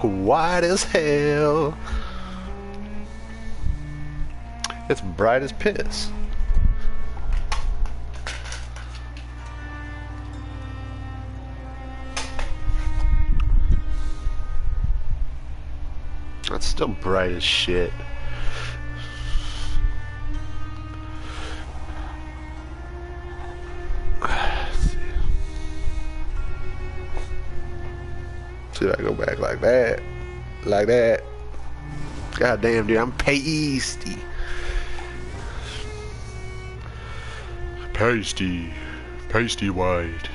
white as hell. It's bright as piss. It's still bright as shit. See if I go back like that. Like that. God damn, dude, I'm pasty. Pasty. Pasty white.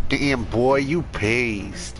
Damn, boy, you pasty.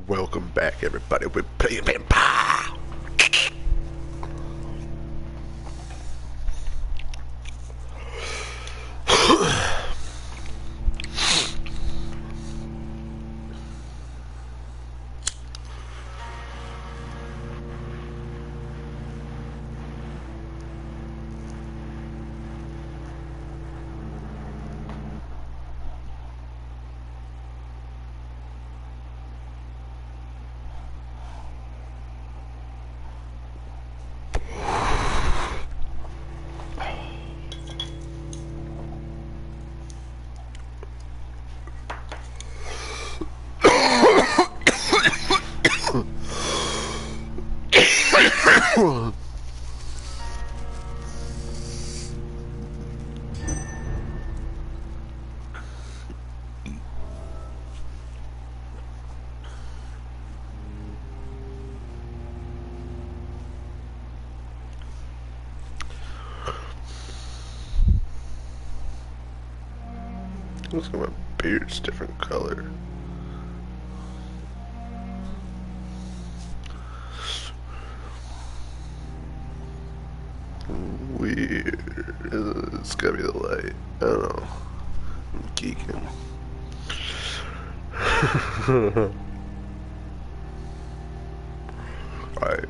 Welcome back, everybody. We're playing Vampyr. Looks like my beard's different color. Weird. It's gotta be the light. I don't know. I'm geeking. Alright.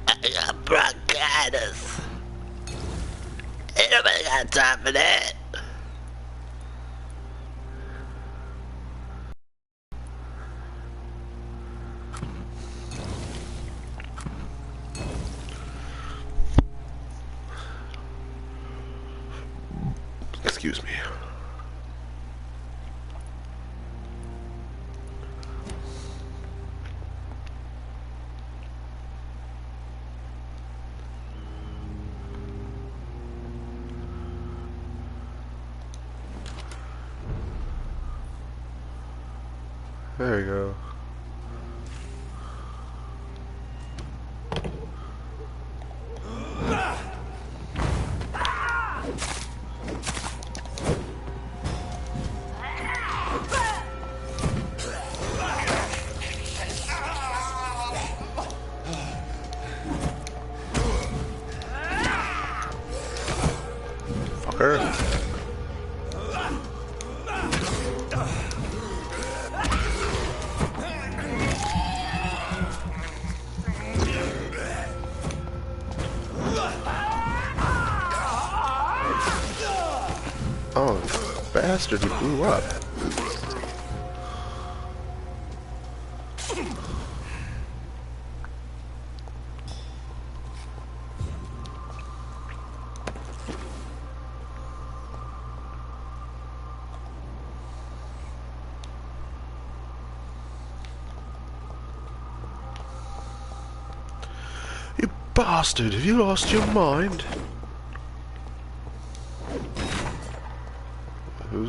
I got bronchitis. Ain't nobody got time for that. Excuse me. There you go. Fucker. Oh, bastard, he blew up. You bastard, have you lost your mind? Who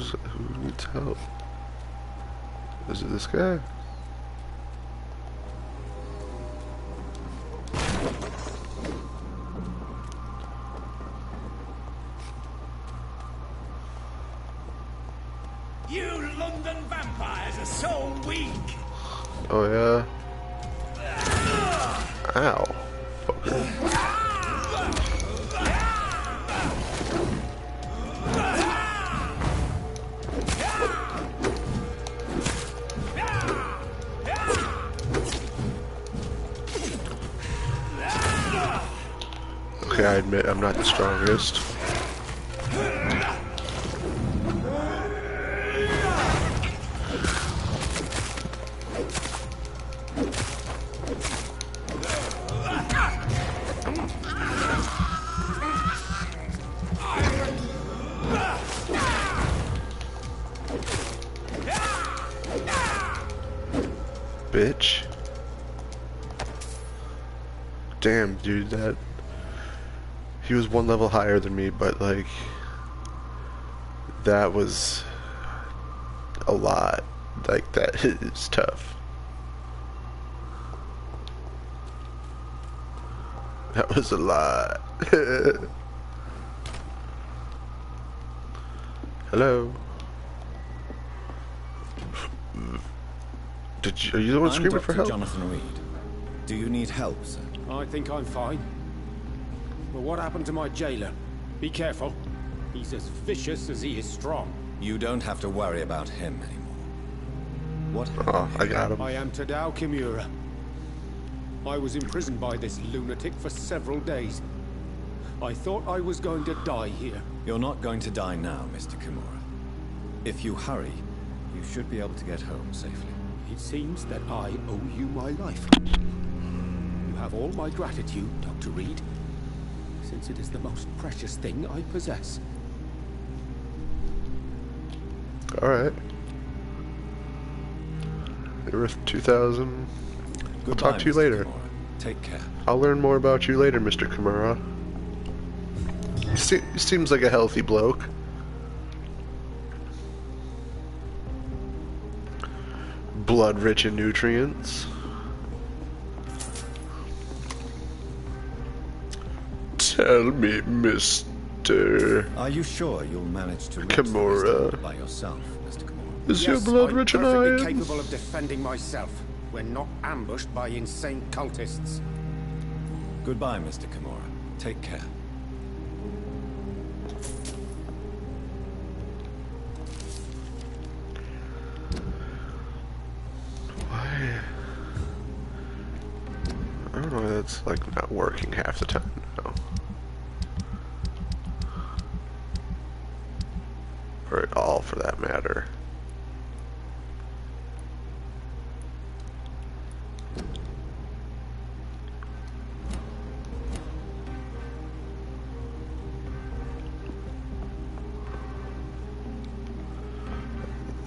needs help? Is it this guy? You London vampires are so weak! Oh yeah? Ow. Fucker. Okay, I admit I'm not the strongest. Bitch. Damn, dude, that... He was one level higher than me, but, like... That was... a lot. Like, that is tough. That was a lot. Hello. Are you the one screaming for help? Jonathan Reed. Do you need help, sir? I think I'm fine. But what happened to my jailer? Be careful. He's as vicious as he is strong. You don't have to worry about him anymore. What Oh, I got him. I am Tadao Kimura. I was imprisoned by this lunatic for several days. I thought I was going to die here. You're not going to die now, Mr. Kimura. If you hurry, you should be able to get home safely. It seems that I owe you my life. You have all my gratitude, Dr. Reed, since it is the most precious thing I possess. Alright. You're worth 2,000. We'll talk to you later. Kimura. Take care. I'll learn more about you later, Mr. Kimura. He seems like a healthy bloke. Blood rich in nutrients. Tell me, Mr. Are you sure you'll manage to reach Kimura. the restaurant by yourself, Mr. Kimura? Is your blood rich in I'm iron? perfectly capable of defending myself when not ambushed by insane cultists. Goodbye, Mr. Kimura. Take care. Why? I don't know why that's like not working half the time now. Or at all for that matter.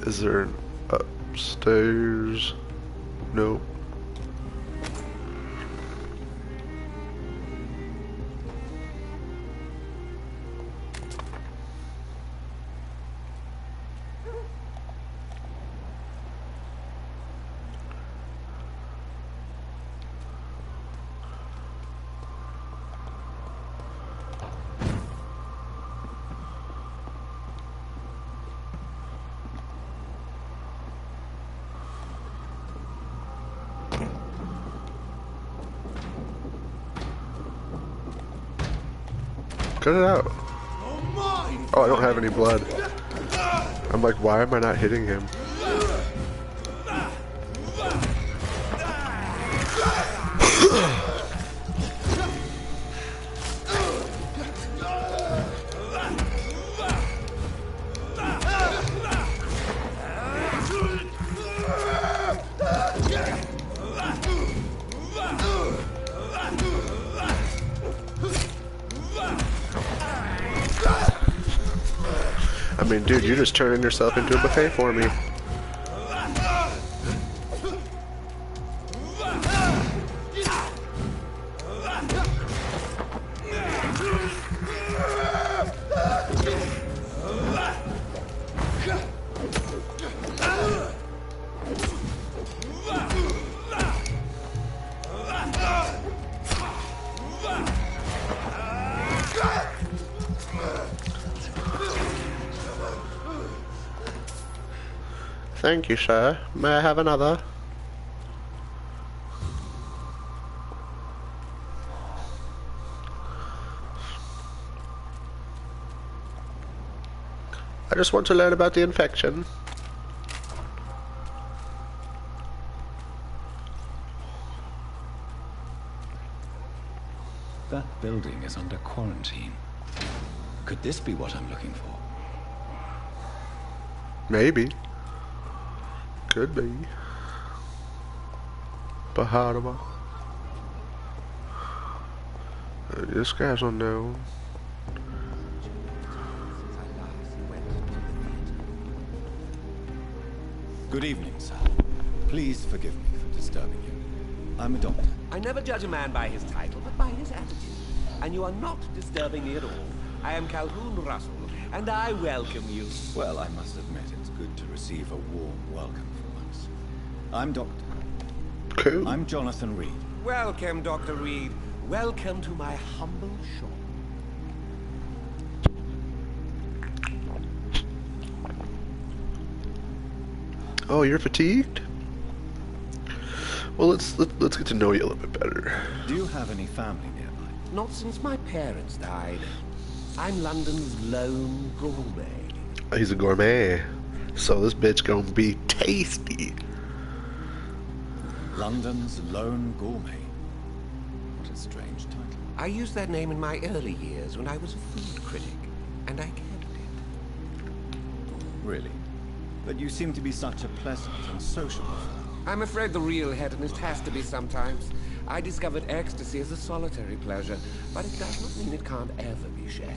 Is there an upstairs? Nope. Cut it out. Oh, I don't have any blood. I'm like, why am I not hitting him? I mean, dude, you're just turning yourself into a buffet for me. Thank you, sir. May I have another? I just want to learn about the infection. That building is under quarantine. Could this be what I'm looking for? Maybe. Could be. But how do I? This guy's unknown. Good evening, sir. Please forgive me for disturbing you. I'm a doctor. I never judge a man by his title, but by his attitude. And you are not disturbing me at all. I am Calhoun Russell, and I welcome you. Well, I must admit, it's good to receive a warm welcome from us. Cool. I'm Jonathan Reed. Welcome, Dr. Reed. Welcome to my humble shop. Oh, you're fatigued? Well, let's get to know you a little bit better. Do you have any family nearby? Not since my parents died. I'm London's lone gourmet. He's a gourmet, so this bitch gonna be tasty. London's lone gourmet. What a strange title. I used that name in my early years when I was a food critic, and I kept it. Really? But you seem to be such a pleasant and sociable fellow. I'm afraid the real hedonist has to be sometimes. I discovered ecstasy as a solitary pleasure, but it does not mean it can't ever be shared.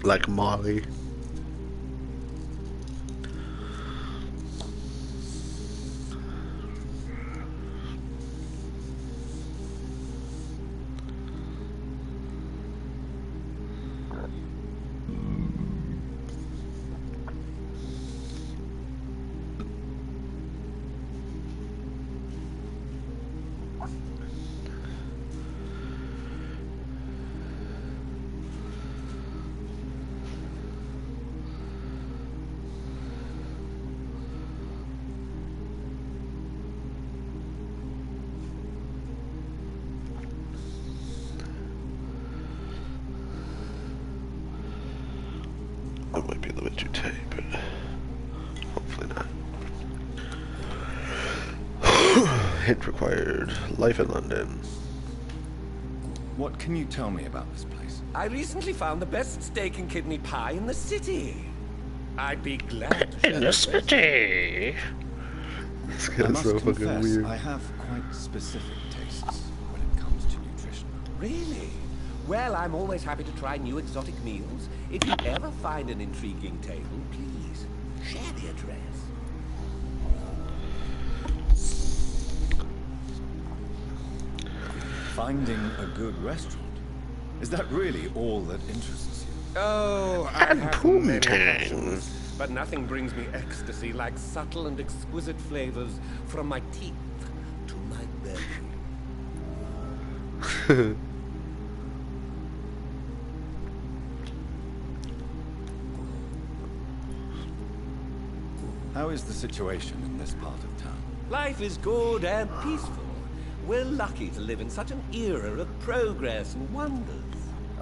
Like Molly. That might be a little bit too tight, but hopefully not. Hint required. Life in London. What can you tell me about this place? I recently found the best steak and kidney pie in the city. I'd be glad to share In the city. This I guy's must so fucking confess, weird. I have quite specific tastes when it comes to nutrition. Really? Well, I'm always happy to try new exotic meals. If you ever find an intriguing table, please share the address. Finding a good restaurant? Is that really all that interests you? Oh, I And have many poontang. passions, but nothing brings me ecstasy like subtle and exquisite flavors from my teeth to my belly. How is the situation in this part of town? Life is good and peaceful. We're lucky to live in such an era of progress and wonders.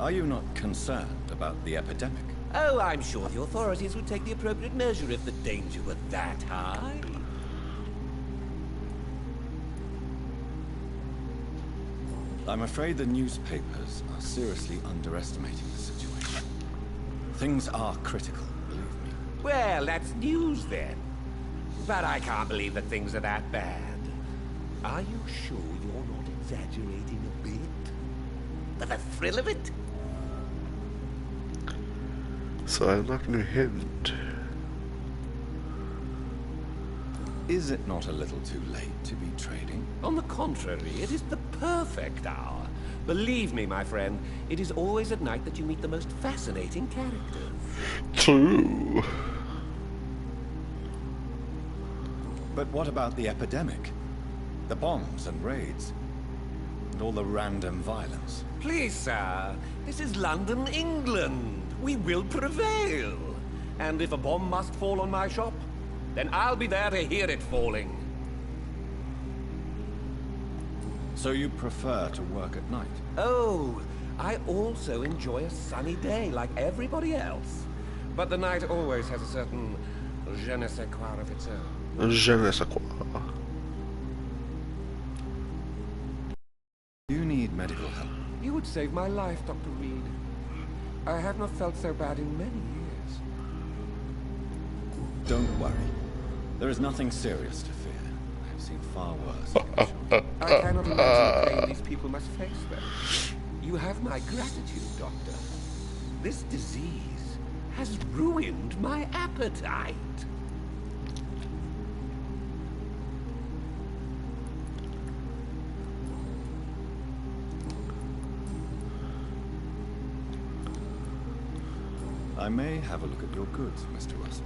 Are you not concerned about the epidemic? Oh, I'm sure the authorities would take the appropriate measure if the danger were that high. I'm afraid the newspapers are seriously underestimating the situation. Things are critical, believe me. Well, that's news then. But I can't believe that things are that bad. Are you sure you're not exaggerating a bit? For the thrill of it? So I'm not gonna hint. Is it not a little too late to be trading? On the contrary, it is the perfect hour. Believe me, my friend, it is always at night that you meet the most fascinating characters. True. But what about the epidemic? The bombs and raids? And all the random violence? Please, sir, this is London, England. We will prevail. And if a bomb must fall on my shop, then I'll be there to hear it falling. So you prefer to work at night? Oh, I also enjoy a sunny day like everybody else. But the night always has a certain je ne sais quoi of its own. Je ne sais quoi. You need medical help. You would save my life, Dr. Reed. I have not felt so bad in many years. Don't worry. There is nothing serious to fear. I have seen far worse, I can assure you. I cannot imagine the pain these people must face, though. You have my gratitude, Doctor. This disease has ruined my appetite. I may have a look at your goods, Mr. Russell.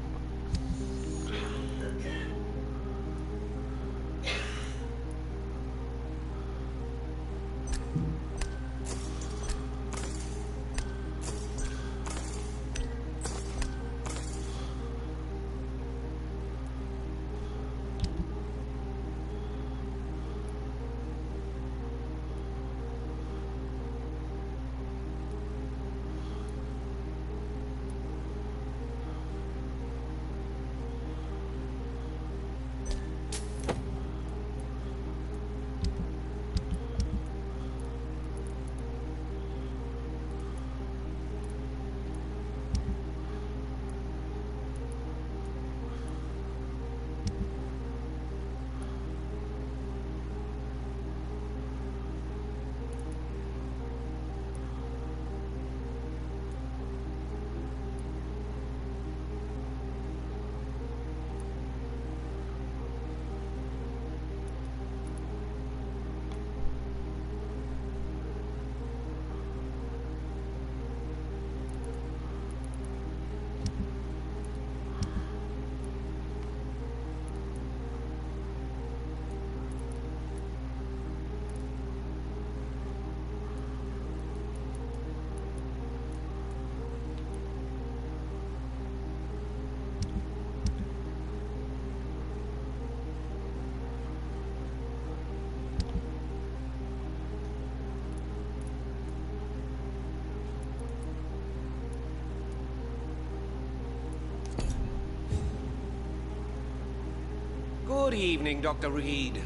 Good evening, Dr. Reed.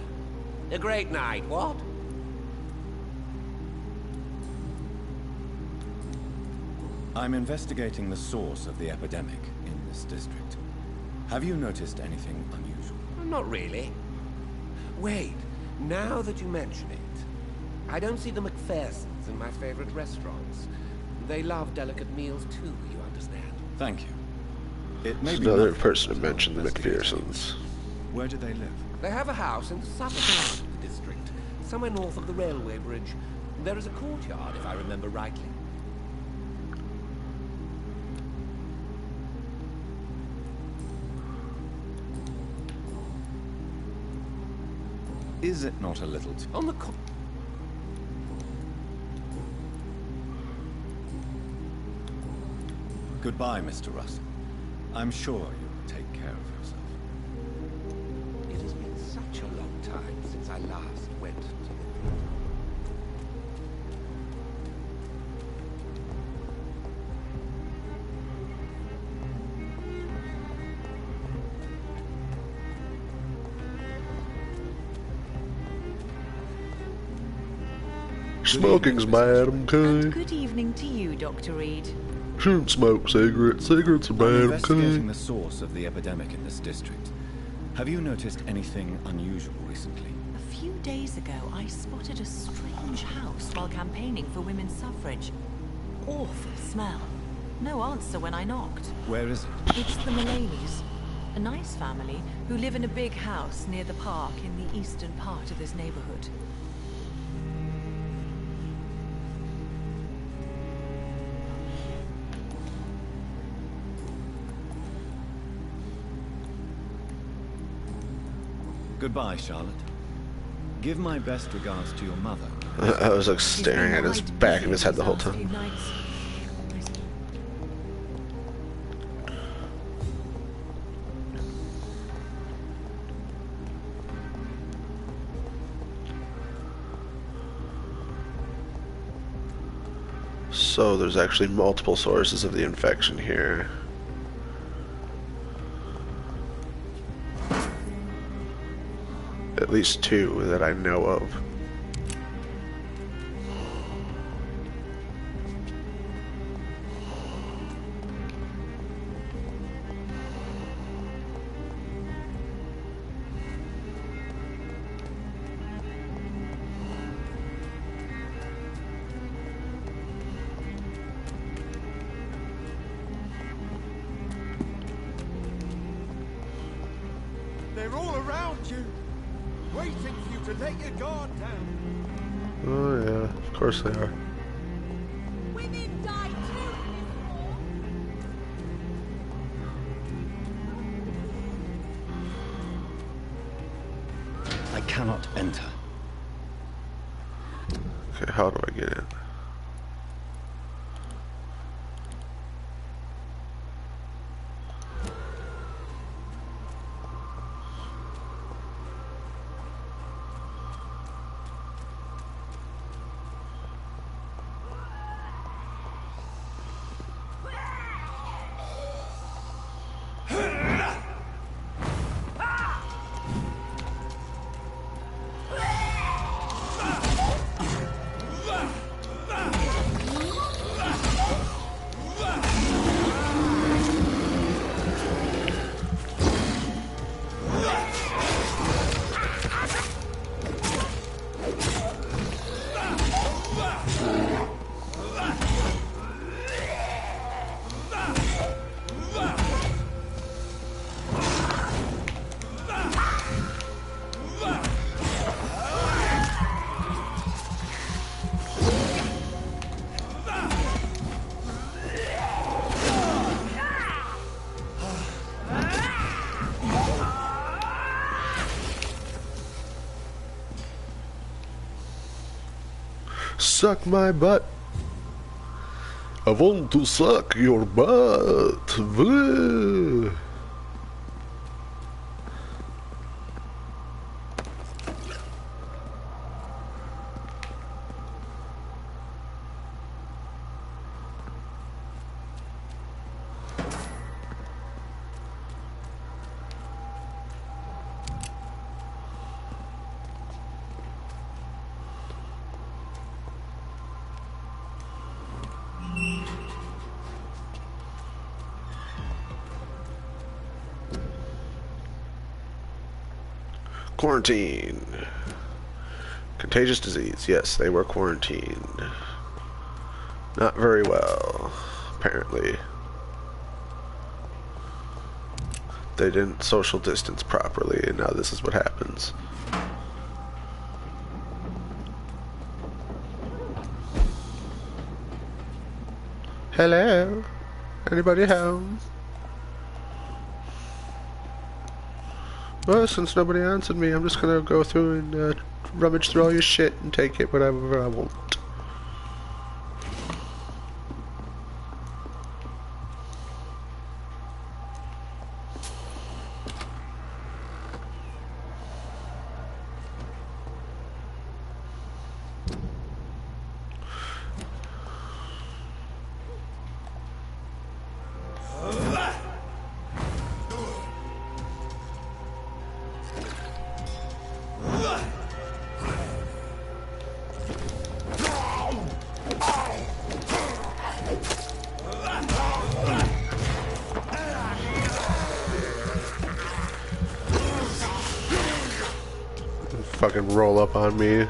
A great night, what? I'm investigating the source of the epidemic in this district. Have you noticed anything unusual? Not really. Wait, now that you mention it, I don't see the McPhersons in my favorite restaurants. They love delicate meals too, you understand? Thank you. It may There's be another nothing person to to mention the investigate. McPhersons. Where do they live? They have a house in the southern part of the district, somewhere north of the railway bridge. There is a courtyard, if I remember rightly. Is it not a little too... On the Goodbye, Mr. Russell. I'm sure you will take care of yourself. It has been such a long time since I last went to the theater. Smoking's bad, okay? And good evening to you, Dr. Reed. Shouldn't smoke cigarettes. Cigarettes are I'm bad, investigating okay? the source of the epidemic in this district. Have you noticed anything unusual recently? A few days ago, I spotted a strange house while campaigning for women's suffrage. Awful smell. No answer when I knocked. Where is it? It's the Mullaneys, a nice family who live in a big house near the park in the eastern part of this neighborhood. Goodbye, Charlotte. Give my best regards to your mother. I was like She's staring been at his quite back busy of his head the whole these last few time. nights. So there's actually multiple sources of the infection here. At least two that I know of. They're all around you, waiting for you to let your guard down. Oh yeah, of course they are. Women die too in this war. cannot enter. Okay, how do I get in? Suck my butt. I want to suck your butt. Woo. Quarantine. Contagious disease. Yes, they were quarantined. Not very well, apparently. They didn't social distance properly, and now this is what happens. Hello? Anybody home? Well, since nobody answered me, I'm just gonna go through and rummage through all your shit and take it whatever I want. Fucking roll up on me.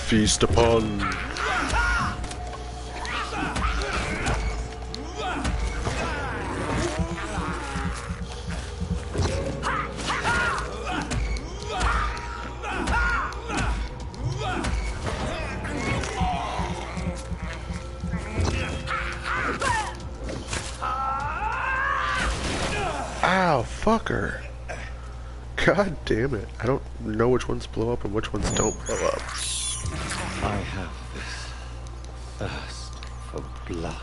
Feast upon. Ow, fucker. God damn it. I don't know which ones blow up and which ones don't blow up. I have this thirst for blood.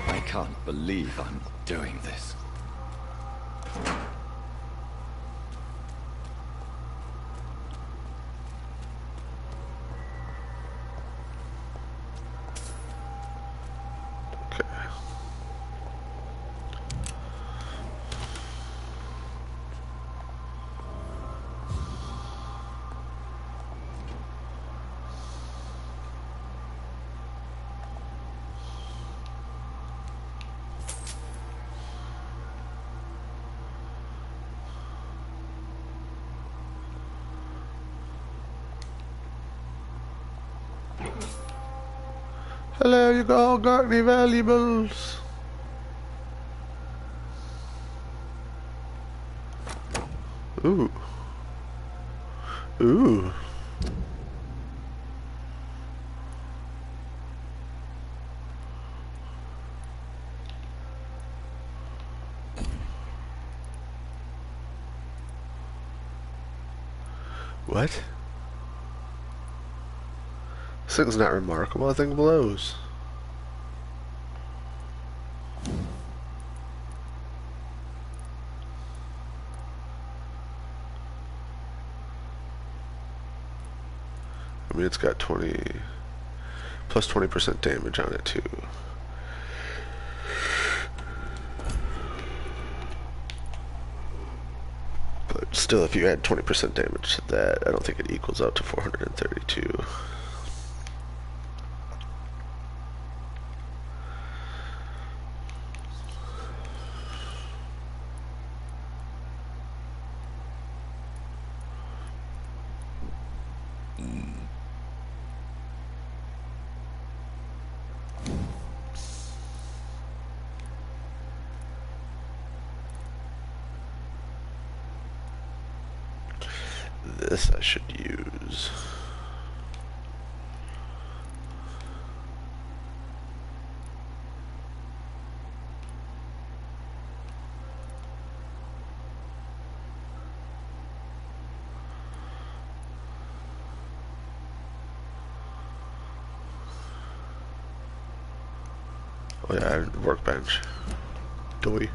I can't believe I'm doing this. Hello, you all got any valuables? Ooh. Ooh. What? This thing's not remarkable, I think blows. I mean, it's got 20 plus 20% damage on it too. But still, if you add 20% damage to that, I don't think it equals out to 432. This I should use. Oh yeah, workbench. Doy.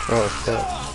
Oh, fuck.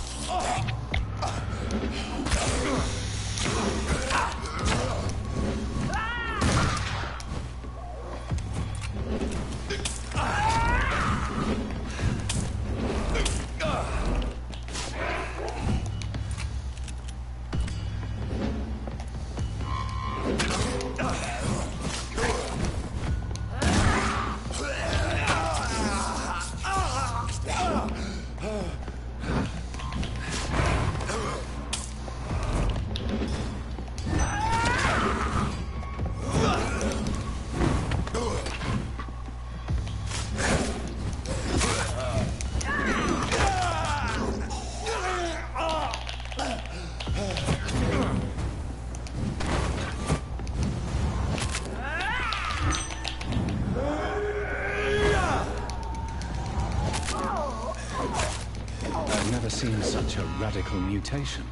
I've never seen such a radical mutation.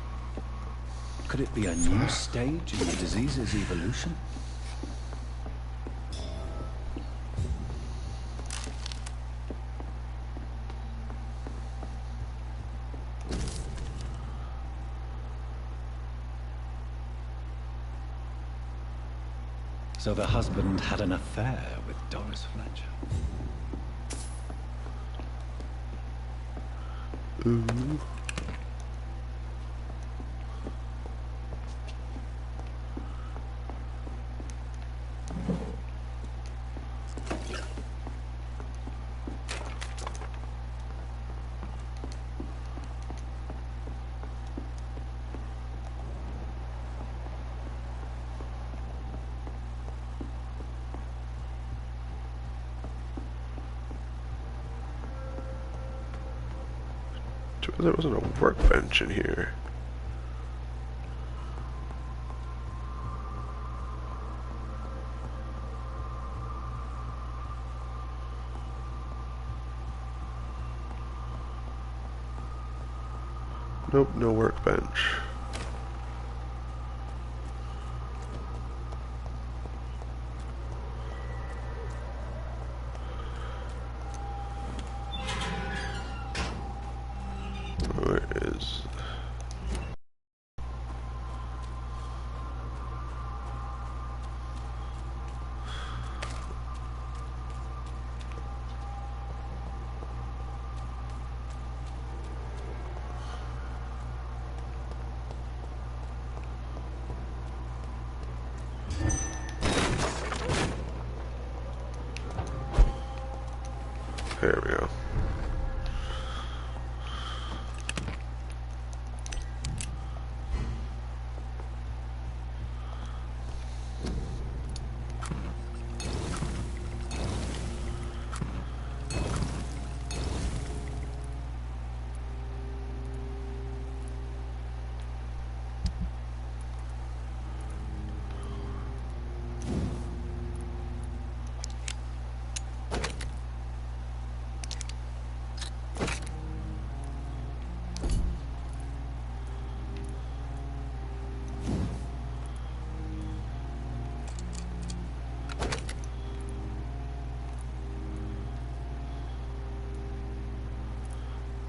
Could it be a new stage in the disease's evolution? So the husband had an affair with Doris Fletcher. Ooh. There wasn't a workbench in here. Nope, no workbench. Where is... There we go.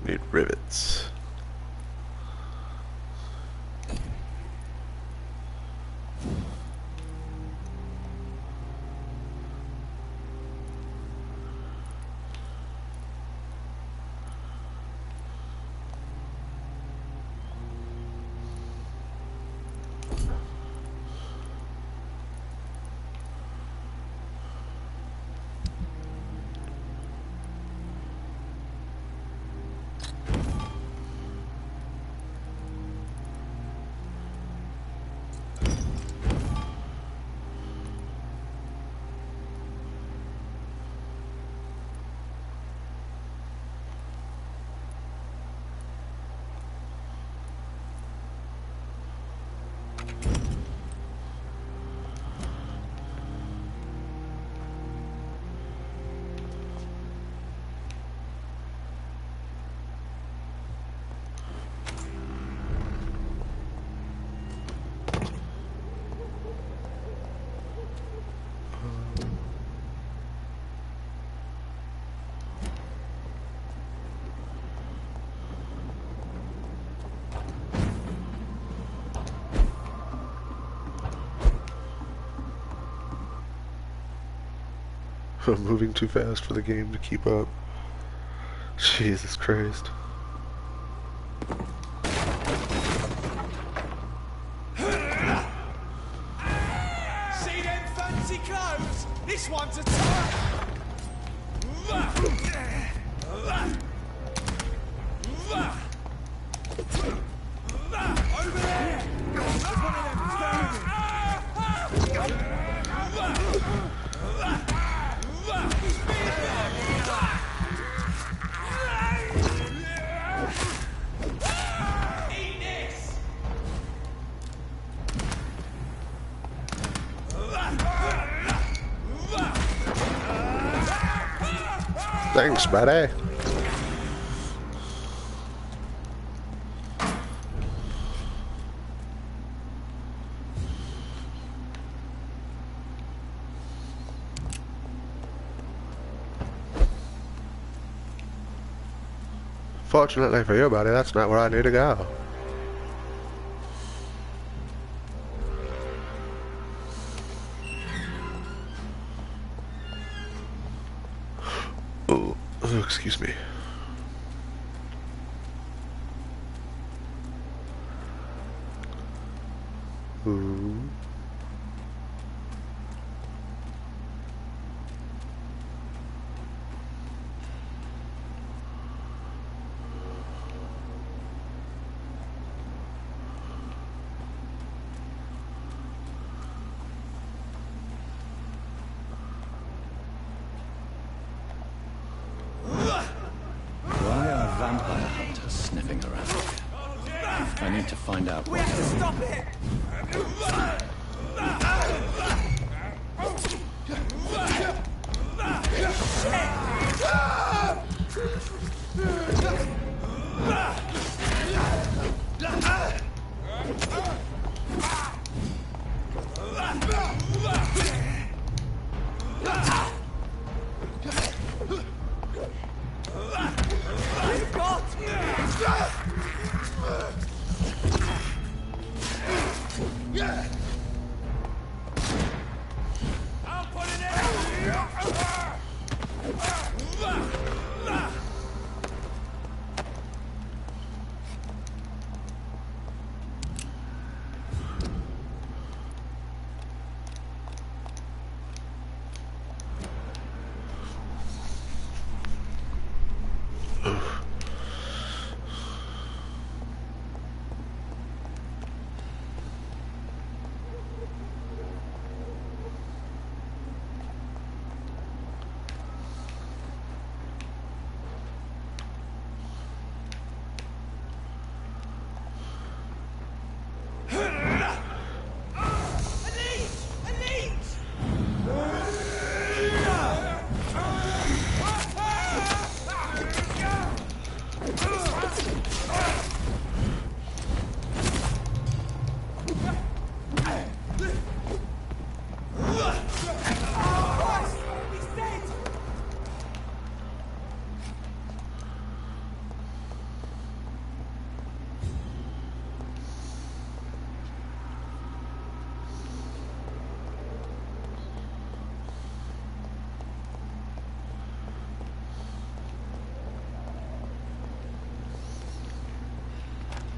Need rivets. I'm moving too fast for the game to keep up. Jesus Christ. See them fancy clothes? This one's a top. Over there! There's one of them standing. Eat this! Thanks, buddy. Fortunately for you, buddy, that's not where I need to go. Oh, excuse me. Ooh. Why are vampire hunters sniffing around here? I need to find out what. Stop it!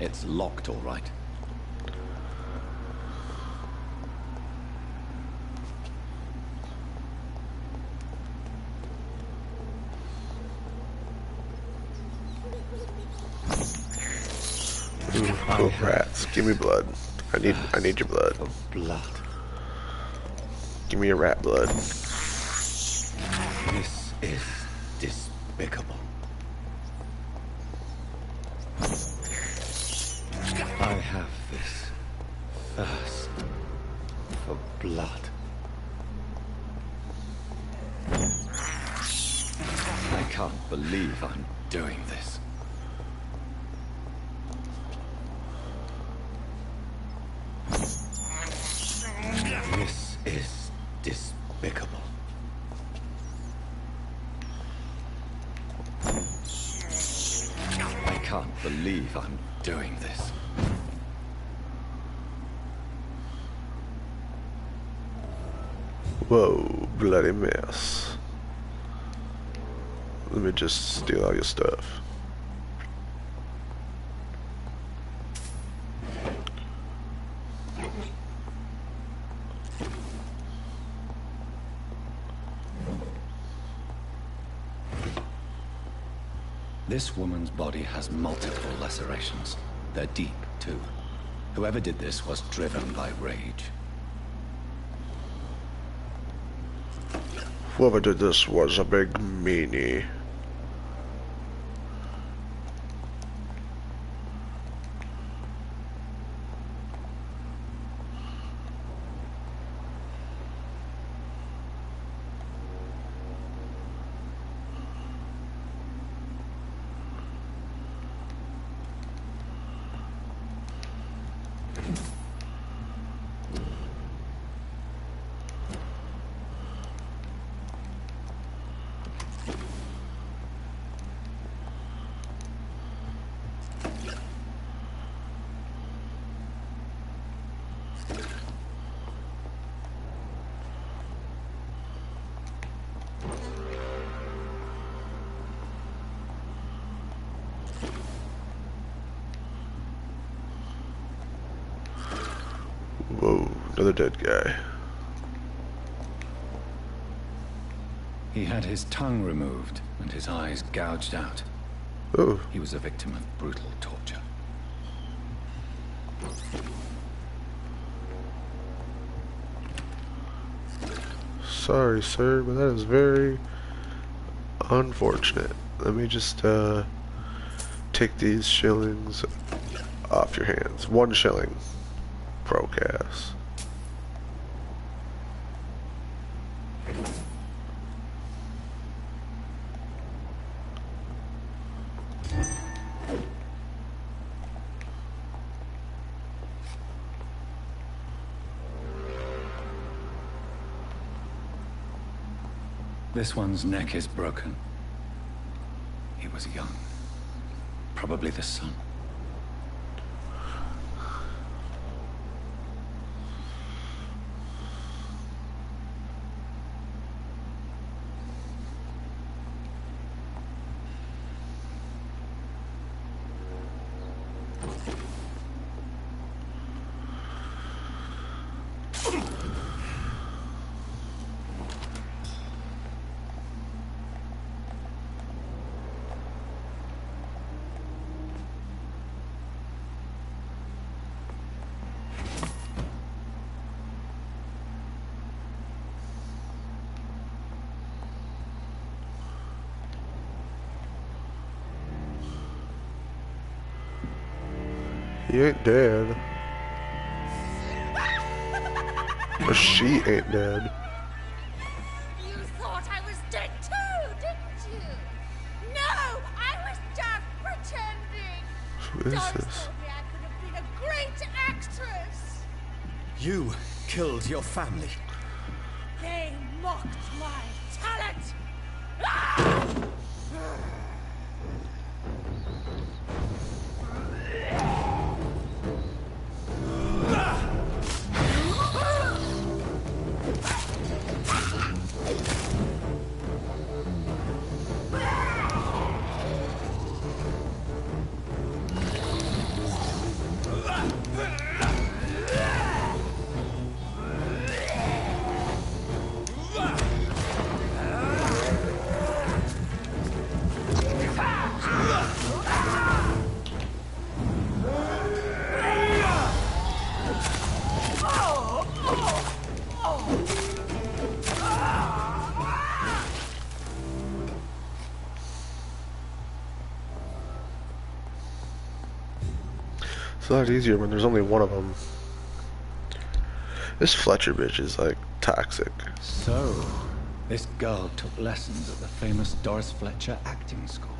It's locked, all right. Ooh, cool rats. Give me blood. I need your blood. Blood. Give me your rat blood. This is despicable. I have this thirst for blood. I can't believe I'm doing this. This is despicable. I can't believe I'm doing this. Whoa, bloody mess. Let me just steal all your stuff. This woman's body has multiple lacerations. They're deep, too. Whoever did this was driven by rage. Whoever did this was a big meanie. Whoa, another dead guy. He had his tongue removed and his eyes gouged out. Oh, He was a victim of brutal torture. sorry, sir, but that is very unfortunate. Let me just take these shillings off your hands. 1 shilling. Procast. This one's neck is broken. He was young. Probably the son. He ain't dead. Or she ain't dead. You thought I was dead too, didn't you? No, I was just pretending. Who is Doris this? told me I could have been a great actress. You killed your family. They mocked my talent. Ah! It's a lot easier when there's only one of them. This Fletcher bitch is like toxic. So, this girl took lessons at the famous Doris Fletcher acting school.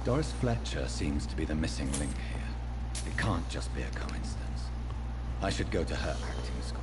Doris Fletcher seems to be the missing link here. It can't just be a coincidence. I should go to her acting school.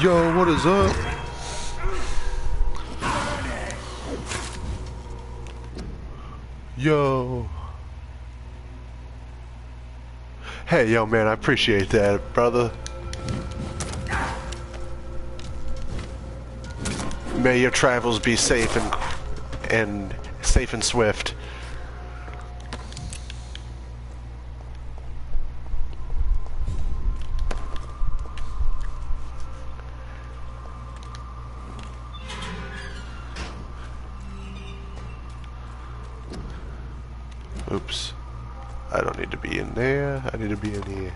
Yo, what is up? Yo. Hey, yo, man, I appreciate that, brother. May your travels be safe and safe and swift. Oops. I don't need to be in there. I need to be in here.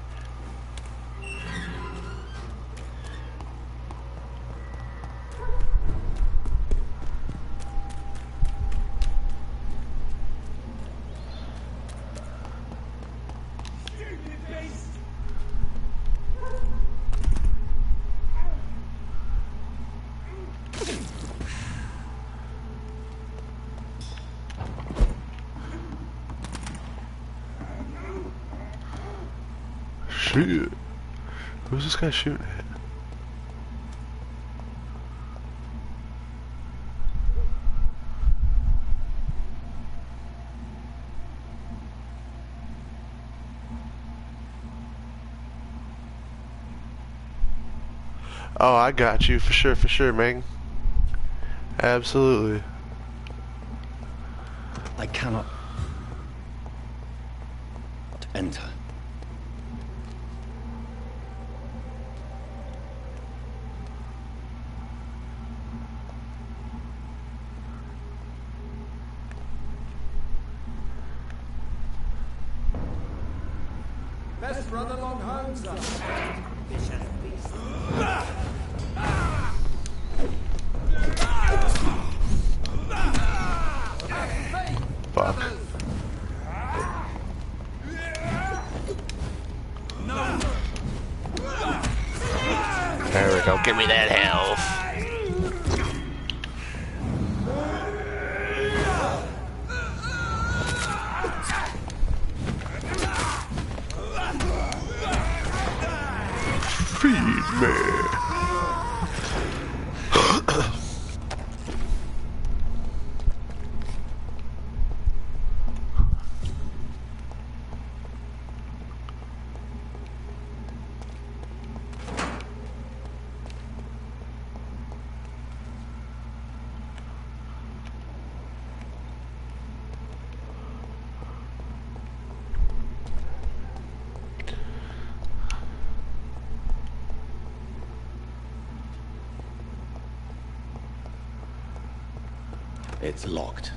Shit. Who's this guy shooting at? Oh, I got you for sure, man. Absolutely. I cannot enter. Let's run along home, son. Fuck. There we go. Give me that health. Feed me. It's locked.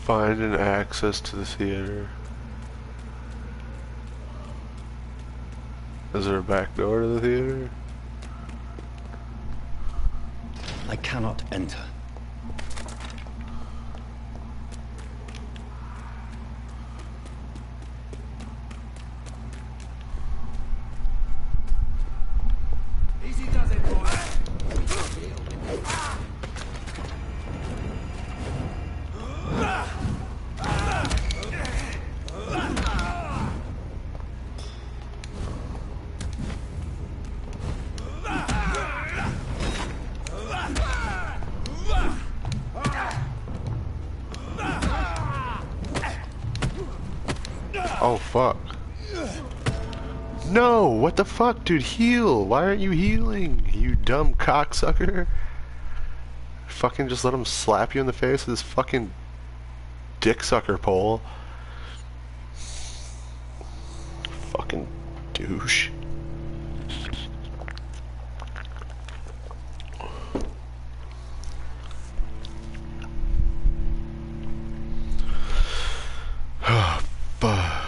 Find an access to the theater. Is there a back door to the theater? I cannot enter. Easy does it, boy. Oh, fuck. No! What the fuck, dude? Heal! Why aren't you healing? You dumb cocksucker. Fucking just let him slap you in the face with his fucking dick sucker pole. Fucking douche. Fuck.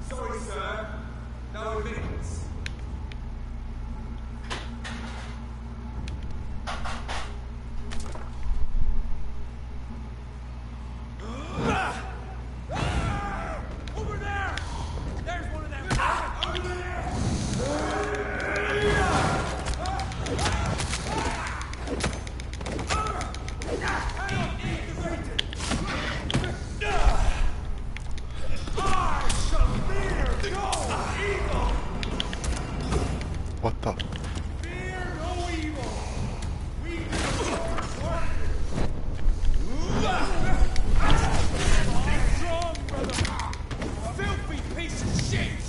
Sorry, sir. No admittance. Over there! There's one of them! Over there! What the? Fear no evil! We strong, brother! Filthy piece of shit!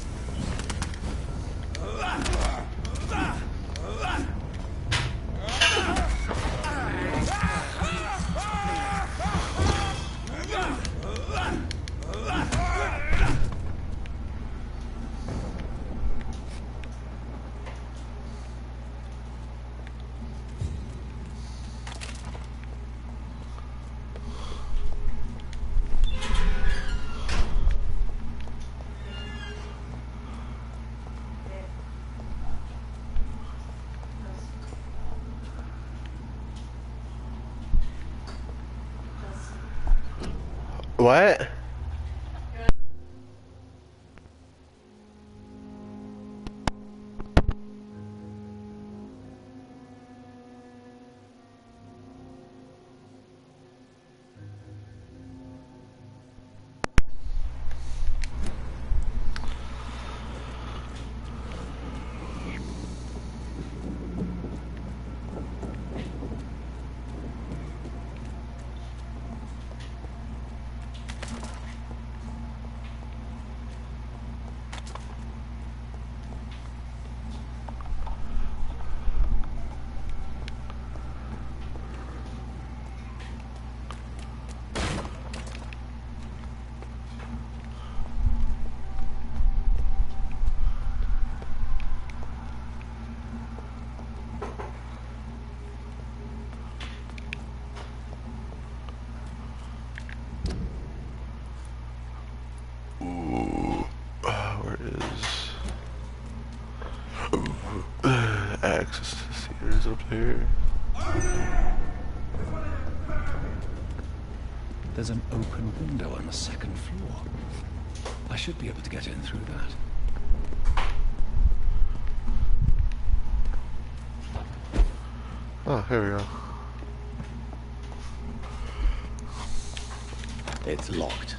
What? is access to theaters up here. There's an open window on the second floor. I should be able to get in through that. Oh, here we go. It's locked.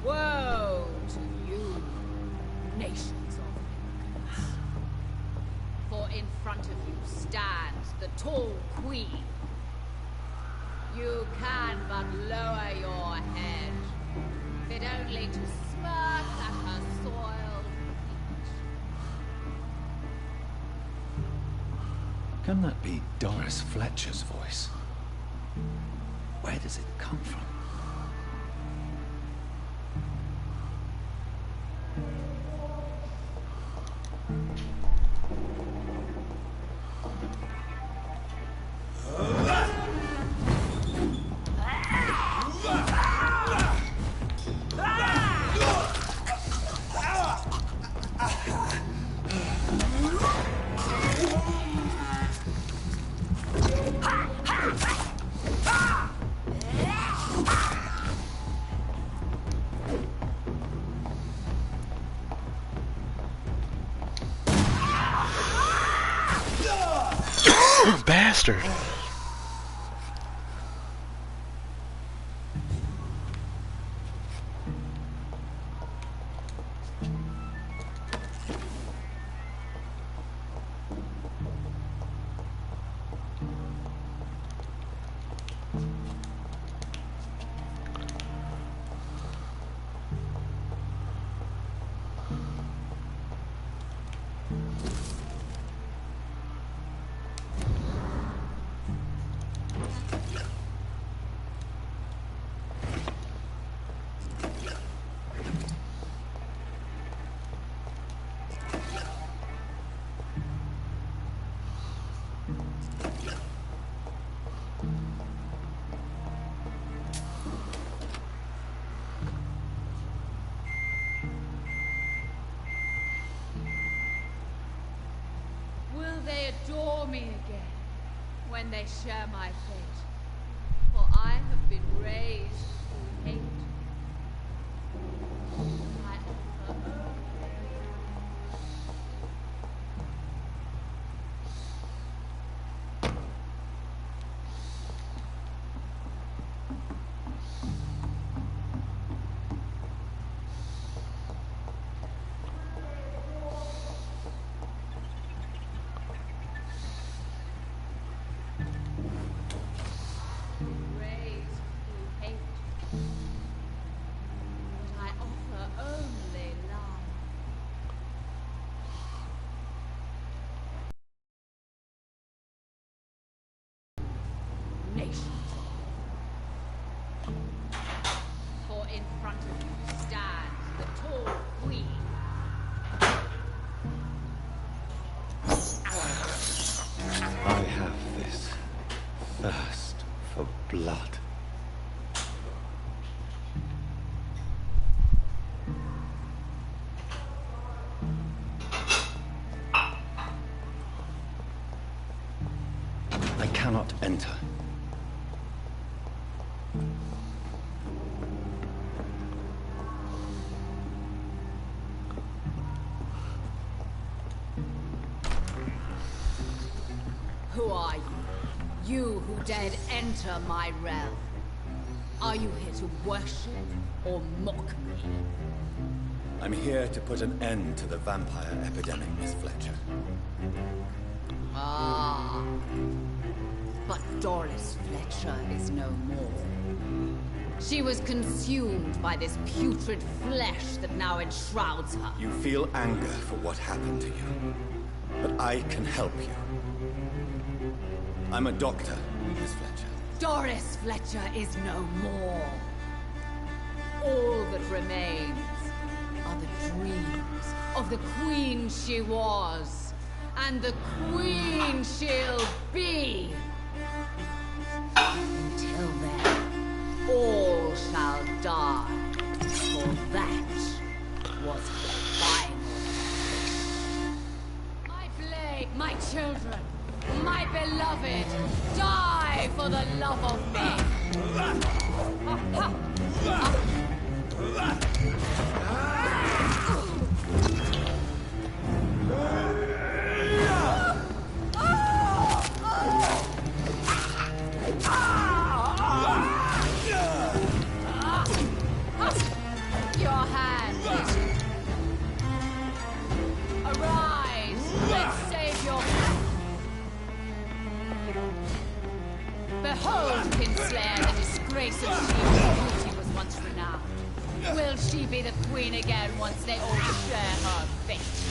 Woe to you, nations of Americans. For in front of you stands the tall queen. You can but lower your head, fit only to smirk at her soiled feet. Can that be Doris Fletcher's voice? Where does it come from? Bastard! Will they adore me again when they share my fate? For I have been raised through hate. I offer raised through hate. But I offer cannot enter. Who are you? You who dared enter my realm. Are you here to worship or mock me? I'm here to put an end to the vampire epidemic, Miss Fletcher. Ah. But Doris Fletcher is no more. She was consumed by this putrid flesh that now enshrouds her. You feel anger for what happened to you, but I can help you. I'm a doctor, Miss Fletcher. Doris Fletcher is no more. All that remains are the dreams of the queen she was, and the queen she'll be. Until then, all shall die, for that was the final. My blade, my children, my beloved, die for the love of me. Your hand. Arise, let's save your. Behold, Kinslayer, the disgrace of she whose beauty was once renowned. Will she be the queen again once they all share her fate?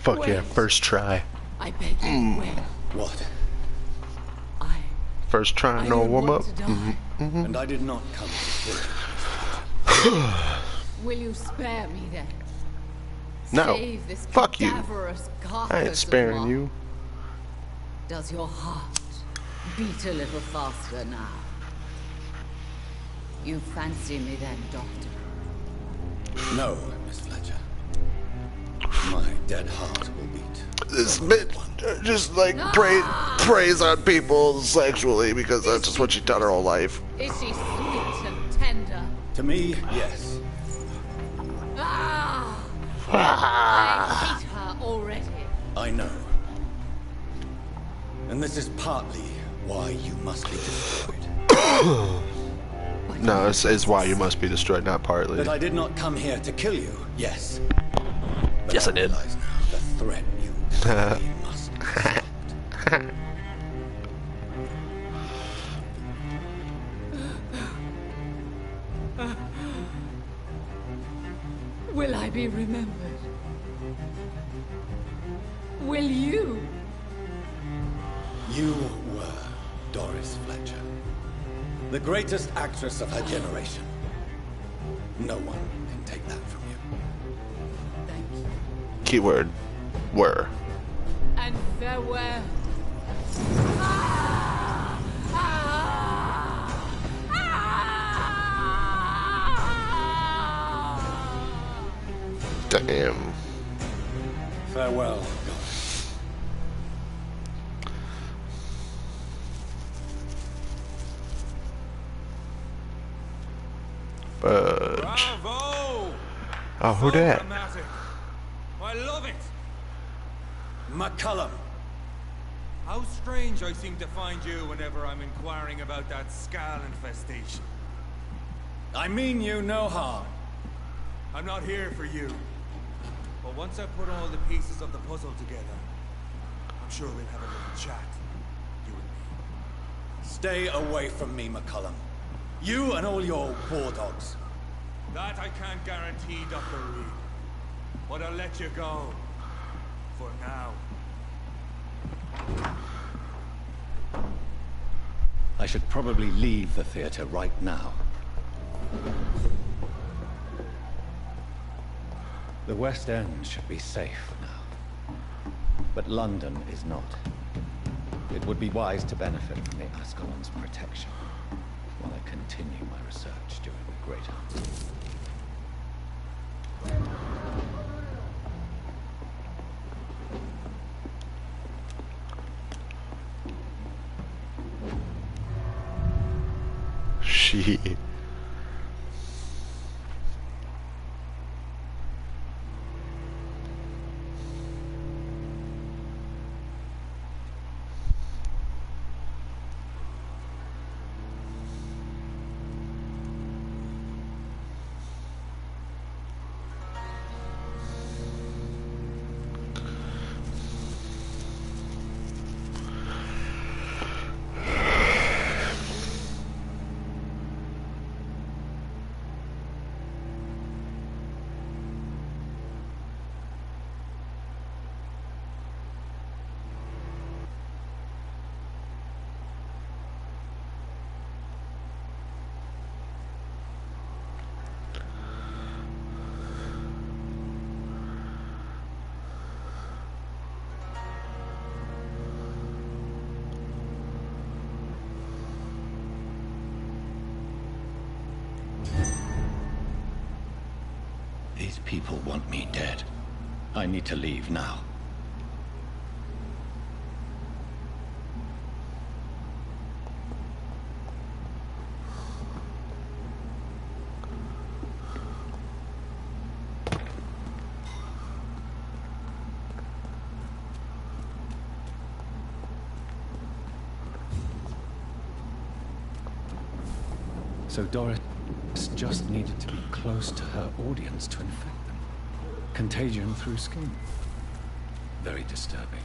Fuck yeah, first try. I beg you, wait. What? First try, no warm up. And I did not come to Will you spare me then? No. Save this Fuck you. cadaverous carcass I ain't of sparing mine. you. Does your heart beat a little faster now? You fancy me then, Doctor? No, Miss Fletcher. My dead heart will beat. This bitch just like preys on people sexually because that's just what she's done her whole life. Is she sweet and tender? To me, yes. I hate her already. I know. And this is partly why you must be destroyed. No, this is why you must be destroyed, not partly. But I did not come here to kill you, yes. But Yes, I did. realize now the threat you desperately must be stopped. Will I be remembered? Will you? You were Doris Fletcher. The greatest actress of her generation. No one can take that from you. Thank you. Keyword. Were. And farewell. Ah! Ah! Ah! Damn. Farewell, goddess. Fudge. Bravo! Oh, who So dat? dramatic. I love it. McCullum. How strange I seem to find you whenever I'm inquiring about that Skal infestation. I mean you no harm. I'm not here for you. But once I put all the pieces of the puzzle together, I'm sure we'll have a little chat. You and me. Stay away from me, McCullum. You and all your war dogs. That I can't guarantee, Dr. Reed. But I'll let you go. For now. I should probably leave the theater right now. The West End should be safe now. But London is not. It would be wise to benefit from the Ascalon's protection while I continue my research during the Great Hunt. Shit. These people want me dead. I need to leave now. So Doris just needed to be close to her audience to infect them. Contagion through skin. Very disturbing.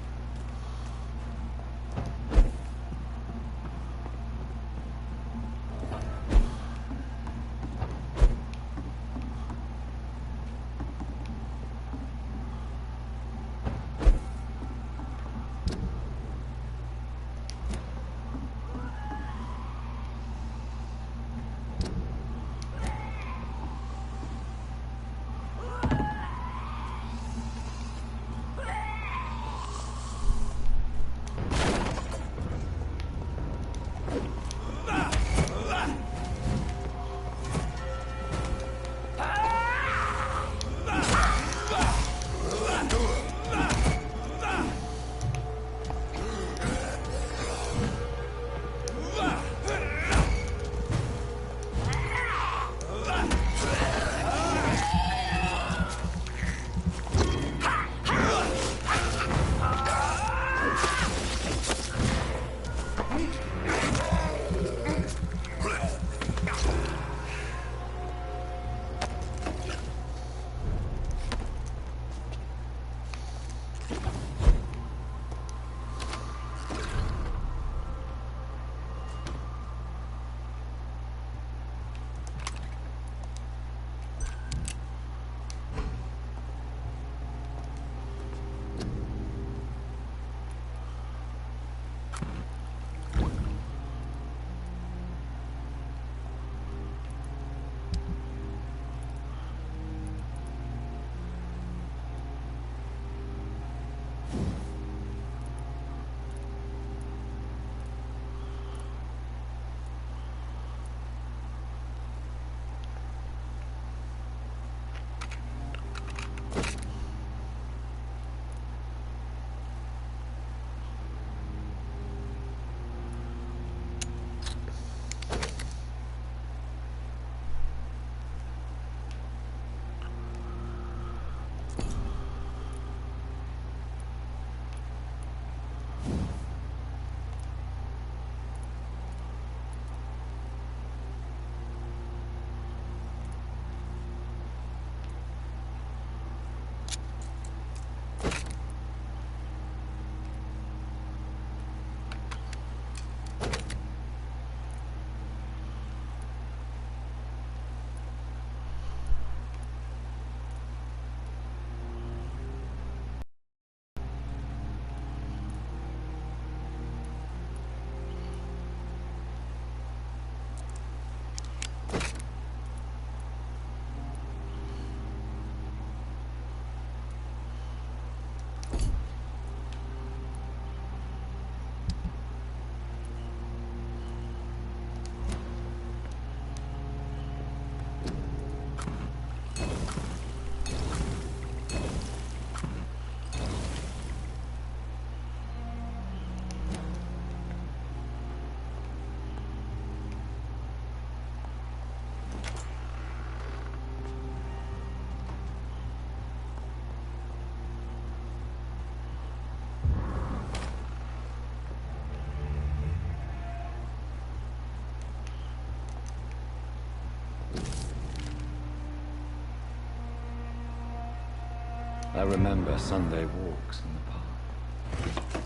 I remember Sunday walks in the park.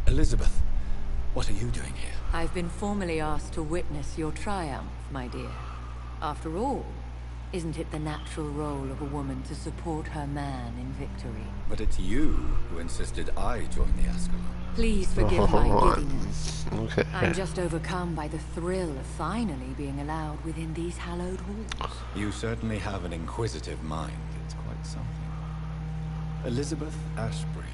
Elizabeth, what are you doing here? I've been formally asked to witness your triumph, my dear. After all, isn't it the natural role of a woman to support her man in victory? But it's you who insisted I join the Ascalon. Please forgive my Oh, giddiness. okay. I'm just overcome by the thrill of finally being allowed within these hallowed halls. You certainly have an inquisitive mind. It's quite something. Elizabeth Ashbury,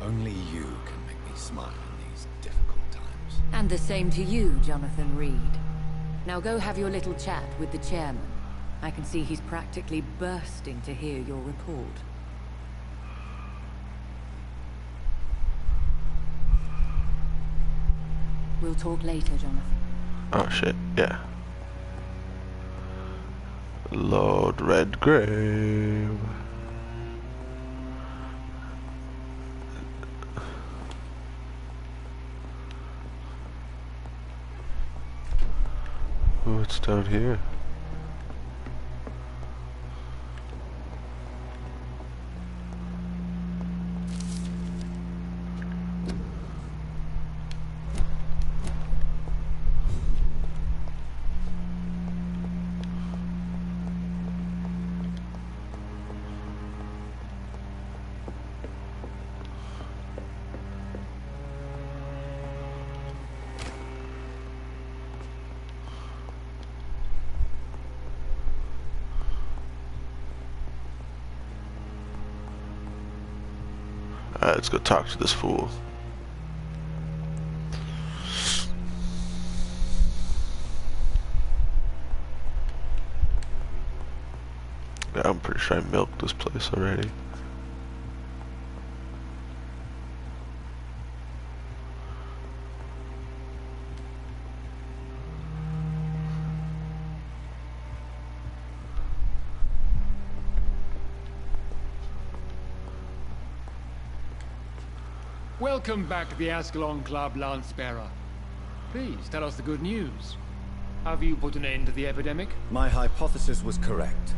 only you can make me smile in these difficult times. And the same to you, Jonathan Reed. Now go have your little chat with the chairman. I can see he's practically bursting to hear your report. We'll talk later, Jonathan. Oh shit, yeah. Lord Redgrave. What's down here? Alright, let's go talk to this fool. Yeah, I'm pretty sure I milked this place already. Welcome back to the Ascalon Club, Lance-Bearer. Please, tell us the good news. Have you put an end to the epidemic? My hypothesis was correct.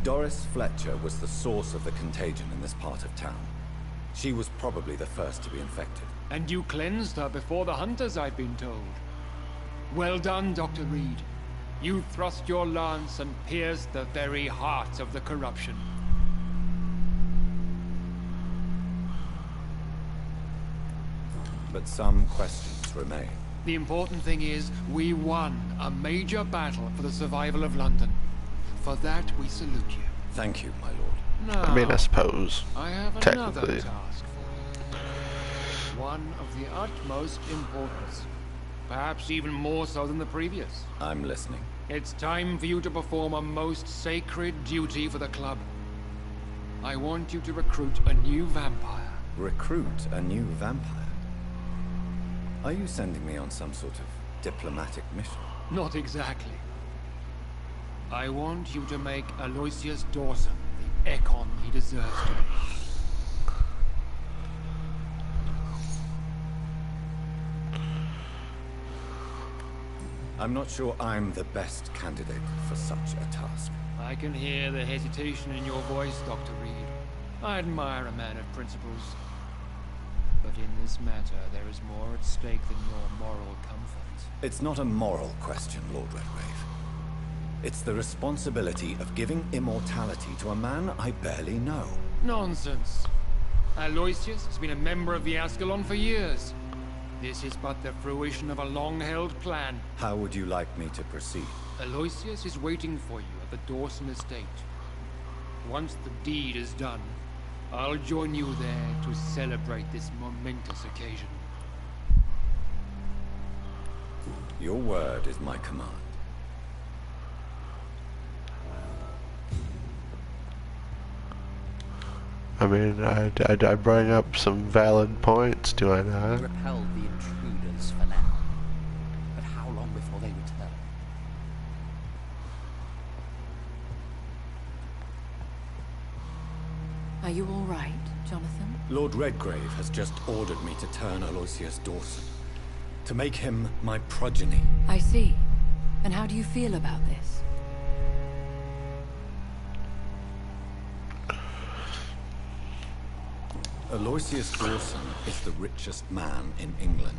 Doris Fletcher was the source of the contagion in this part of town. She was probably the first to be infected. And you cleansed her before the hunters, I've been told. Well done, Dr. Reed. You thrust your lance and pierced the very heart of the corruption. But some questions remain. The important thing is, we won a major battle for the survival of London. For that, we salute you. Thank you, my lord. Now, I mean, I suppose. I have another Technically. task for you. One of the utmost importance. Perhaps even more so than the previous. I'm listening. It's time for you to perform a most sacred duty for the club. I want you to recruit a new vampire. Recruit a new vampire? Are you sending me on some sort of diplomatic mission? Not exactly. I want you to make Aloysius Dawson the Ekon he deserves to be. I'm not sure I'm the best candidate for such a task. I can hear the hesitation in your voice, Dr. Reed. I admire a man of principles. But in this matter, there is more at stake than your moral comfort. It's not a moral question, Lord Redgrave. It's the responsibility of giving immortality to a man I barely know. Nonsense. Aloysius has been a member of the Ascalon for years. This is but the fruition of a long-held plan. How would you like me to proceed? Aloysius is waiting for you at the Dawson estate. Once the deed is done, I'll join you there to celebrate this momentous occasion. Your word is my command. I mean, I bring up some valid points, do I not? Repel the intruders for now. But how long before they return? Are you all right, Jonathan? Lord Redgrave has just ordered me to turn Aloysius Dawson. To make him my progeny. I see. And how do you feel about this? Aloysius Dawson is the richest man in England.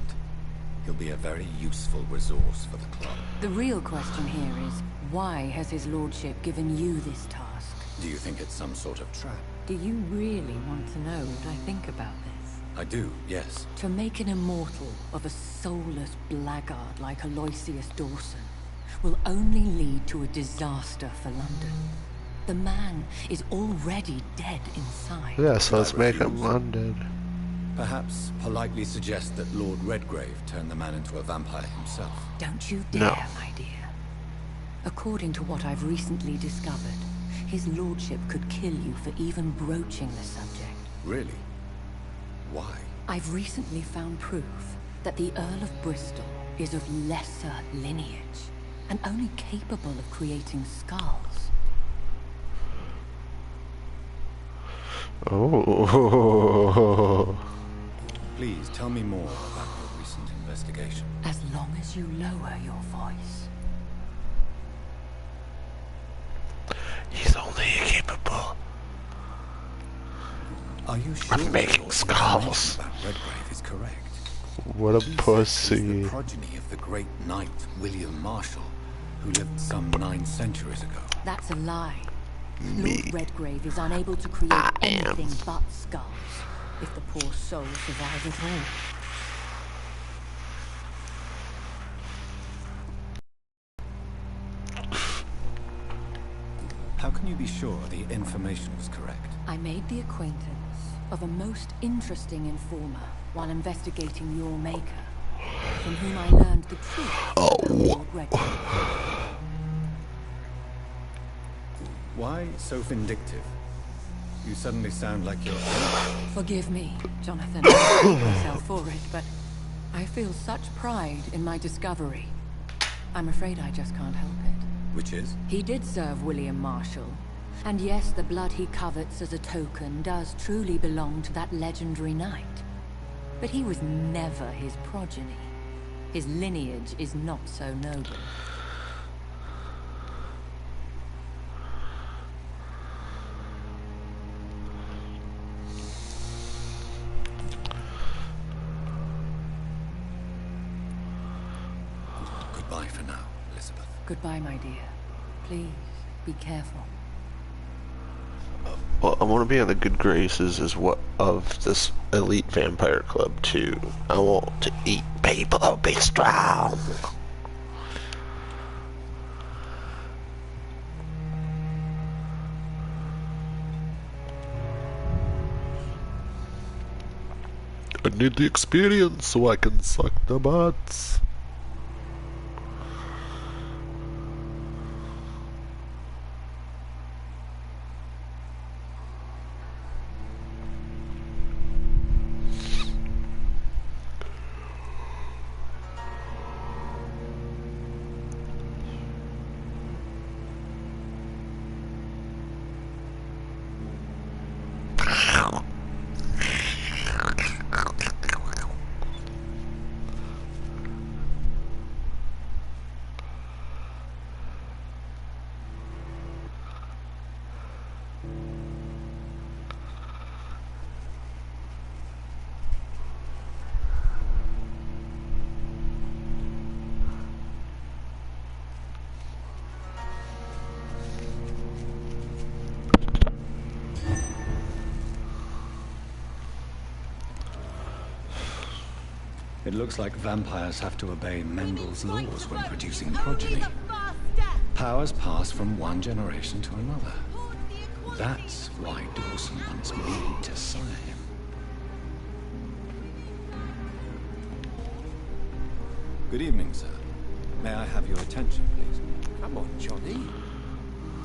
He'll be a very useful resource for the club. The real question here is, why has his lordship given you this task? Do you think it's some sort of trap? Do you really want to know what I think about this? I do, yes. To make an immortal of a soulless blackguard like Aloysius Dawson will only lead to a disaster for London. The man is already dead inside. Yeah, so let's make him undead. Perhaps politely suggest that Lord Redgrave turn the man into a vampire himself. Don't you dare, No. my dear. According to what I've recently discovered, his lordship could kill you for even broaching the subject. Really? Why? I've recently found proof that the Earl of Bristol is of lesser lineage and only capable of creating skulls. Oh. Please tell me more about your recent investigation. As long as you lower your voice. He's only capable Are you sure of making your skulls. information about Redgrave is correct? What a He says he's pussy. the progeny of the great knight William Marshall, who lived some 9 centuries ago. That's a lie. Me. Lord Redgrave is unable to create I am. anything but skulls, if the poor soul survives at all. How can you be sure the information was correct? I made the acquaintance of a most interesting informer while investigating your maker, from whom I learned the truth about Lord Redgrave. Why so vindictive? You suddenly sound like you're... Forgive me, Jonathan. I hate myself for it, but I feel such pride in my discovery. I'm afraid I just can't help it. Which is? He did serve William Marshall. And yes, the blood he covets as a token does truly belong to that legendary knight. But he was never his progeny. His lineage is not so noble. Goodbye for now, Elizabeth. Goodbye, my dear. Please, be careful. Well, I want to be in the good graces as what of this elite vampire club too. I want to eat people, be strong. I need the experience so I can suck the butts. It looks like vampires have to obey Mendel's laws when producing progeny. Powers pass from one generation to another. That's why Dawson wants me to sire him. Good evening, sir. May I have your attention, please? Come on, Johnny.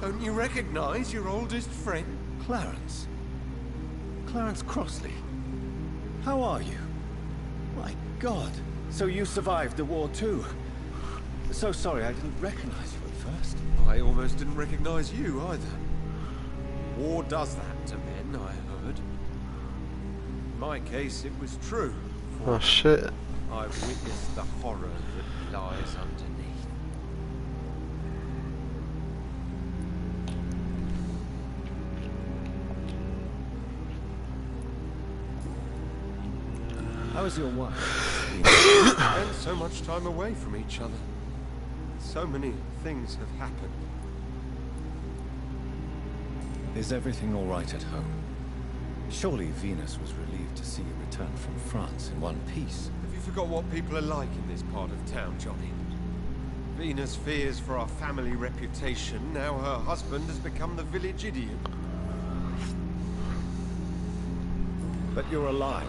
Don't you recognize your oldest friend? Clarence. Clarence Crossley. How are you? My God. So you survived the war too. So sorry I didn't recognize you at first. I almost didn't recognize you either. War does that to men, I heard. In my case, it was true. Oh shit. I've witnessed the horror that lies underneath. How is your wife? We spent so much time away from each other. So many things have happened. Is everything all right at home? Surely Venus was relieved to see you return from France in one piece. Have you forgot what people are like in this part of town, Johnny? Venus fears for our family reputation. Now her husband has become the village idiot. But you're alive.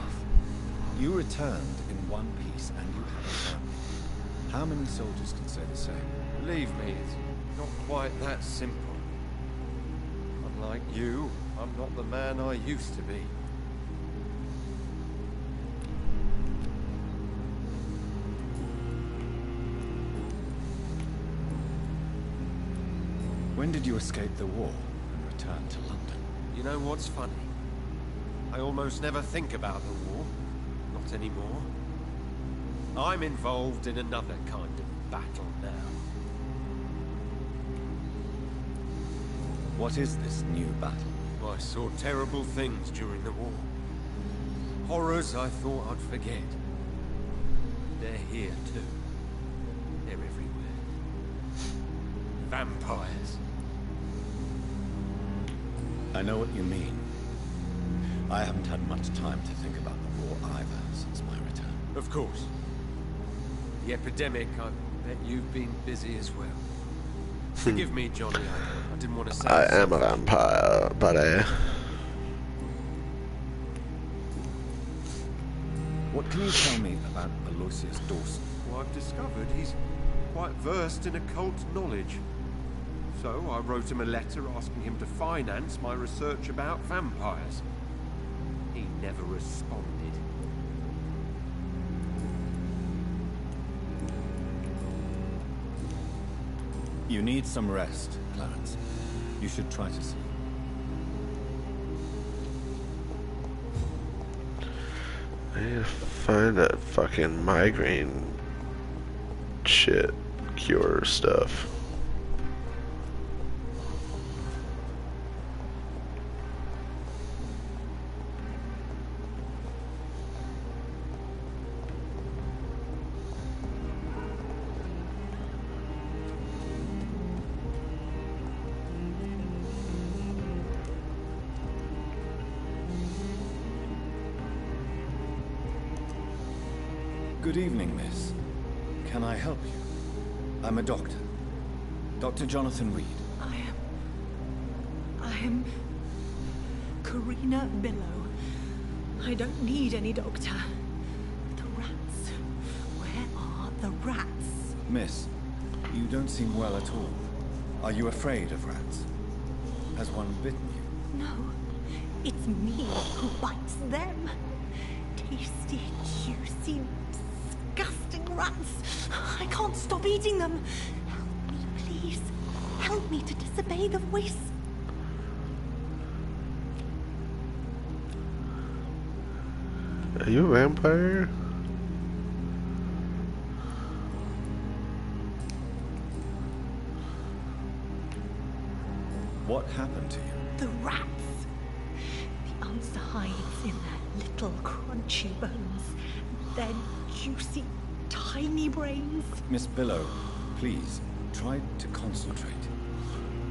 You returned in one piece and you have a family. How many soldiers can say the same? Believe me, it's not quite that simple. Unlike you, I'm not the man I used to be. When did you escape the war and return to London? You know what's funny? I almost never think about the war. Not anymore. I'm involved in another kind of battle now. What is this new battle? I saw terrible things during the war. Horrors I thought I'd forget. They're here too. They're everywhere. Vampires. I know what you mean. I haven't had much time to think about the war either since my return. Of course. The epidemic, I bet you've been busy as well. Forgive me, Johnny, I didn't want to say I am a vampire, buddy. What can you tell me about Aloysius Dawson? Well, I've discovered he's quite versed in occult knowledge. So I wrote him a letter asking him to finance my research about vampires. He never responded. You need some rest, Clarence. You should try to sleep. I need to find that fucking migraine shit cure stuff. Good evening, miss. Can I help you? I'm a doctor. Dr. Jonathan Reed. I am Karina Billow. I don't need any doctor. the rats. Miss, you don't seem well at all. Are you afraid of rats? Has one bitten you? No, it's me who bites them. Tasty, juicy, disgusting rats. I can't stop eating them. Help me, please. Help me to disobey the voice. Are you a vampire? What happened to you? The rats. The answer hides in their little crunchy bones. Their juicy, tiny brains. Miss Billow, please, try to concentrate.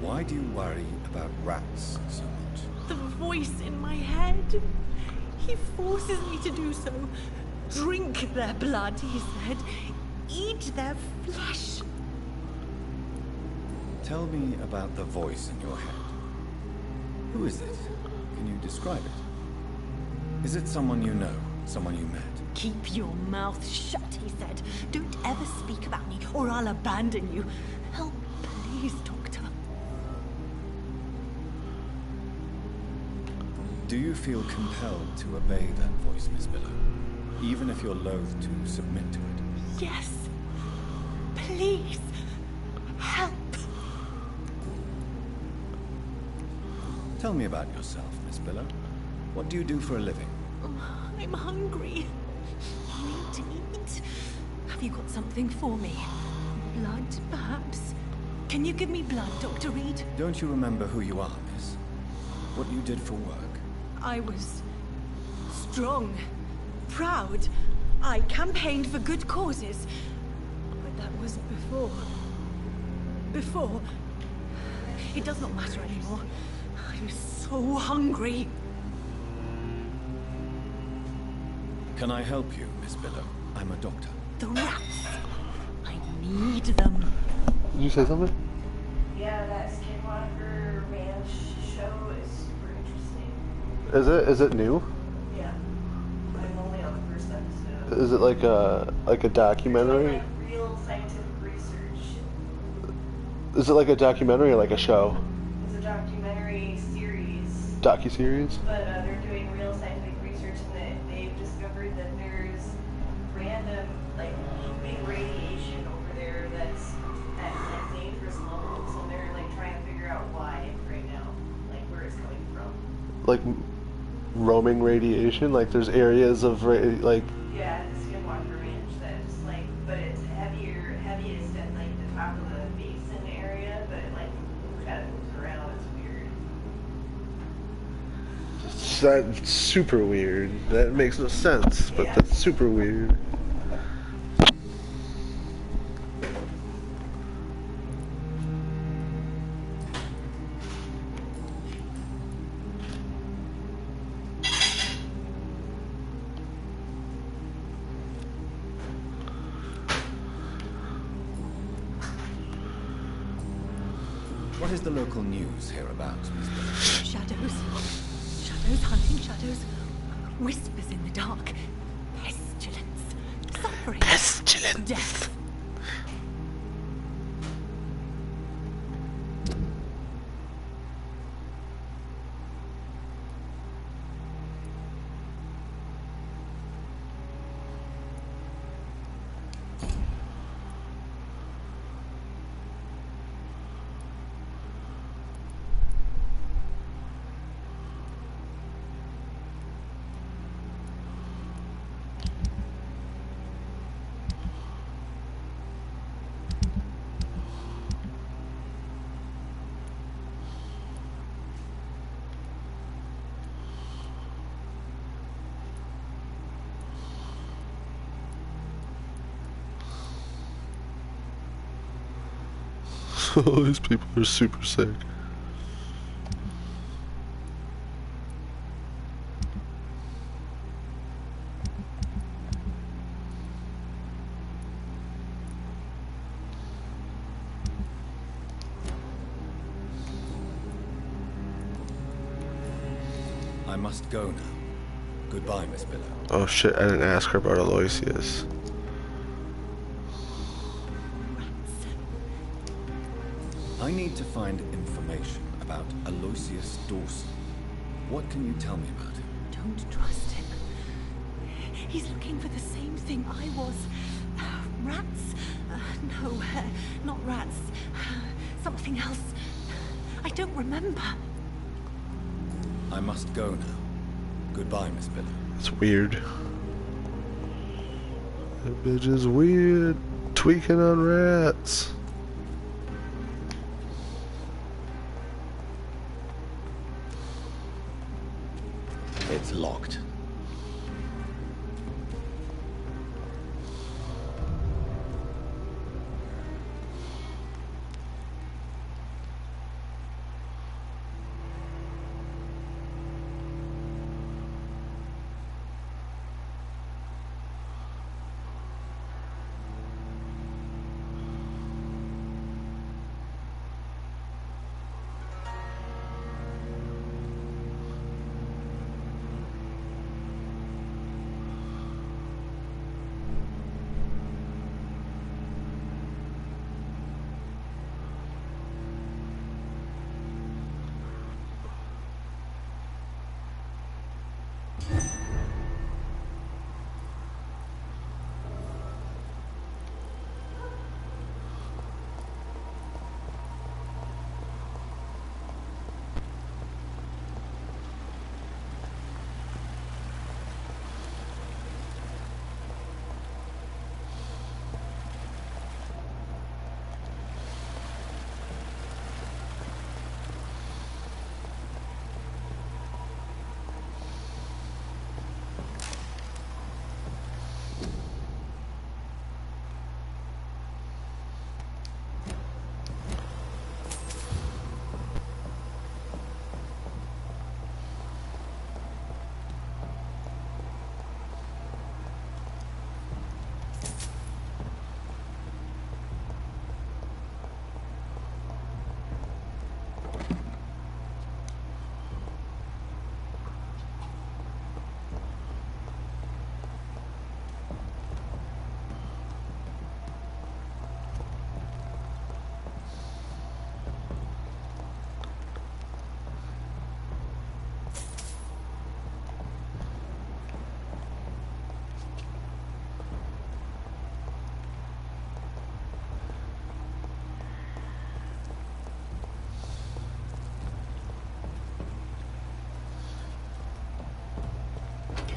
Why do you worry about rats so much? The voice in my head. He forces me to do so. Drink their blood, he said. Eat their flesh. Tell me about the voice in your head. Who is it? Can you describe it? Is it someone you know? Someone you met? Keep your mouth shut, he said. Don't ever speak about me, or I'll abandon you. Help, please, Doctor. Do you feel compelled to obey that voice, Miss Billow? Even if you're loath to submit to it? Yes. Please. Help. Tell me about yourself, Miss Billow. What do you do for a living? I'm hungry. I need to eat. Have you got something for me? Blood, perhaps? Can you give me blood, Dr. Reed? Don't you remember who you are, miss? What you did for work? I was strong, proud. I campaigned for good causes. But that was before. Before. It does not matter anymore. I'm so hungry. Can I help you, Miss Billow? I'm a doctor. The rats. I need them. Did you say something? Yeah, that Skinwalker Ranch show is super interesting. Is it new? Yeah. I'm only on the first episode. Is it like a documentary? Like real scientific research. Is it like a documentary or like a show? It's a documentary series. Docu-series? But they're doing real scientific research and they've discovered that there's random, like, big radiation over there that's at like dangerous levels, and they're like trying to figure out why right now, like where it's coming from. Like roaming radiation? Like there's areas of like... Yeah, the Skinwalker Ranch that's like, but it's heaviest at like the top of the basin area, but it like kind of moves around. It's weird. That's super weird. That makes no sense, but Yeah. that's super weird. What is the local news hereabouts, Miss Billow? Shadows. Shadows hunting shadows. Whispers in the dark. Pestilence. Suffering. Pestilence. Death. These people are super sick. I must go now. Goodbye, Miss Billow. Oh shit, I didn't ask her about Aloysius. I need to find information about Aloysius Dawson. What can you tell me about him? Don't trust him. He's looking for the same thing I was. Rats? No, not rats. Something else. I don't remember. I must go now. Goodbye, Miss Biller. It's weird. That bitch is weird. Tweaking on rats. It's locked.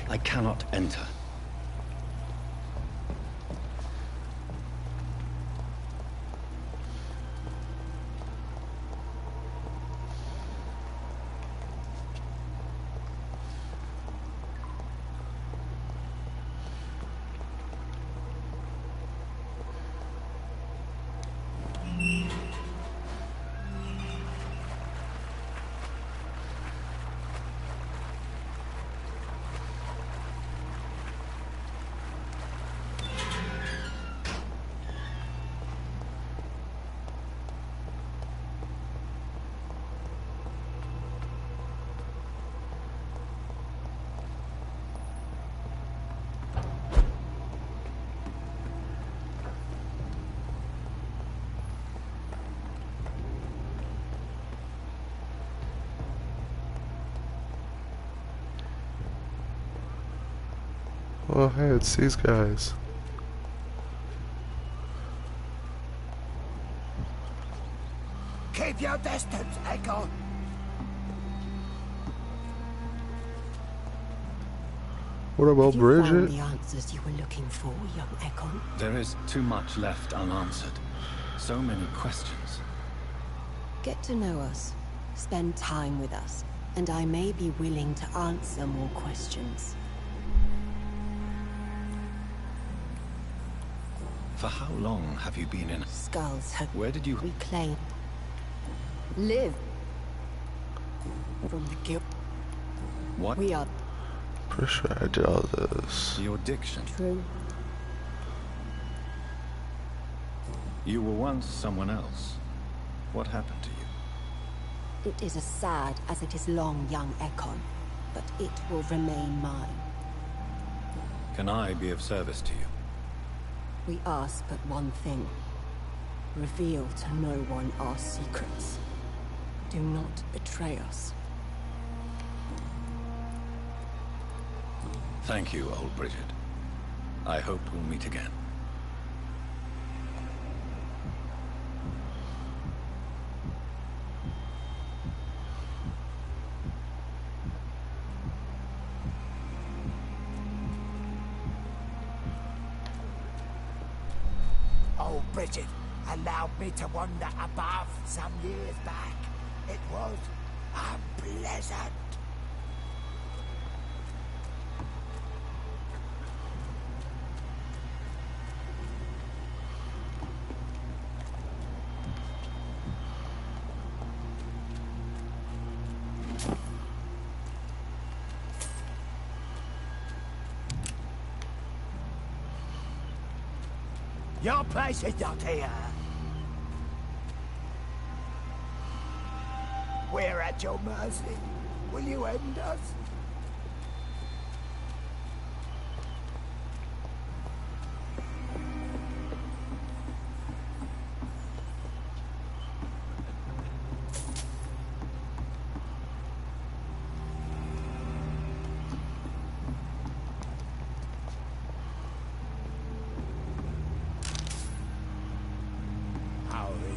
I cannot enter. Oh, hey, it's these guys. Keep your distance, Echo. What about Have you Bridget? found the answers you were looking for, young Echo? There is too much left unanswered. So many questions. Get to know us. Spend time with us. And I may be willing to answer more questions. For how long have you been in? Skulls have Where did you reclaimed. Live. From the guilt. What? We are Pretty sure I did all this. Your diction. true. You were once someone else. What happened to you? It is as sad as it is long, young Ekon, but it will remain mine. Can I be of service to you? We ask but one thing. Reveal to no one our secrets. Do not betray us. Thank you, old Bridget. I hope we'll meet again. Old Bridget allowed me to wander above some years back. It was unpleasant. Your place is not here. We're at your mercy. Will you end us? How is it?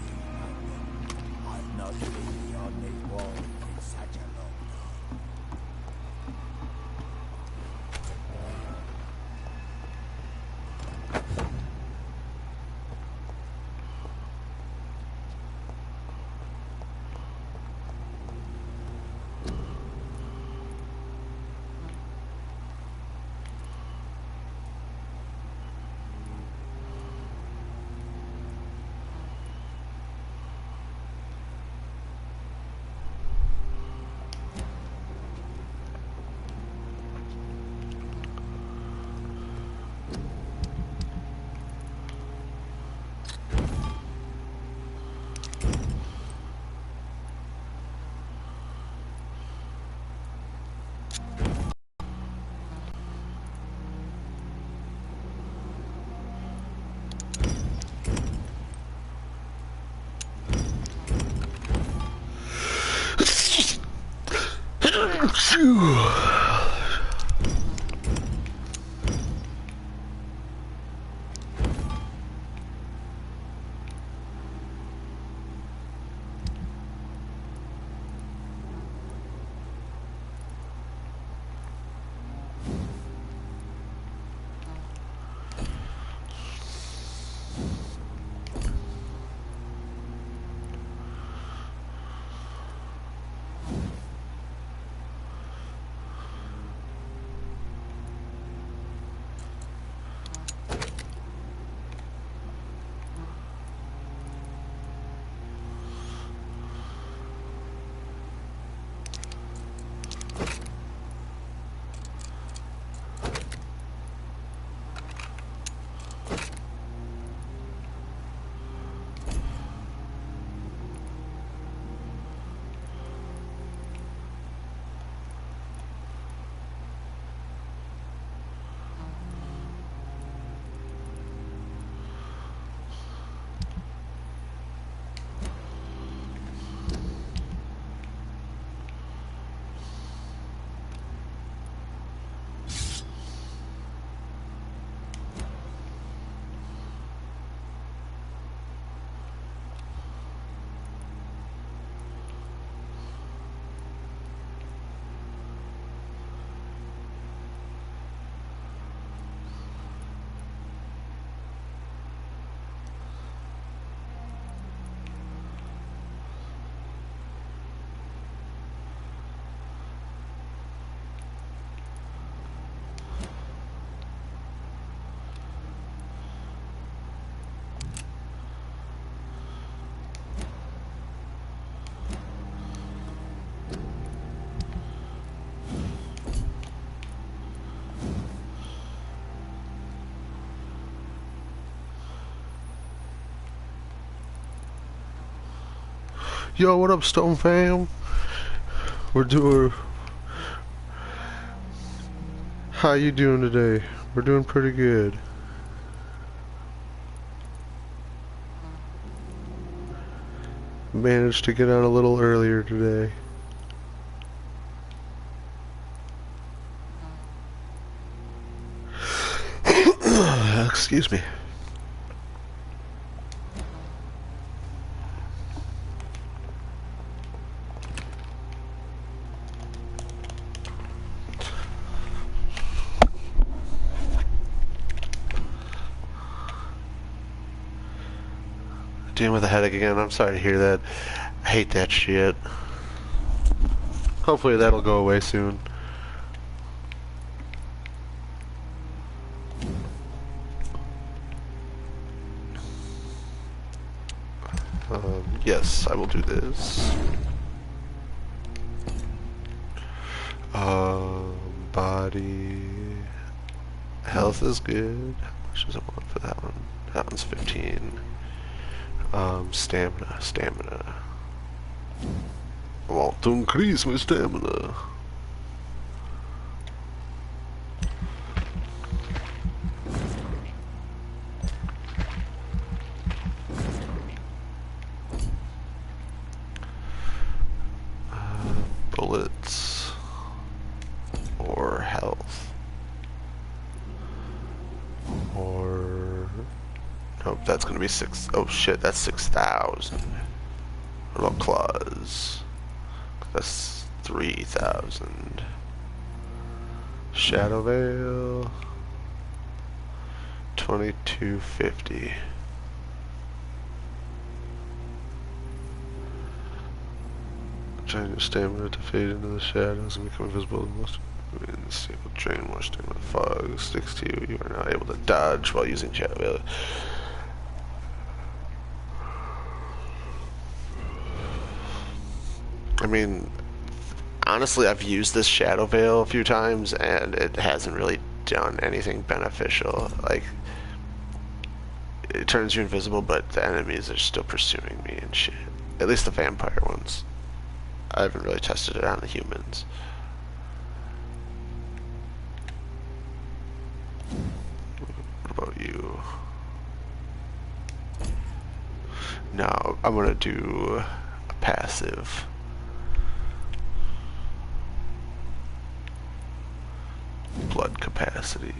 I've not been on this wall in such a long time. Yo, what up, Stone fam? We're doing... How you doing today? We're doing pretty good. managed to get on a little earlier today. Excuse me. Dealing with a headache again. I'm sorry to hear that. I hate that shit. Hopefully that'll go away soon. Yes, I will do this. Body health is good. How much does it want for that one? That one's 15. Stamina. I want to increase my stamina. Bullets or health or nope, that's gonna be 6. Oh shit, that's 6,000. What about claws? That's 3,000. Shadow Veil 2250. Trying your stamina to fade into the shadows and become invisible in most stable drain more stamina. Fog sticks to you. You are now able to dodge while using Shadow Veil. I mean, honestly, I've used this Shadow Veil a few times and it hasn't really done anything beneficial. Like, it turns you invisible, but the enemies are still pursuing me and shit. At least the vampire ones. I haven't really tested it on the humans. What about you? No, I'm gonna do a passive. Blood capacity.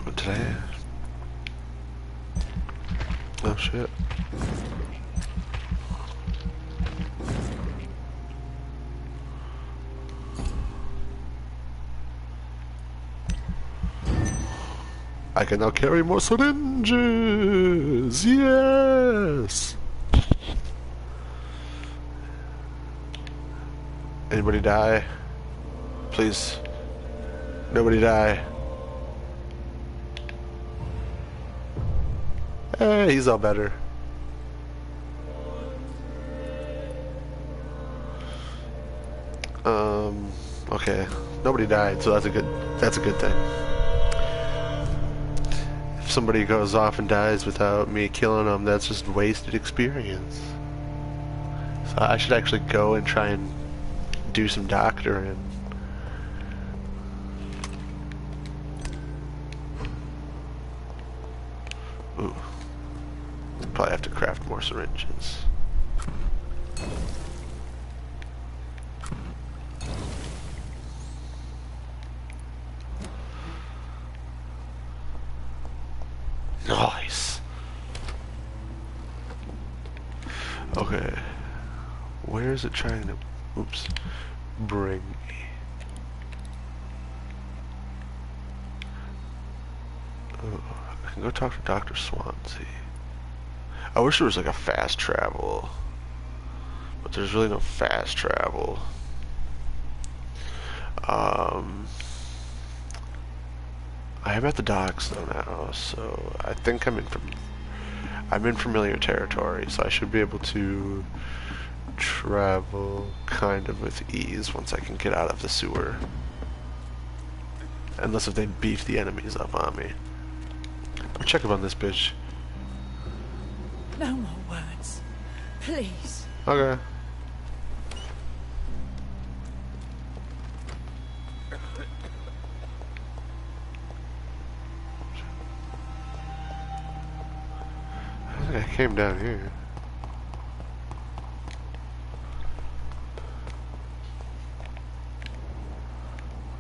What did I have? Oh shit. I can now carry more syringes! Yes! Anybody die? Please. Nobody die. Hey, he's all better. Okay. Nobody died, so that's a good thing. If somebody goes off and dies without me killing them, that's just wasted experience. So I should actually go and try and do some doctoring. Ooh. Probably have to craft more syringes. Nice. Okay. Where is it trying to, oops, bring me? Oh, I can go talk to Dr. Swansea. I wish there was like a fast travel, but there's really no fast travel. I am at the docks though now, so I think I'm in familiar territory, so I should be able to travel kind of with ease once I can get out of the sewer. Unless if they beef the enemies up on me. I'll check up on this bitch. No more words. Please. Okay. I came down here.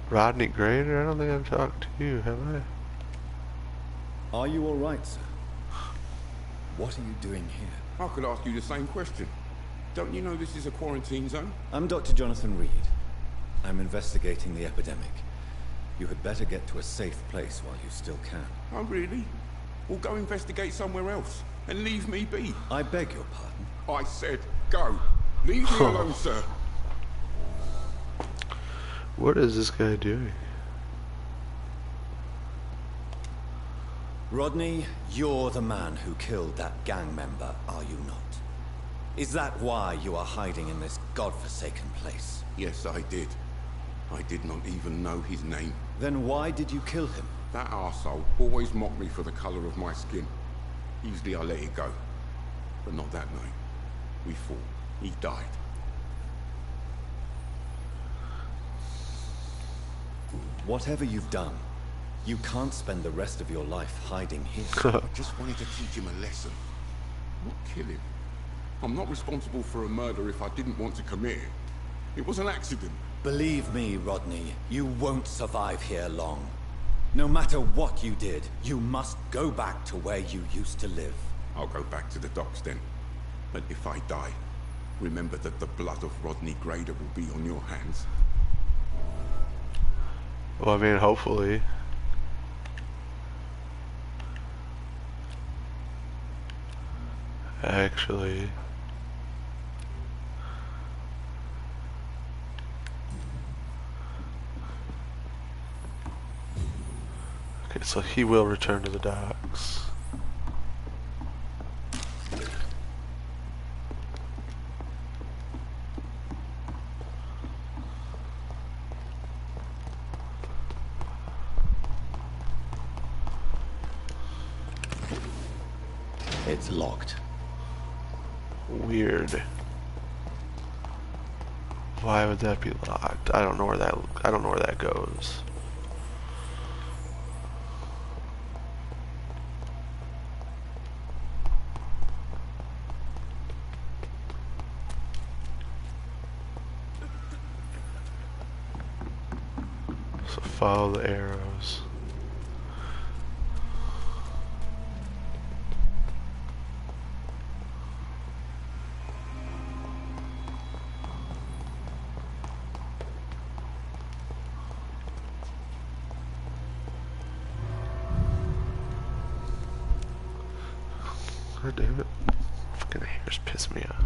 Rodney Grader? I don't think I've talked to you, have I? Are you all right, sir? What are you doing here? I could ask you the same question. Don't you know this is a quarantine zone? I'm Dr. Jonathan Reed. I'm investigating the epidemic. You had better get to a safe place while you still can. Oh, really? Well, go investigate somewhere else and leave me be. I beg your pardon? I said go. Leave me alone, sir. What is this guy doing? Rodney, you're the man who killed that gang member, are you not? Is that why you are hiding in this godforsaken place? Yes, I did. I did not even know his name. Then why did you kill him? That arsehole always mocked me for the color of my skin. Usually I let it go. But not that night. We fought. He died. Whatever you've done, you can't spend the rest of your life hiding here. I just wanted to teach him a lesson. Not kill him. I'm not responsible for a murder if I didn't want to commit it. It was an accident. Believe me, Rodney, you won't survive here long. No matter what you did, you must go back to where you used to live. I'll go back to the docks then. But if I die, remember that the blood of Rodney Grader will be on your hands. Well, I mean, hopefully. Actually. Okay, so he will return to the docks. It's locked. Weird. Why would that be locked? I don't know where that goes. So follow the arrows. God damn it. Fucking hairs piss me off.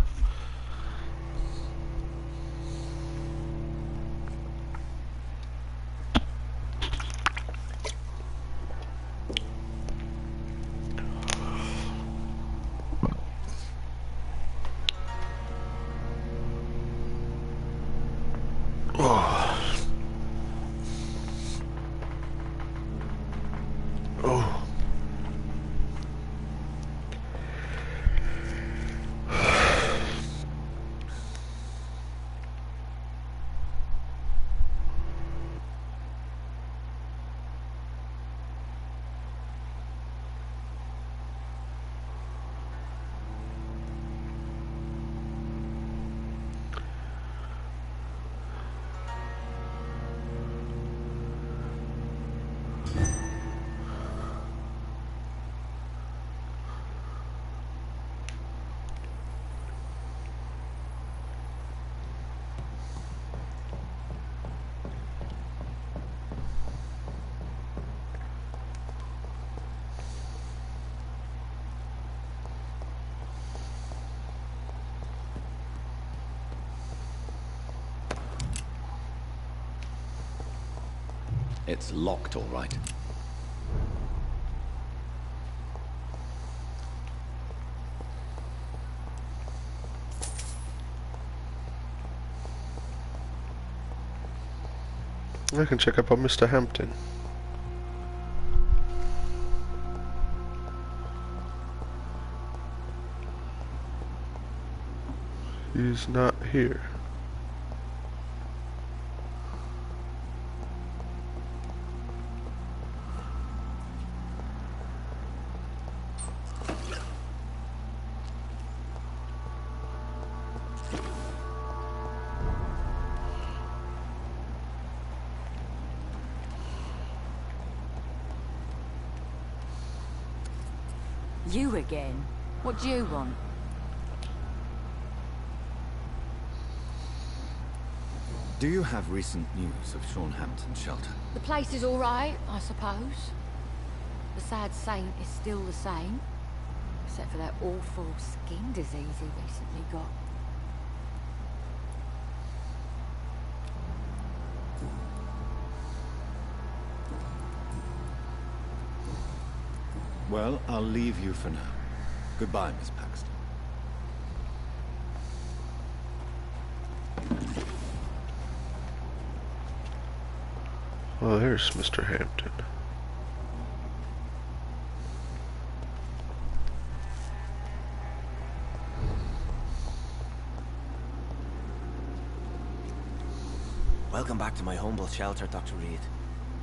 It's locked, all right. I can check up on Mr. Hampton. He's not here. You again? What do you want? Do you have recent news of Sean Hampton's shelter? The place is all right, I suppose. The sad saint is still the same, except for that awful skin disease he recently got. Well, I'll leave you for now. Goodbye, Miss Paxton. Well, here's Mr. Hampton. Welcome back to my humble shelter, Dr. Reed.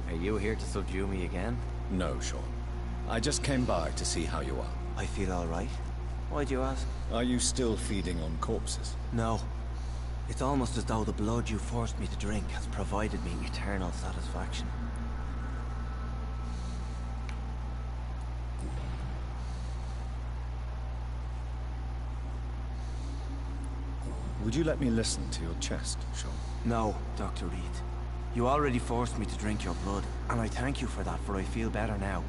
Are you here to subdue me again? No, Sean. I just came by to see how you are. I feel all right. Why'd you ask? Are you still feeding on corpses? No. It's almost as though the blood you forced me to drink has provided me eternal satisfaction. Would you let me listen to your chest, Sean? No, Dr. Reed. You already forced me to drink your blood, and I thank you for that, for I feel better now.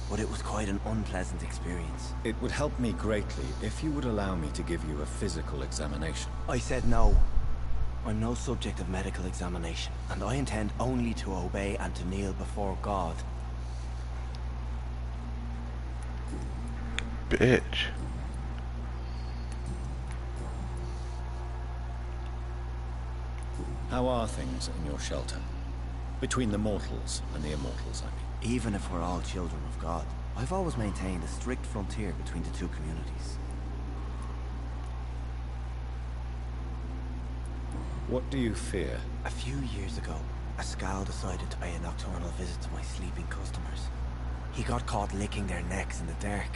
But it was quite an unpleasant experience. It would help me greatly if you would allow me to give you a physical examination. I said no. I'm no subject of medical examination, and I intend only to obey and to kneel before God. Bitch. How are things in your shelter? Between the mortals and the immortals, I mean. Even if we're all children of God, I've always maintained a strict frontier between the two communities. What do you fear? A few years ago, a Scowl decided to pay a nocturnal visit to my sleeping customers. He got caught licking their necks in the dark.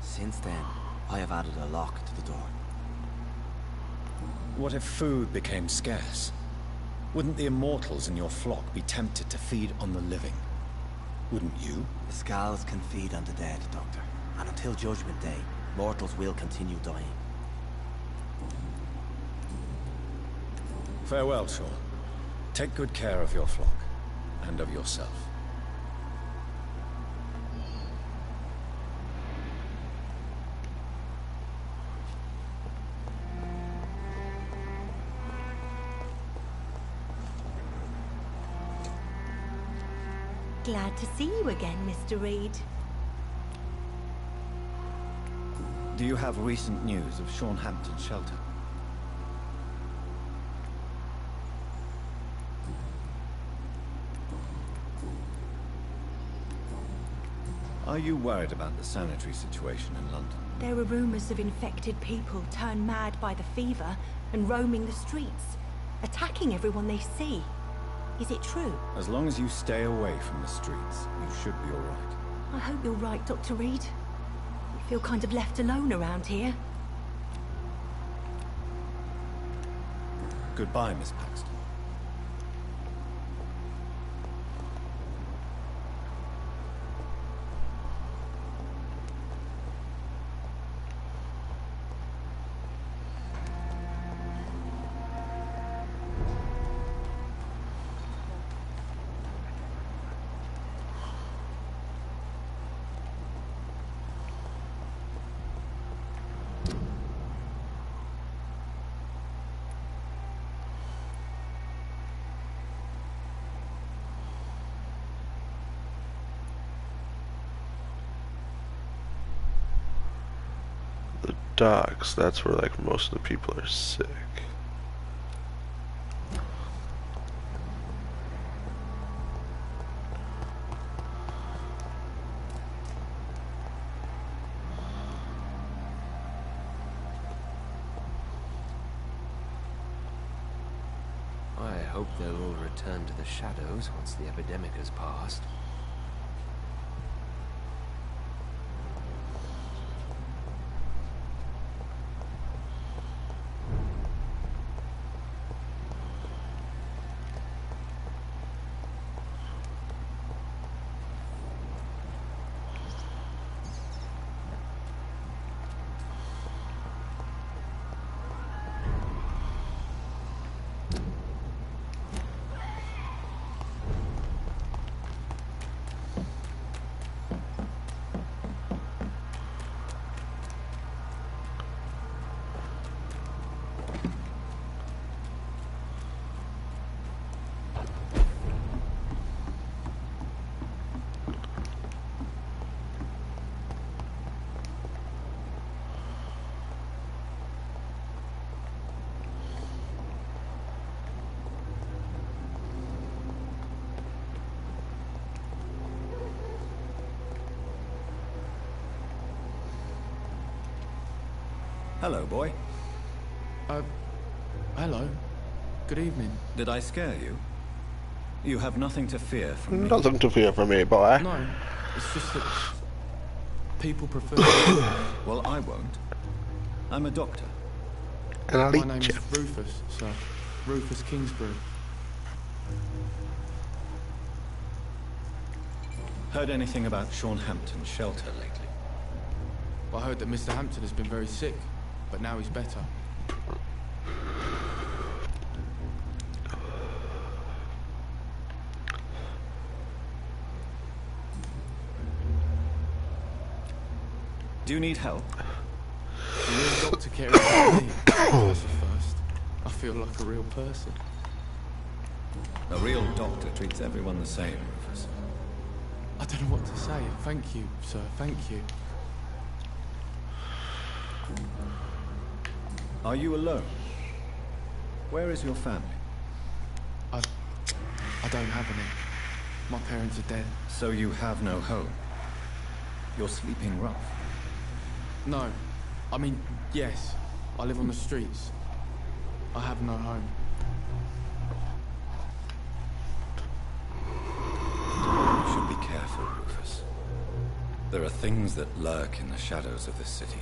Since then, I have added a lock to the door. What if food became scarce? Wouldn't the immortals in your flock be tempted to feed on the living? Wouldn't you? The Scowls can feed on the dead, Doctor. And until Judgment Day, mortals will continue dying. Farewell, Sean. Take good care of your flock, and of yourself. Glad to see you again, Mr. Reed. Do you have recent news of Sean Hampton's shelter? Are you worried about the sanitary situation in London? There are rumors of infected people turned mad by the fever and roaming the streets, attacking everyone they see. Is it true? As long as you stay away from the streets, you should be all right. I hope you're right, Dr. Reed. I feel kind of left alone around here. Goodbye, Miss Paxton. Docks, that's where like most of the people are sick. I hope they'll all return to the shadows once the epidemic has passed. Hello, boy. Hello. Good evening. Did I scare you? You have nothing to fear from me. Nothing to fear from me, boy. No, it's just that people prefer. Well, I won't. I'm a doctor. And I'll My eat name's you. Rufus, sir. Rufus Kingsbury. Heard anything about Sean Hampton's shelter lately? I heard that Mr. Hampton has been very sick, but now he's better. Do you need help? A real doctor caring about me. That's the first. I feel like a real person. A real doctor treats everyone the same, Rufus. I don't know what to say. Thank you, sir. Thank you. Are you alone? Where is your family? I don't have any. My parents are dead. So you have no home. You're sleeping rough. No. I mean, yes. I live on the streets. I have no home. You should be careful, Rufus. There are things that lurk in the shadows of this city.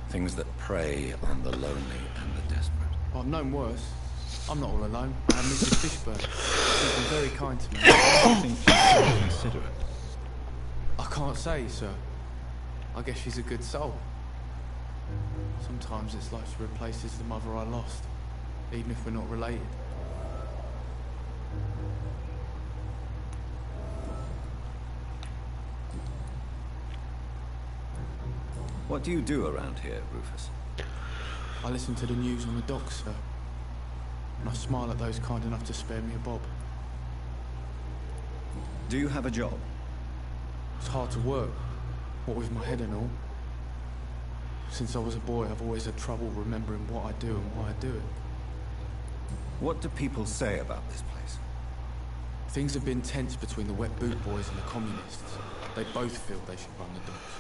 Things that prey on the lonely and the desperate. Well, I've known worse. I'm not all alone. I have Mrs. Fishburne. She's been very kind to me. I think she's considerate. I can't say, sir. I guess she's a good soul. Sometimes it's like she replaces the mother I lost, even if we're not related. What do you do around here, Rufus? I listen to the news on the docks, sir. And I smile at those kind enough to spare me a bob. Do you have a job? It's hard to work, what with my head and all. Since I was a boy, I've always had trouble remembering what I do and why I do it. What do people say about this place? Things have been tense between the wet boot boys and the communists. They both feel they should run the docks.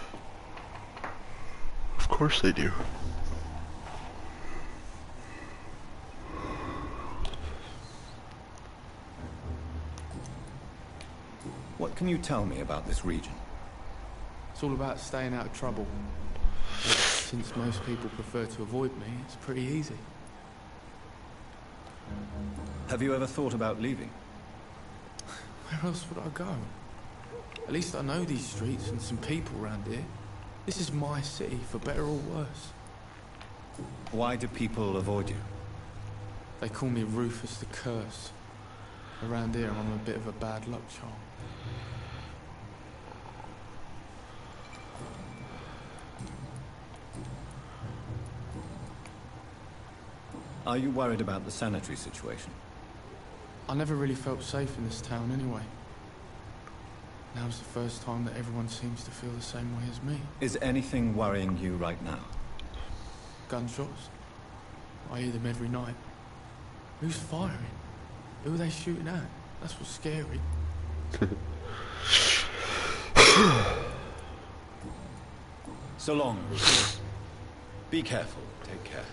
Of course they do. What can you tell me about this region? It's all about staying out of trouble. Since most people prefer to avoid me, it's pretty easy. Have you ever thought about leaving? Where else would I go? At least I know these streets and some people around here. This is my city, for better or worse. Why do people avoid you? They call me Rufus the Curse. Around here, I'm a bit of a bad luck charm. Are you worried about the sanitary situation? I never really felt safe in this town anyway. Now's the first time that everyone seems to feel the same way as me. Is anything worrying you right now? Gunshots. I hear them every night. Who's firing? Who are they shooting at? That's what's scary. So long, Rufus. Be careful. Take care.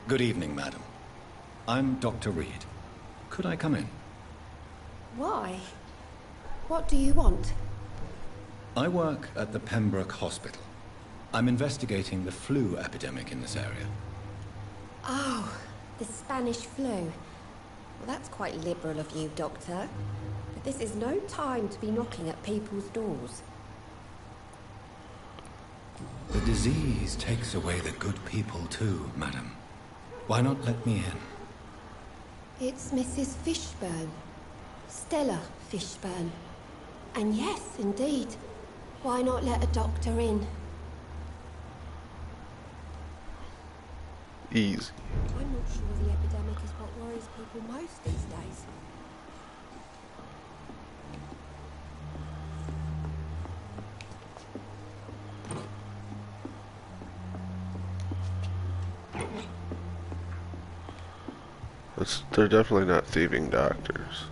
Good evening, madam. I'm Dr. Reed. Could I come in? Why? What do you want? I work at the Pembroke Hospital. I'm investigating the flu epidemic in this area. Oh, the Spanish flu. Well, that's quite liberal of you, Doctor. But this is no time to be knocking at people's doors. The disease takes away the good people too, madam. Why not let me in? It's Mrs. Fishburne. Stella Fishburne. And yes, indeed. Why not let a doctor in? Easy. I'm not sure the epidemic is what worries people most these days. They're definitely not thieving doctors.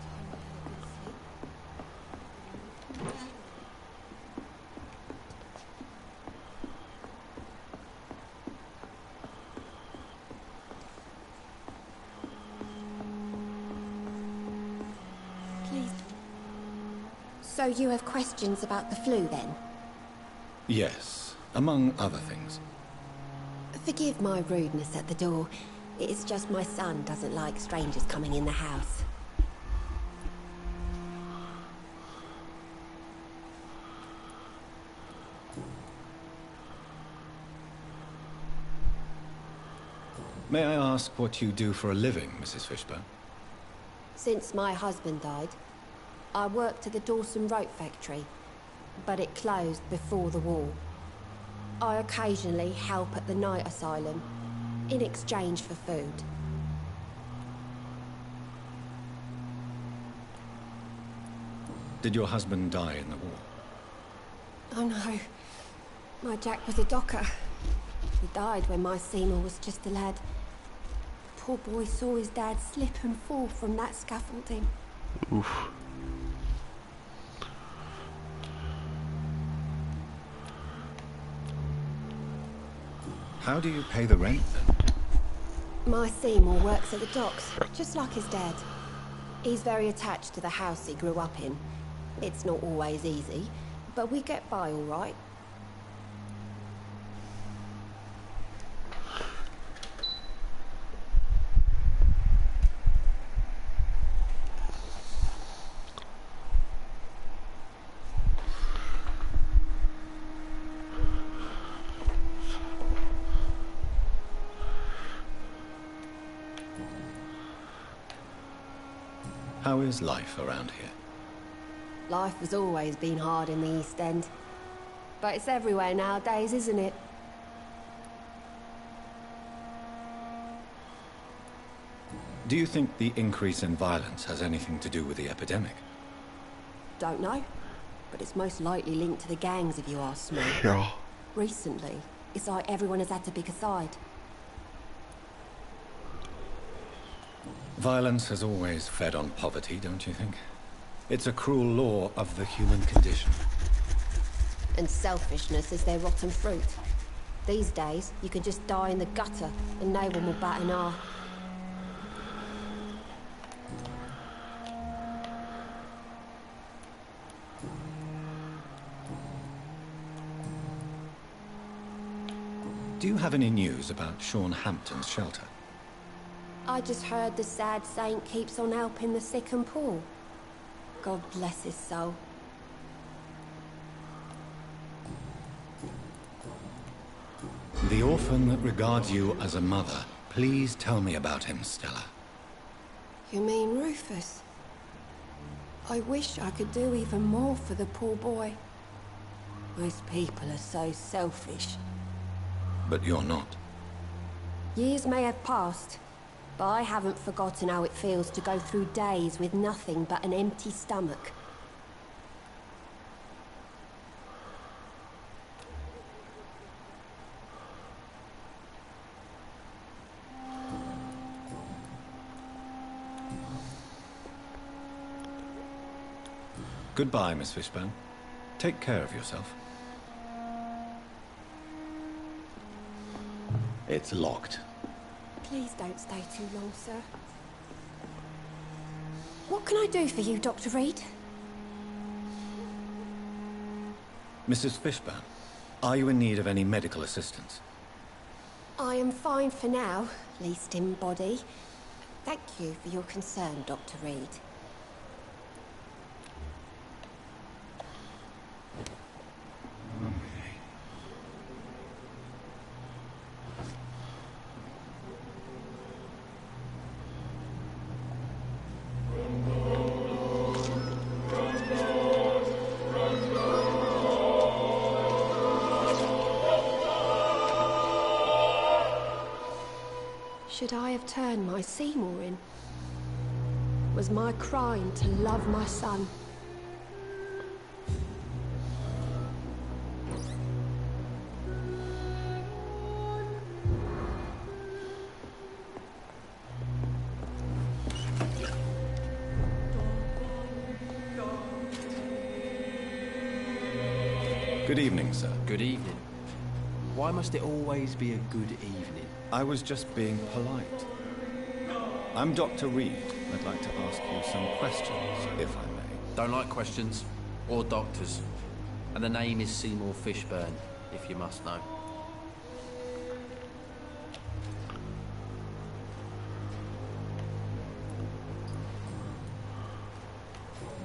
Please. So you have questions about the flu then? Yes, among other things. Forgive my rudeness at the door. It's just my son doesn't like strangers coming in the house. May I ask what you do for a living, Mrs. Fishburne? Since my husband died, I worked at the Dawson Rope factory, but it closed before the war. I occasionally help at the night asylum, in exchange for food. Did your husband die in the war? Oh no, my Jack was a docker. He died when my Seymour was just a lad. The poor boy saw his dad slip and fall from that scaffolding. Oof. How do you pay the rent then? My Seymour works at the docks, just like his dad. He's very attached to the house he grew up in. It's not always easy, but we get by all right. How is life around here? Life has always been hard in the East End. But it's everywhere nowadays, isn't it? Do you think the increase in violence has anything to do with the epidemic? Don't know. But it's most likely linked to the gangs, if you ask me. Yeah. Recently, it's like everyone has had to pick a side. Violence has always fed on poverty, don't you think? It's a cruel law of the human condition. And selfishness is their rotten fruit. These days, you can just die in the gutter and no one will bat an eye. Do you have any news about Sean Hampton's shelter? I just heard the sad saint keeps on helping the sick and poor. God bless his soul. The orphan that regards you as a mother. Please tell me about him, Stella. You mean Rufus? I wish I could do even more for the poor boy. Most people are so selfish. But you're not. Years may have passed, but I haven't forgotten how it feels to go through days with nothing but an empty stomach. Goodbye, Miss Fishburne. Take care of yourself. It's locked. Please don't stay too long, sir. What can I do for you, Dr. Reed? Mrs. Fishburne, are you in need of any medical assistance? I am fine for now, at least in body. Thank you for your concern, Dr. Reed. should I have turned my Seymour in? Was my crime to love my son? Good evening, sir. Good evening. Why must it always be a good evening? I was just being polite. I'm Dr. Reed. I'd like to ask you some questions, if I may. Don't like questions. Or doctors. And the name is Seymour Fishburne, if you must know.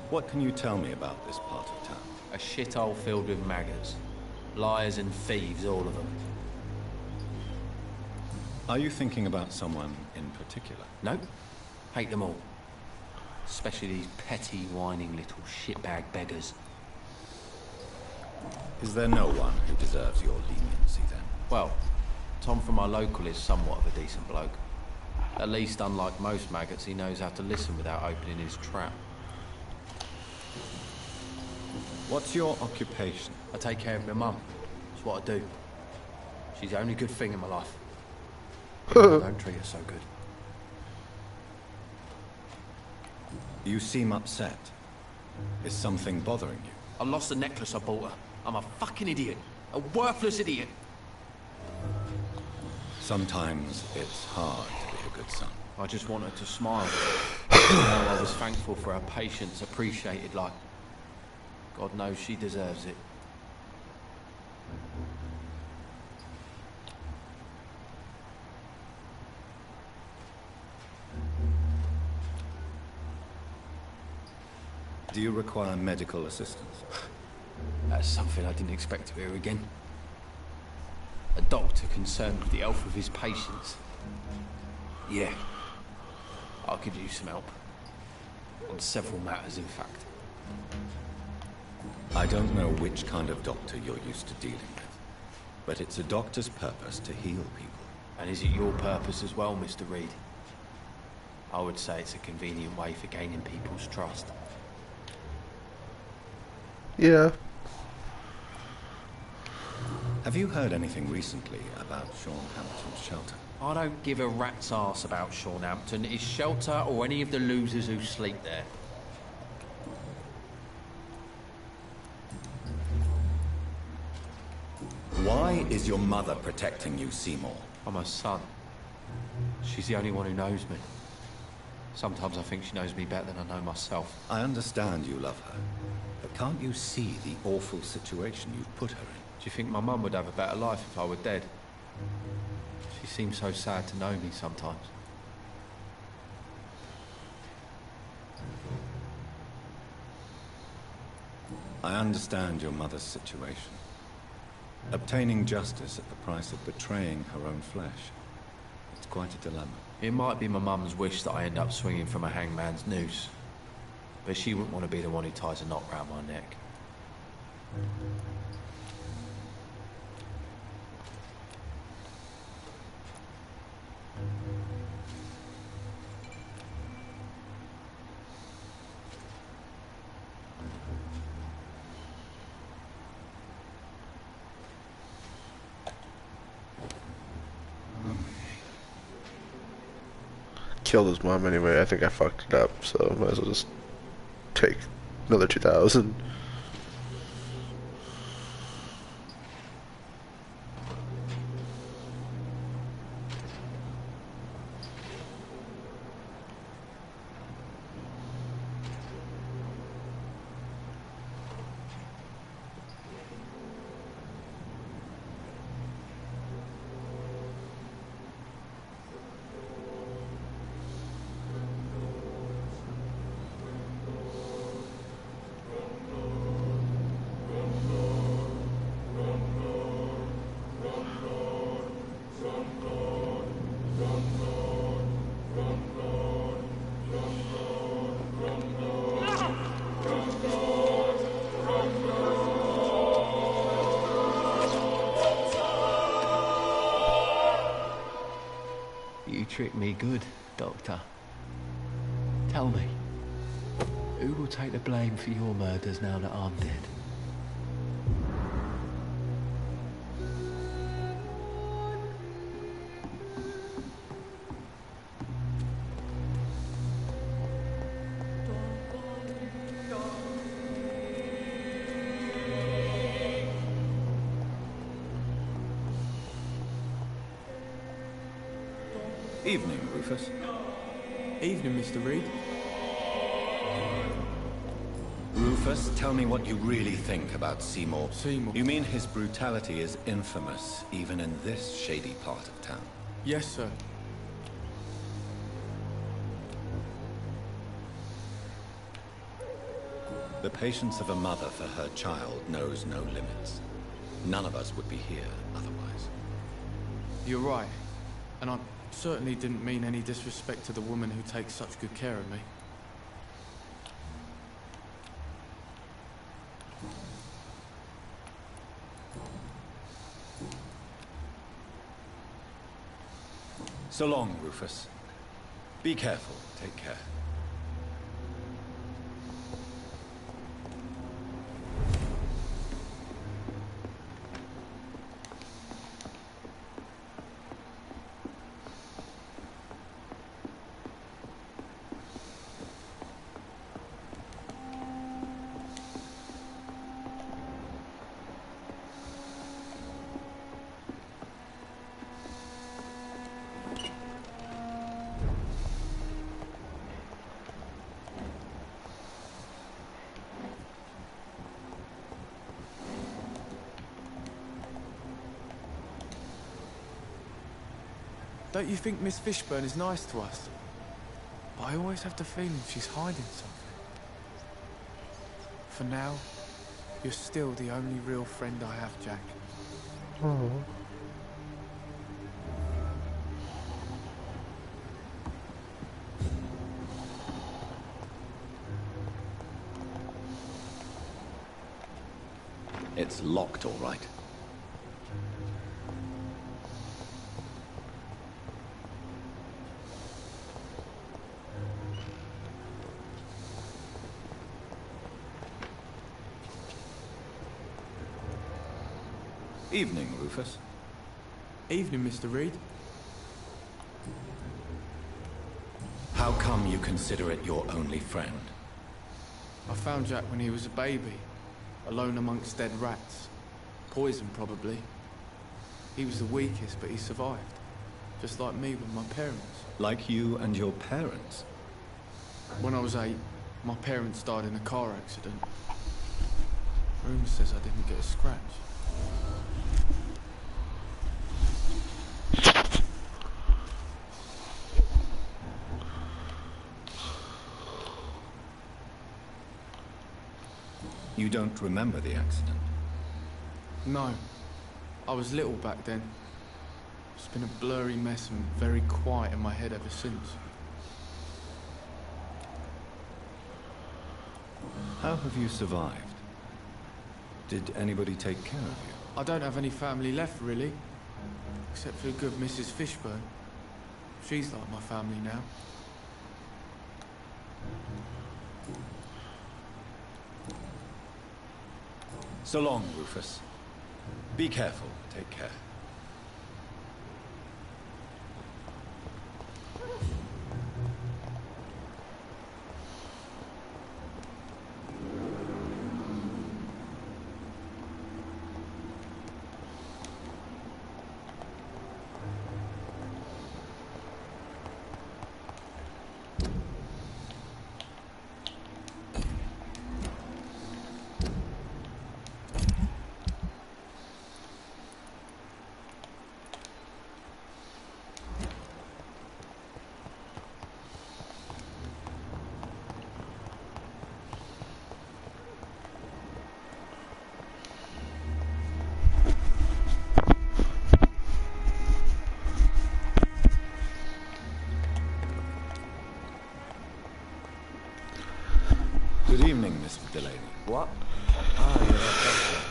What can you tell me about this part of town? A shithole filled with maggots. Liars and thieves, all of them. Are you thinking about someone in particular? No. Hate them all. Especially these petty, whining little shitbag beggars. Is there no one who deserves your leniency, then? Well, Tom from our local is somewhat of a decent bloke. At least, unlike most maggots, he knows how to listen without opening his trap. What's your occupation? I take care of my mum. That's what I do. She's the only good thing in my life. Don't treat her so good. You seem upset. Is something bothering you? I lost the necklace I bought her. I'm a fucking idiot. A worthless idiot. Sometimes it's hard to be a good son. I just want her to smile. I was thankful for her patience, appreciated like... God knows she deserves it. Do you require medical assistance? That's something I didn't expect to hear again. A doctor concerned with the health of his patients. Yeah. I could use some help. On several matters, in fact. I don't know which kind of doctor you're used to dealing with, but it's a doctor's purpose to heal people. And is it your purpose as well, Mr. Reed? I would say it's a convenient way for gaining people's trust. Yeah. Have you heard anything recently about Sean Hampton's shelter? I don't give a rat's ass about Sean Hampton, his shelter, or any of the losers who sleep there. Why is your mother protecting you, Seymour? I'm her son. She's the only one who knows me. Sometimes I think she knows me better than I know myself. I understand you love her, but can't you see the awful situation you've put her in? Do you think my mum would have a better life if I were dead? She seems so sad to know me sometimes. I understand your mother's situation. Obtaining justice at the price of betraying her own flesh. It's quite a dilemma. It might be my mum's wish that I end up swinging from a hangman's noose. But she wouldn't want to be the one who ties a knot round my neck. Killed his mom anyway. I think I fucked it up, so might as well just take another 2,000. You tricked me good, Doctor. Tell me, who will take the blame for your murders now that I'm dead? Evening, Rufus. Evening, Mr. Reed. Rufus, tell me what you really think about Seymour. Seymour? You mean his brutality is infamous, even in this shady part of town? Yes, sir. The patience of a mother for her child knows no limits. None of us would be here otherwise. You're right. And I certainly didn't mean any disrespect to the woman who takes such good care of me. So long, Rufus. Be careful. Take care. Don't you think Miss Fishburne is nice to us? But I always have the feeling she's hiding something. For now, you're still the only real friend I have, Jack. Oh. It's locked, all right. Evening, Rufus. Evening, Mr. Reed. How come you consider it your only friend? I found Jack when he was a baby, alone amongst dead rats. Poison, probably. He was the weakest, but he survived. Just like me with my parents. Like you and your parents? When I was 8, my parents died in a car accident. Rumour says I didn't get a scratch. You don't remember the accident? No. I was little back then. It's been a blurry mess and very quiet in my head ever since. How have you survived? Did anybody take care of you? I don't have any family left, really. Except for the good Mrs. Fishburne. She's like my family now. So long, Rufus. Be careful. Take care. Good evening, Mr. Delaney. What? Ah, you're that doctor.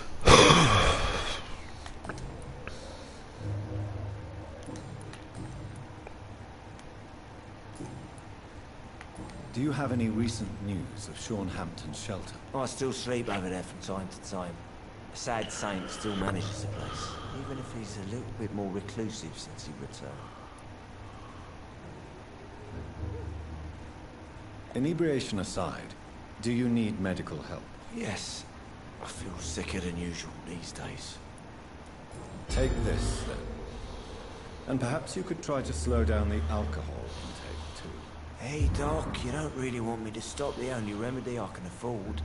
Do you have any recent news of Sean Hampton's shelter? I still sleep over there from time to time. A sad saint still manages the place, even if he's a little bit more reclusive since he returned. Inebriation aside, do you need medical help? Yes. I feel sicker than usual these days. Take this, then. And perhaps you could try to slow down the alcohol intake, too. Hey, Doc, you don't really want me to stop the only remedy I can afford.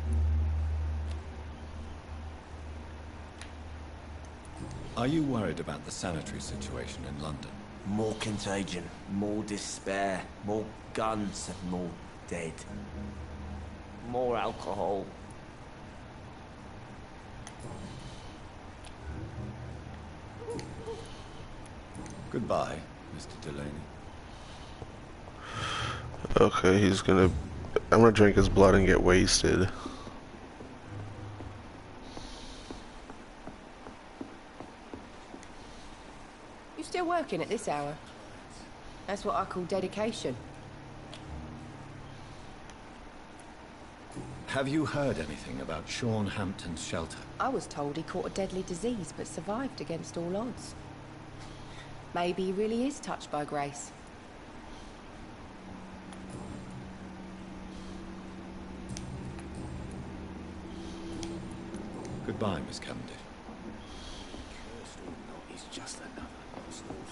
Are you worried about the sanitary situation in London? More contagion, more despair, more guns and more dead. More alcohol. Goodbye, Mr. Delaney. Okay, I'm gonna drink his blood and get wasted. You still working at this hour? That's what I call dedication. Have you heard anything about Sean Hampton's shelter? I was told he caught a deadly disease but survived against all odds. Maybe he really is touched by grace. Goodbye, Miss Cavendish. Cursed or not, he's just another lost orphan.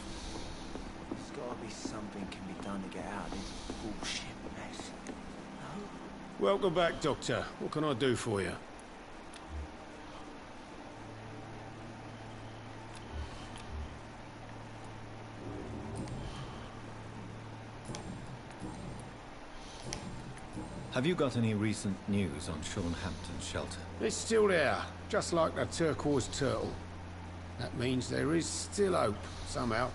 There's gotta be something can be done to get out of this bullshit mess. No? Welcome back, Doctor. What can I do for you? Have you got any recent news on Sean Hampton's shelter? It's still there, just like the turquoise turtle. That means there is still hope, somehow.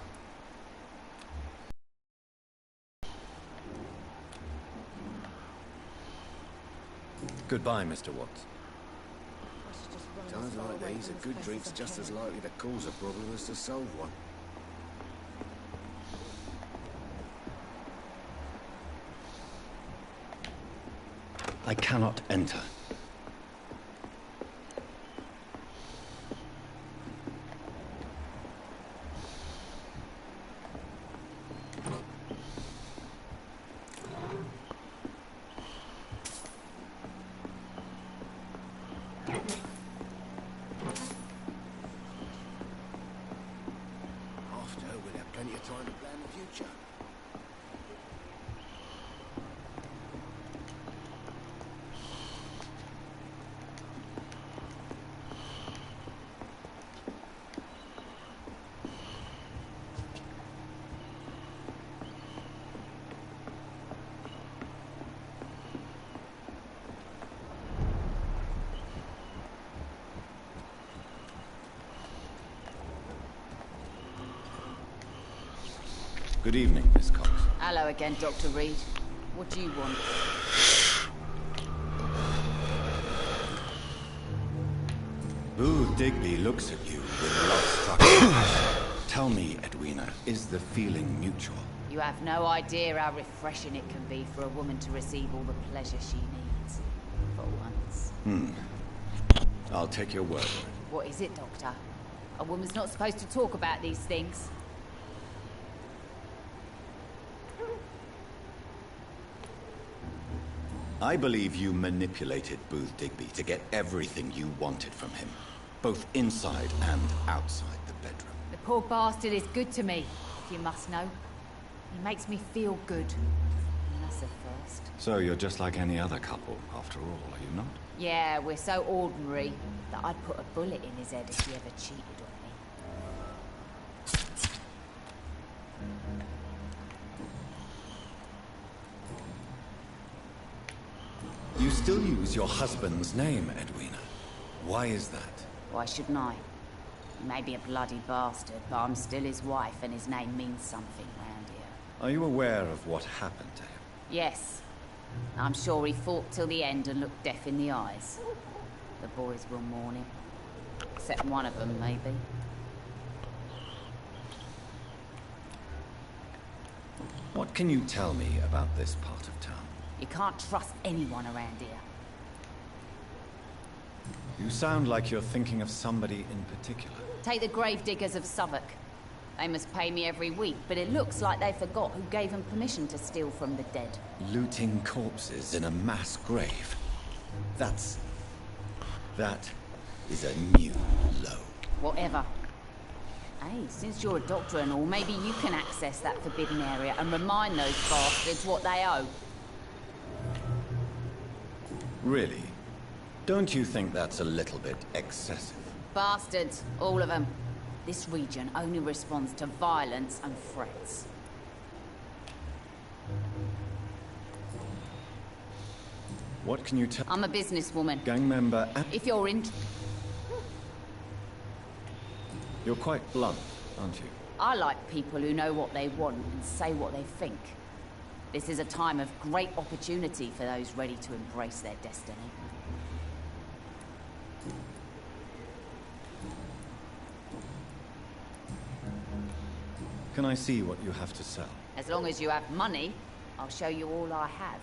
Goodbye, Mr. Watts. Times like these, a good drink's just as likely to cause a problem as to solve one. I cannot enter. After, we'll have plenty of time to plan the future. Good evening, Miss Cox. Hello again, Dr. Reed. What do you want? Booth Digby looks at you with love-struck eyes. Tell me, Edwina, is the feeling mutual? You have no idea how refreshing it can be for a woman to receive all the pleasure she needs. For once. I'll take your word. What is it, Doctor? A woman's not supposed to talk about these things. I believe you manipulated Booth Digby to get everything you wanted from him, both inside and outside the bedroom. The poor bastard is good to me, if you must know. He makes me feel good. And that's a first. So you're just like any other couple, after all, are you not? Yeah, we're so ordinary that I'd put a bullet in his head if he ever cheated on me. You still use your husband's name, Edwina. Why is that? Why shouldn't I? He may be a bloody bastard, but I'm still his wife and his name means something round here. Are you aware of what happened to him? Yes. I'm sure he fought till the end and looked death in the eyes. The boys will mourn him. Except one of them, maybe. What can you tell me about this part of town? You can't trust anyone around here. You sound like you're thinking of somebody in particular. Take the gravediggers of Souuck. They must pay me every week, but it looks like they forgot who gave them permission to steal from the dead. Looting corpses in a mass grave. That is a new low. Whatever. Hey, since you're a doctor and all, maybe you can access that forbidden area and remind those bastards what they owe. Really? Don't you think that's a little bit excessive? Bastards, all of them. This region only responds to violence and threats. What can you tell? I'm a businesswoman. Gang member. If you're in... You're quite blunt, aren't you? I like people who know what they want and say what they think. This is a time of great opportunity for those ready to embrace their destiny. Can I see what you have to sell? As long as you have money, I'll show you all I have.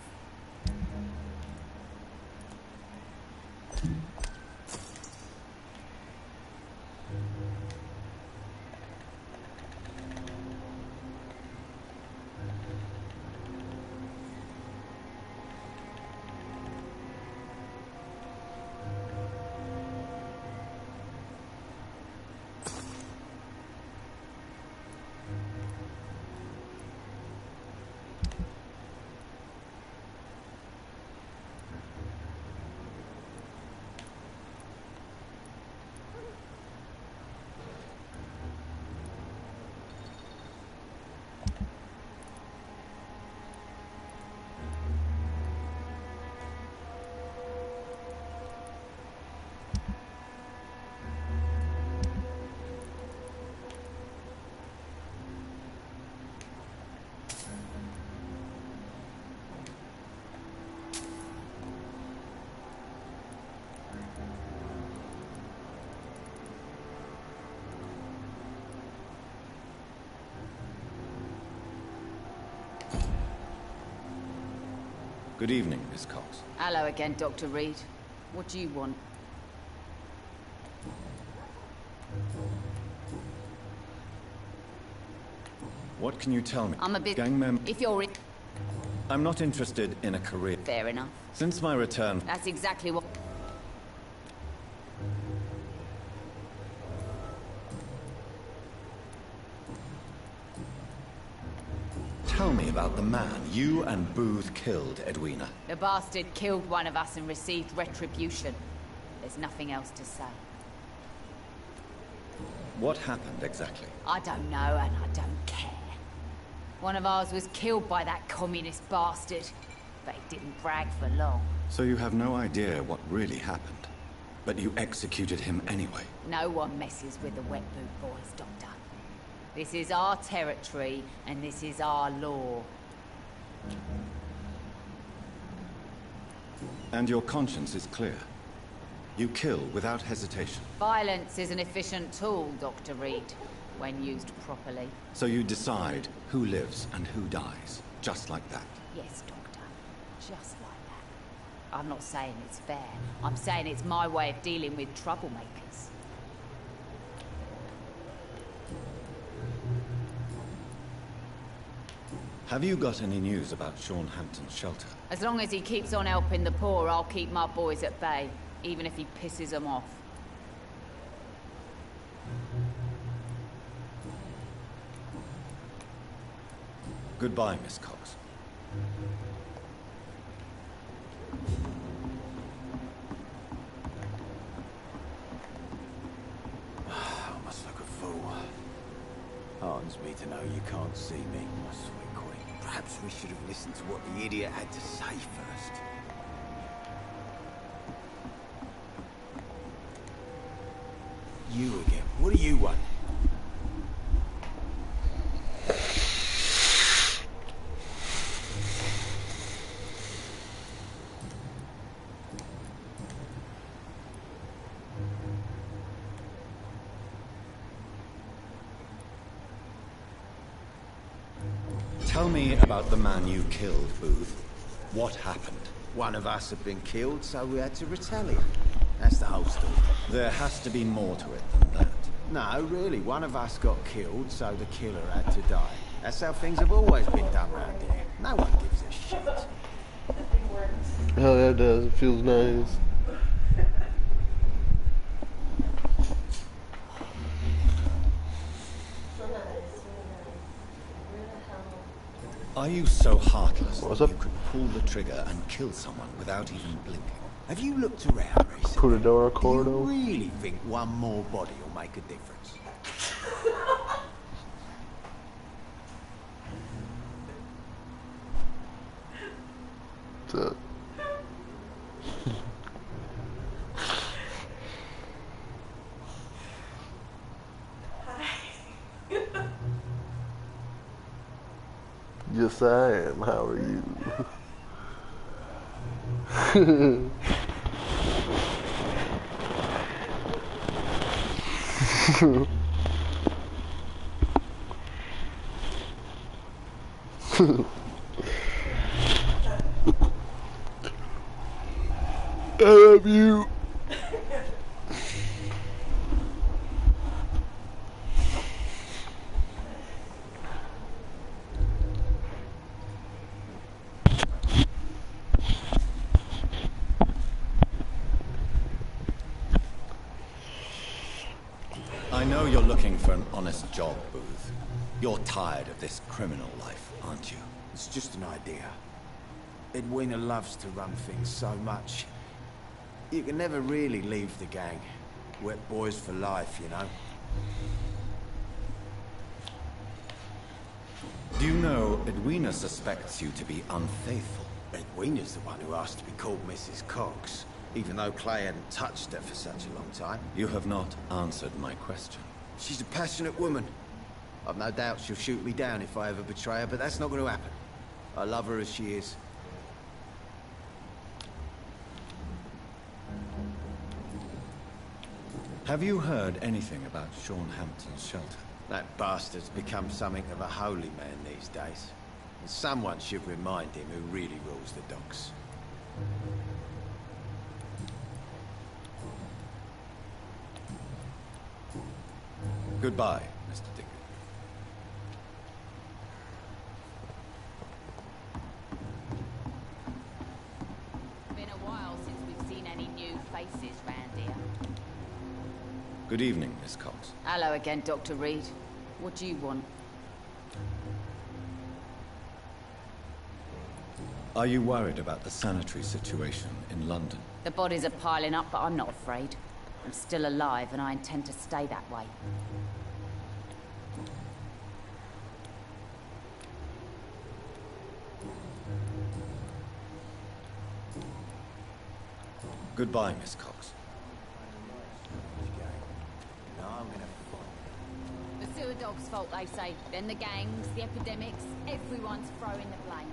Good evening, Miss Cox. Hello again, Dr. Reed. What do you want? What can you tell me? I'm a bit... Gang member. If you're... I'm not interested in a career. Fair enough. Since my return... That's exactly what... Tell me about the man you and Booth killed, Edwina. The bastard killed one of us and received retribution. There's nothing else to say. What happened exactly? I don't know and I don't care. One of ours was killed by that communist bastard, but he didn't brag for long. So you have no idea what really happened, but you executed him anyway. No one messes with the wet boot boys, Doctor. This is our territory, and this is our law. And your conscience is clear. You kill without hesitation. Violence is an efficient tool, Dr. Reed, when used properly. So you decide who lives and who dies, just like that. Yes, Doctor. Just like that. I'm not saying it's fair. I'm saying it's my way of dealing with troublemakers. Have you got any news about Sean Hampton's shelter? As long as he keeps on helping the poor, I'll keep my boys at bay, even if he pisses them off. Goodbye, Miss Cox. I must look a fool. Heartens me to know you can't see me, my sweet queen. Perhaps we should have listened to what the idiot had to say first. You again. What do you want? Tell me about the man you killed, Booth. What happened? One of us had been killed, so we had to retaliate. That's the whole story. There has to be more to it than that. No, really. One of us got killed, so the killer had to die. That's how things have always been done round here. No one gives a shit. Hell yeah, it does. It feels nice. Are you so heartless that you could pull the trigger and kill someone without even blinking? Have you looked around recently? Put a door a Do corridor. you really think one more body will make a difference? Yes, I am. How are you? I love you. I know you're looking for an honest job, Booth. You're tired of this criminal life, aren't you? It's just an idea. Edwina loves to run things so much. You can never really leave the gang. Wet boys for life, you know? Do you know Edwina suspects you to be unfaithful? Edwina's the one who asked to be called Mrs. Cox, even though Clay hadn't touched her for such a long time. You have not answered my question. She's a passionate woman. I've no doubt she'll shoot me down if I ever betray her, but that's not going to happen. I love her as she is. Have you heard anything about Sean Hampton's shelter? That bastard's become something of a holy man these days. And someone should remind him who really rules the docks. Goodbye, Mr. Dickey. Been a while since we've seen any new faces round here. Good evening, Miss Cox. Hello again, Dr. Reed. What do you want? Are you worried about the sanitary situation in London? The bodies are piling up, but I'm not afraid. I'm still alive, and I intend to stay that way. Goodbye, Miss Cox. The sewer dog's fault, they say. Then the gangs, the epidemics, everyone's throwing the blame.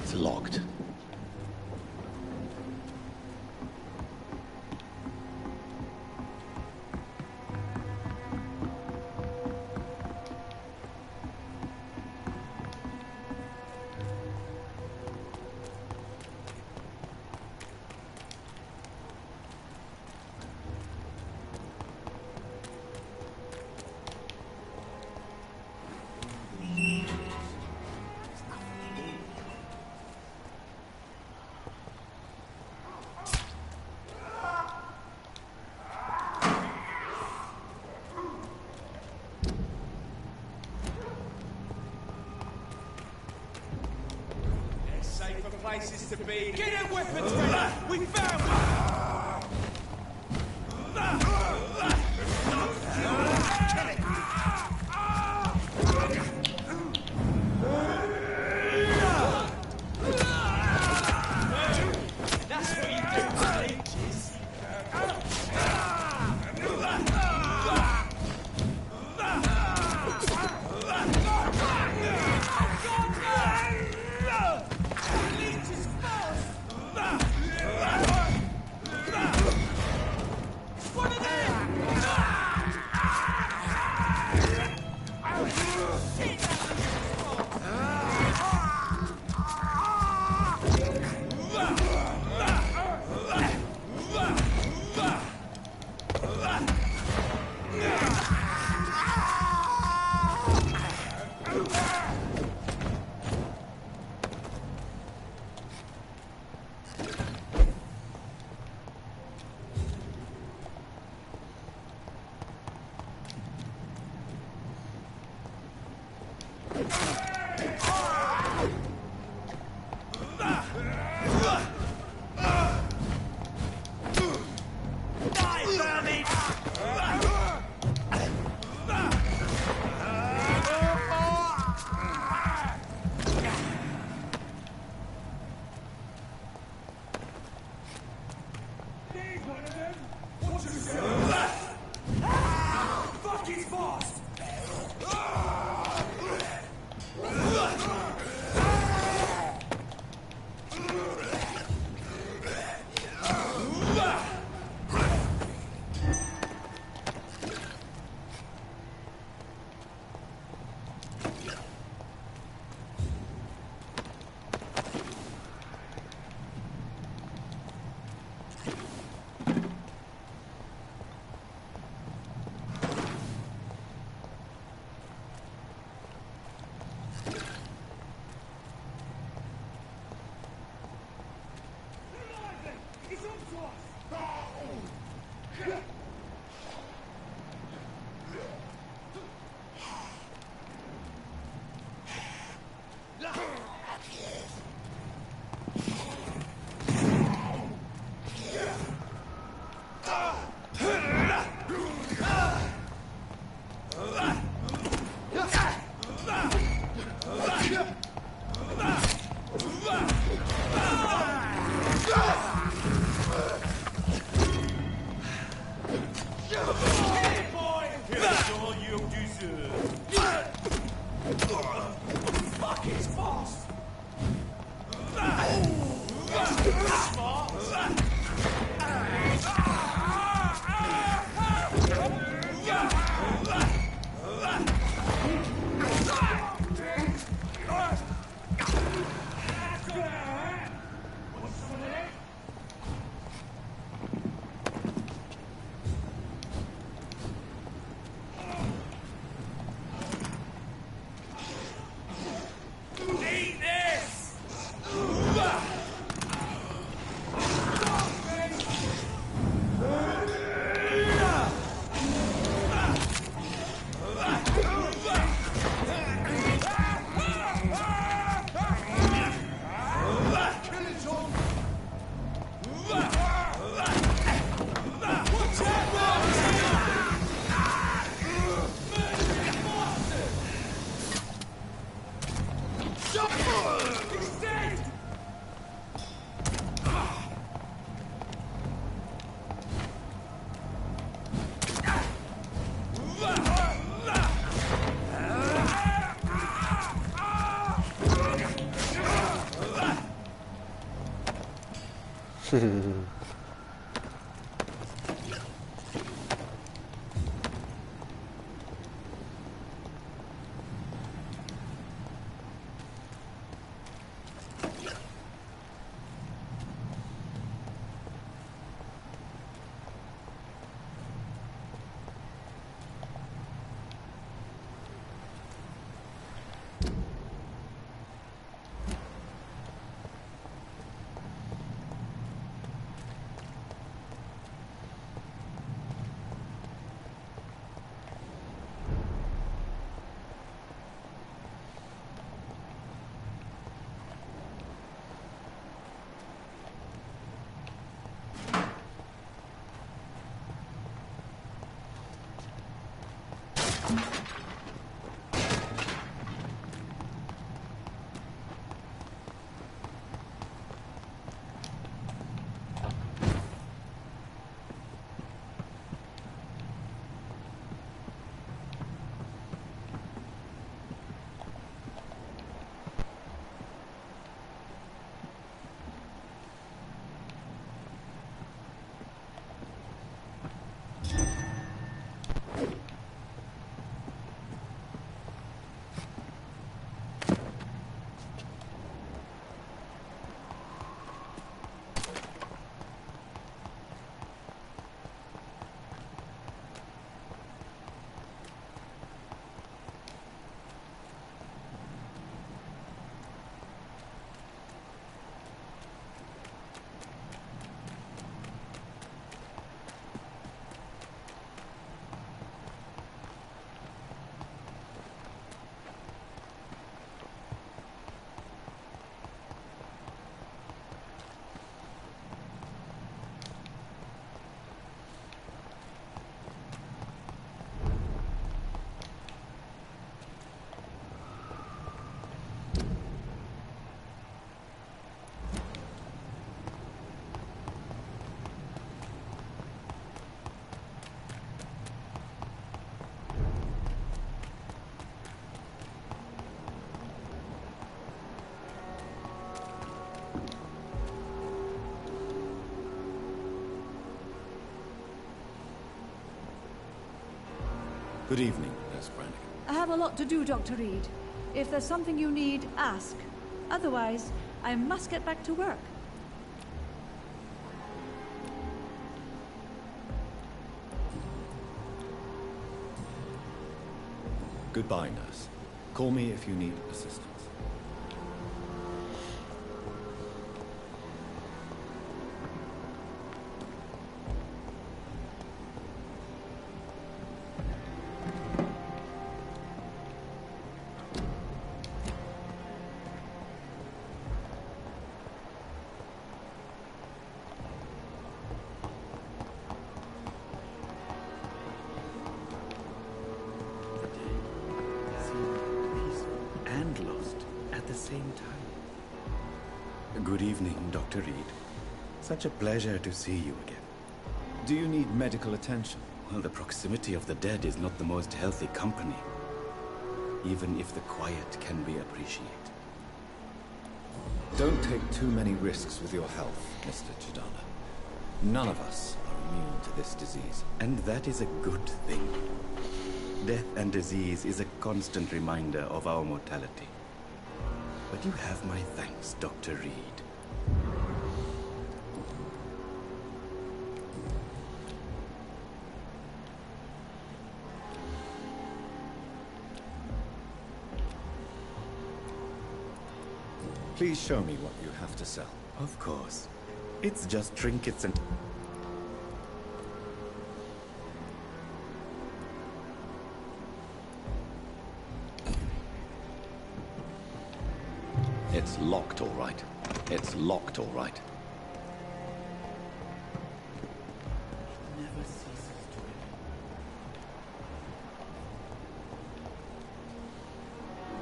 It's locked. Places to be. Get our weapons ready! We found one! That's what you do to leeches. Good evening, Nurse Brannigan. I have a lot to do, Dr. Reed. If there's something you need, ask. Otherwise, I must get back to work. Goodbye, nurse. Call me if you need assistance. And lost at the same time. Good evening, Dr. Reed. Such a pleasure to see you again. Do you need medical attention? Well, the proximity of the dead is not the most healthy company, even if the quiet can be appreciated. Don't take too many risks with your health, Mr. Chidana. None of us are immune to this disease. And that is a good thing. Death and disease is a constant reminder of our mortality. But you have my thanks, Dr. Reed. Please show me what you have to sell. Of course. It's just trinkets and... It's locked, all right. It's locked, all right. Never ceases to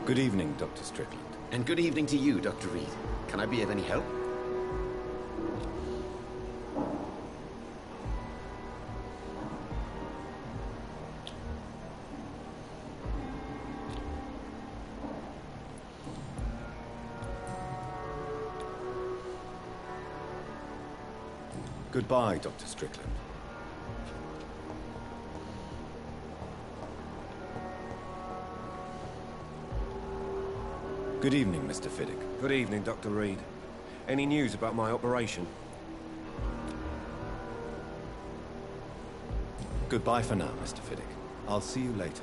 Good evening, Dr. Strickland. And good evening to you, Dr. Reed. Can I be of any help? Goodbye, Dr. Strickland. Good evening, Mr. Fiddick. Good evening, Dr. Reed. Any news about my operation? Goodbye for now, Mr. Fiddick. I'll see you later.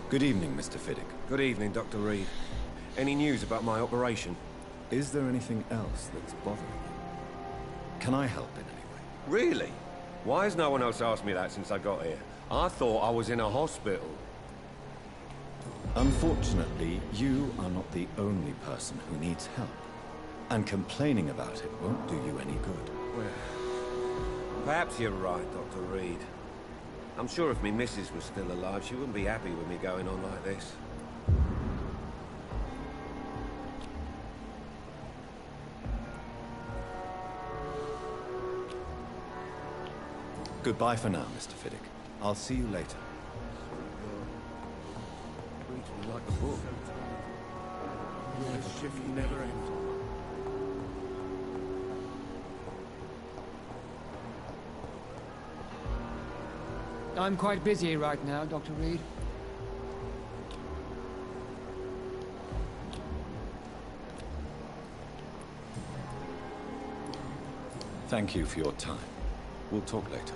Good evening, Mr. Fiddick. Good evening, Dr. Reed. Any news about my operation? Is there anything else that's bothering you? Can I help in any way? Really? Why has no one else asked me that since I got here? I thought I was in a hospital. Unfortunately, you are not the only person who needs help. And complaining about it won't do you any good. Well, perhaps you're right, Dr. Reed. I'm sure if me missus was still alive, she wouldn't be happy with me going on like this. Goodbye for now, Mr. Fiddick. I'll see you later. Reads me like a book. This shift never ends. I'm quite busy right now, Dr. Reed. Thank you for your time. We'll talk later.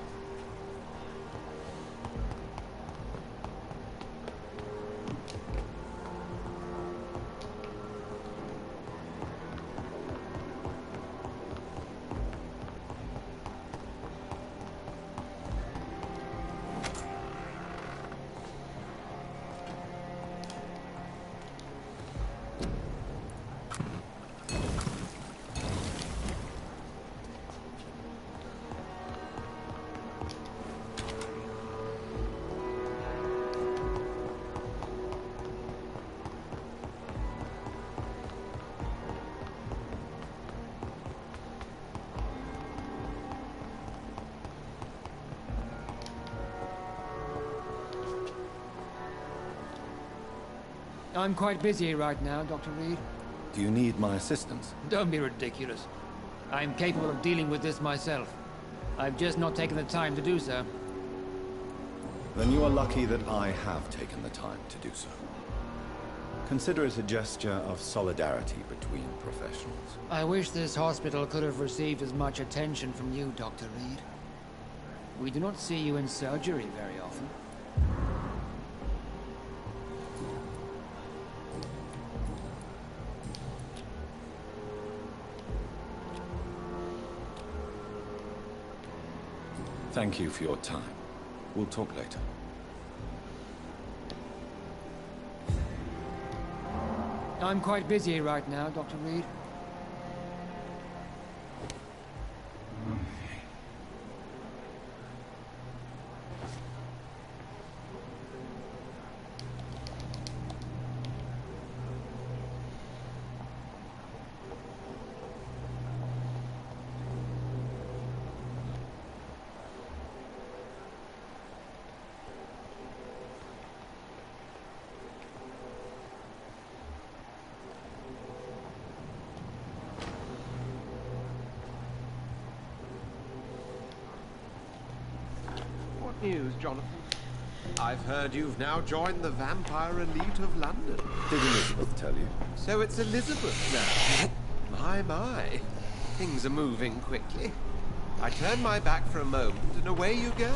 I'm quite busy right now, Dr. Reed. Do you need my assistance? Don't be ridiculous. I'm capable of dealing with this myself. I've just not taken the time to do so. Then you are lucky that I have taken the time to do so. Consider it a gesture of solidarity between professionals. I wish this hospital could have received as much attention from you, Dr. Reed. We do not see you in surgery very often. Thank you for your time. We'll talk later. I'm quite busy right now, Dr. Reed. news, Jonathan. I've heard you've now joined the vampire elite of London. Did Elizabeth tell you? So it's Elizabeth now. My. Things are moving quickly. I turn my back for a moment and away you go.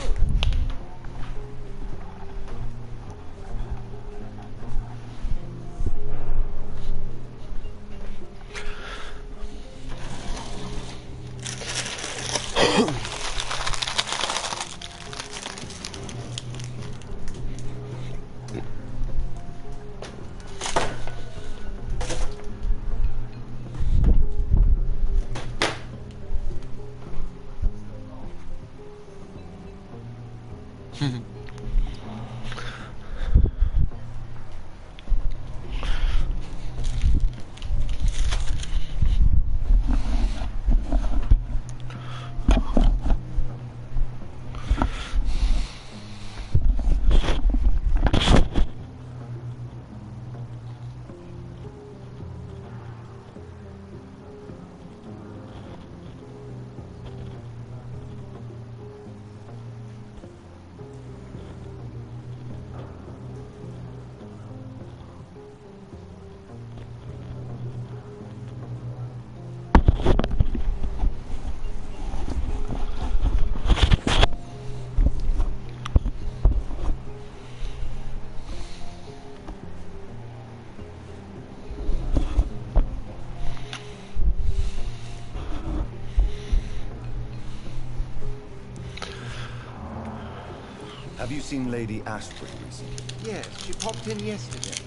Have you seen Lady Ashbury recently? Yes, she popped in yesterday.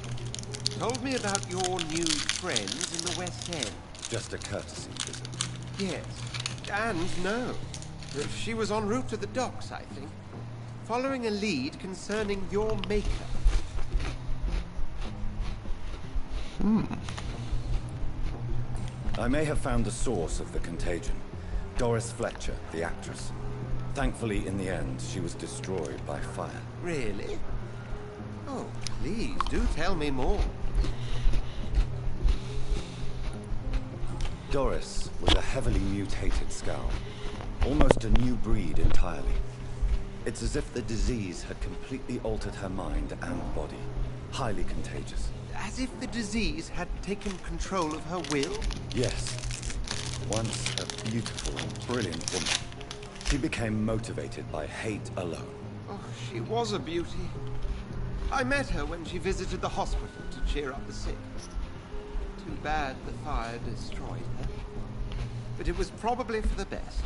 Told me about your new friends in the West End. Just a courtesy visit. Yes. And no. She was en route to the docks, I think. Following a lead concerning your maker. I may have found the source of the contagion. Doris Fletcher, the actress. Thankfully, in the end, she was destroyed by fire. Really? Oh, please, do tell me more. Doris was a heavily mutated skull. Almost a new breed entirely. It's as if the disease had completely altered her mind and body. Highly contagious. As if the disease had taken control of her will? Yes. Once a beautiful and brilliant woman, she became motivated by hate alone. Oh, she was a beauty. I met her when she visited the hospital to cheer up the sick. Too bad the fire destroyed her. But it was probably for the best.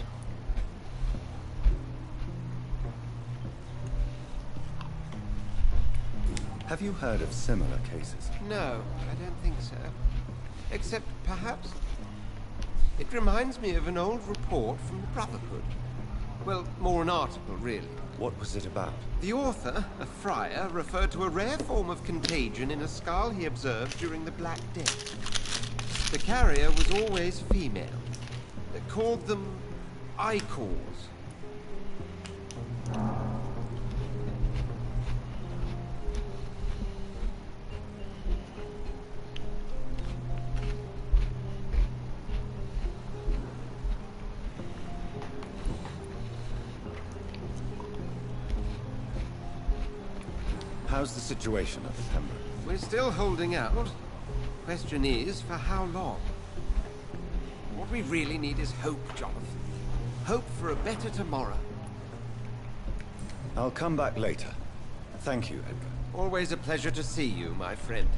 Have you heard of similar cases? No, I don't think so. Except, perhaps, it reminds me of an old report from the Brotherhood. Well, more an article, really. What was it about? The author, a friar, referred to a rare form of contagion in a skull he observed during the Black Death. The carrier was always female. They called them ichors. How's the situation at the Pembroke? We're still holding out. Question is, for how long? What we really need is hope, Jonathan. Hope for a better tomorrow. I'll come back later. Thank you, Edgar. Always a pleasure to see you, my friend.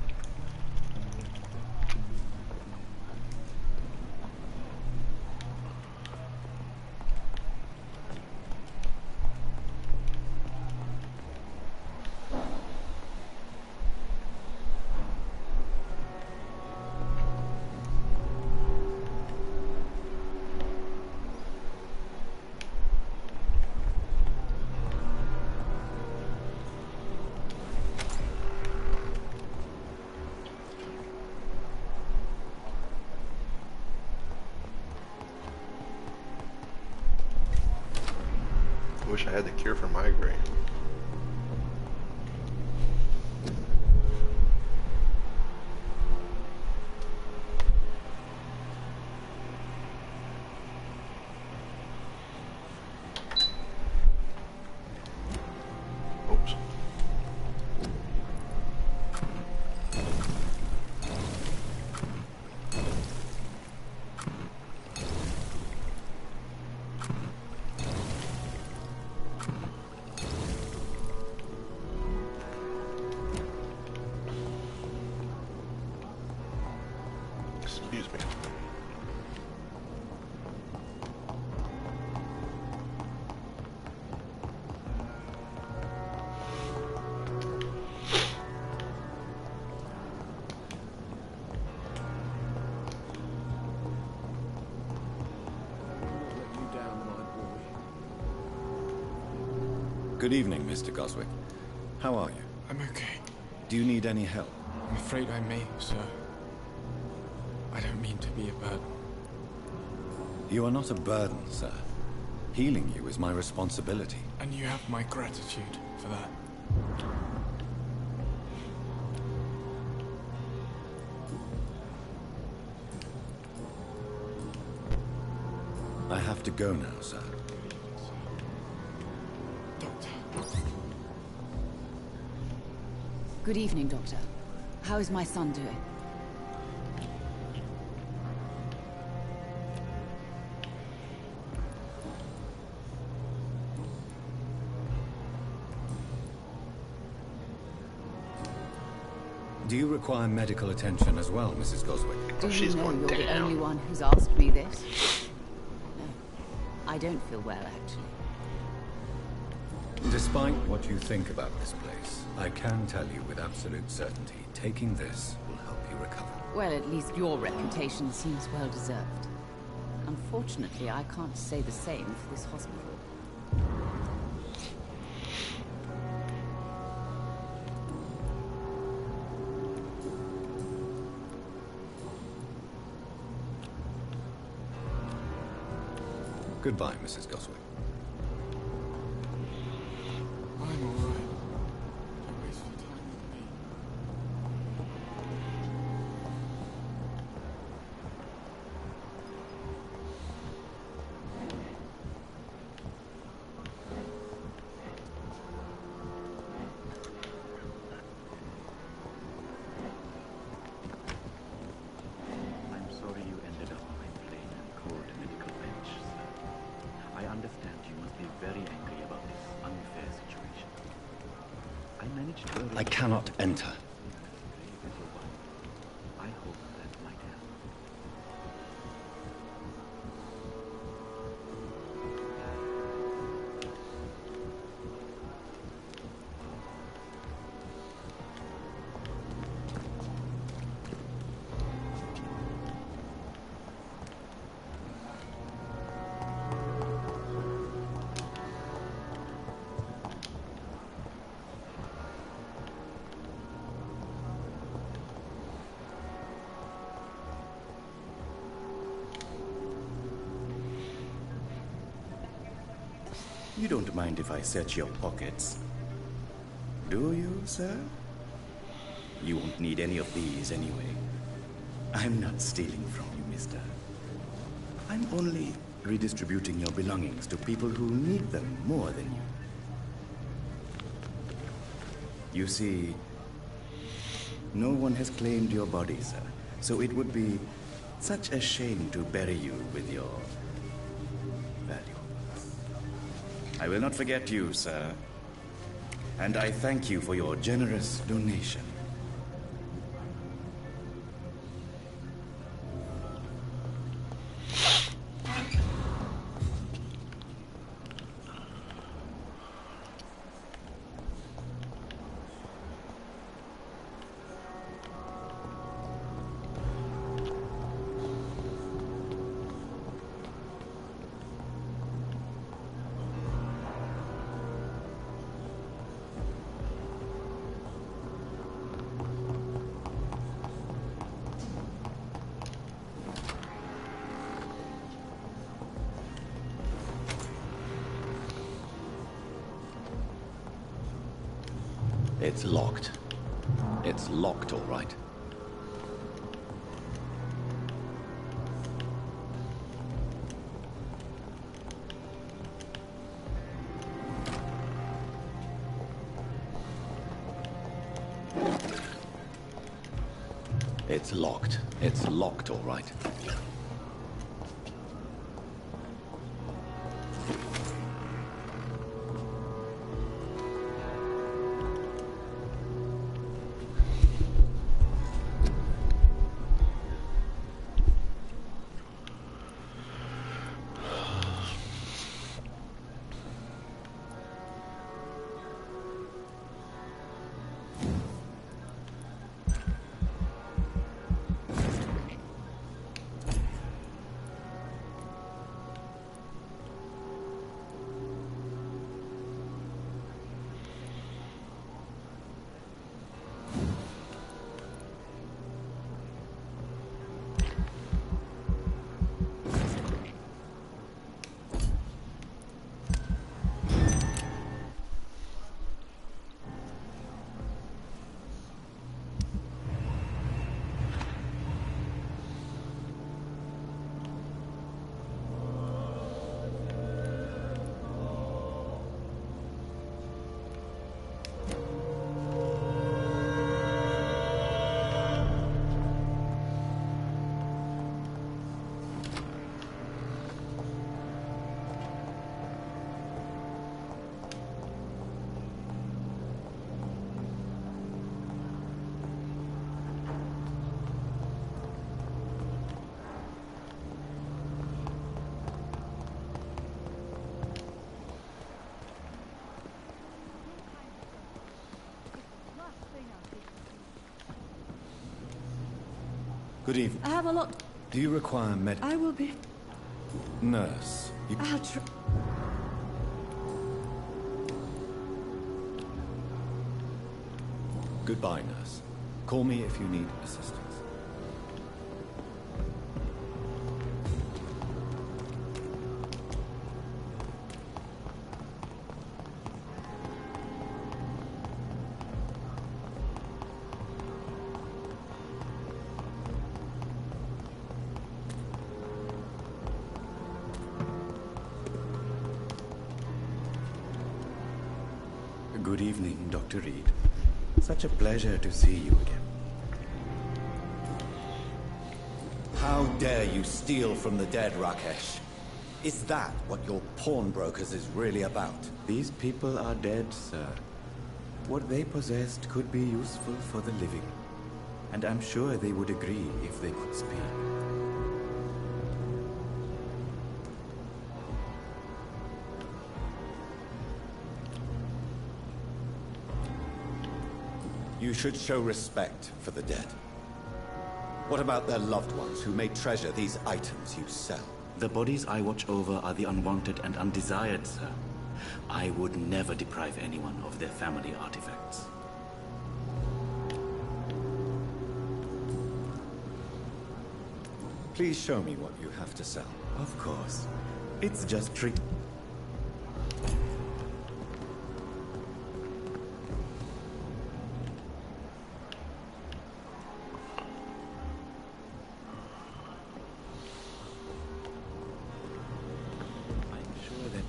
Wish I had the cure for migraine. Good evening, Mr. Goswick. How are you? I'm okay. Do you need any help? I'm afraid I may, sir. I don't mean to be a burden. You are not a burden, sir. Healing you is my responsibility. And you have my gratitude for that. I have to go now, sir. Good evening, Doctor. How is my son doing? Do you require medical attention as well, Mrs. Goswick? Do you know you're the only one who's asked me this? No. I don't feel well, actually. Despite what you think about this place, I can tell you with absolute certainty, taking this will help you recover. Well, at least your reputation seems well deserved. Unfortunately, I can't say the same for this hospital. Goodbye, Mrs. Goswick. I'm alright. Don't waste your time with me. I'm sorry you ended up on a plain and cold medical bench, sir. I understand you must be very angry about this unfair situation. I managed to... I cannot enter. I hope that might help. You don't mind if I search your pockets, do you, sir? You won't need any of these anyway. I'm not stealing from you, mister. I'm only redistributing your belongings to people who need them more than you. You see, no one has claimed your body, sir, so it would be such a shame to bury you with your valuables. I will not forget you, sir, and I thank you for your generous donation. It's locked. It's locked, all right. It's locked. It's locked, all right. Good evening. I have a lot. Do you require I will be. Nurse, you... I'll try. Goodbye, nurse. Call me if you need assistance. Good evening, Dr. Reed. Such a pleasure to see you again. How dare you steal from the dead, Rakesh? Is that what your pawnbrokers is really about? These people are dead, sir. What they possessed could be useful for the living. And I'm sure they would agree if they could speak. You should show respect for the dead. What about their loved ones who may treasure these items you sell? The bodies I watch over are the unwanted and undesired, sir. I would never deprive anyone of their family artifacts. Please show me what you have to sell. Of course. It's just trick.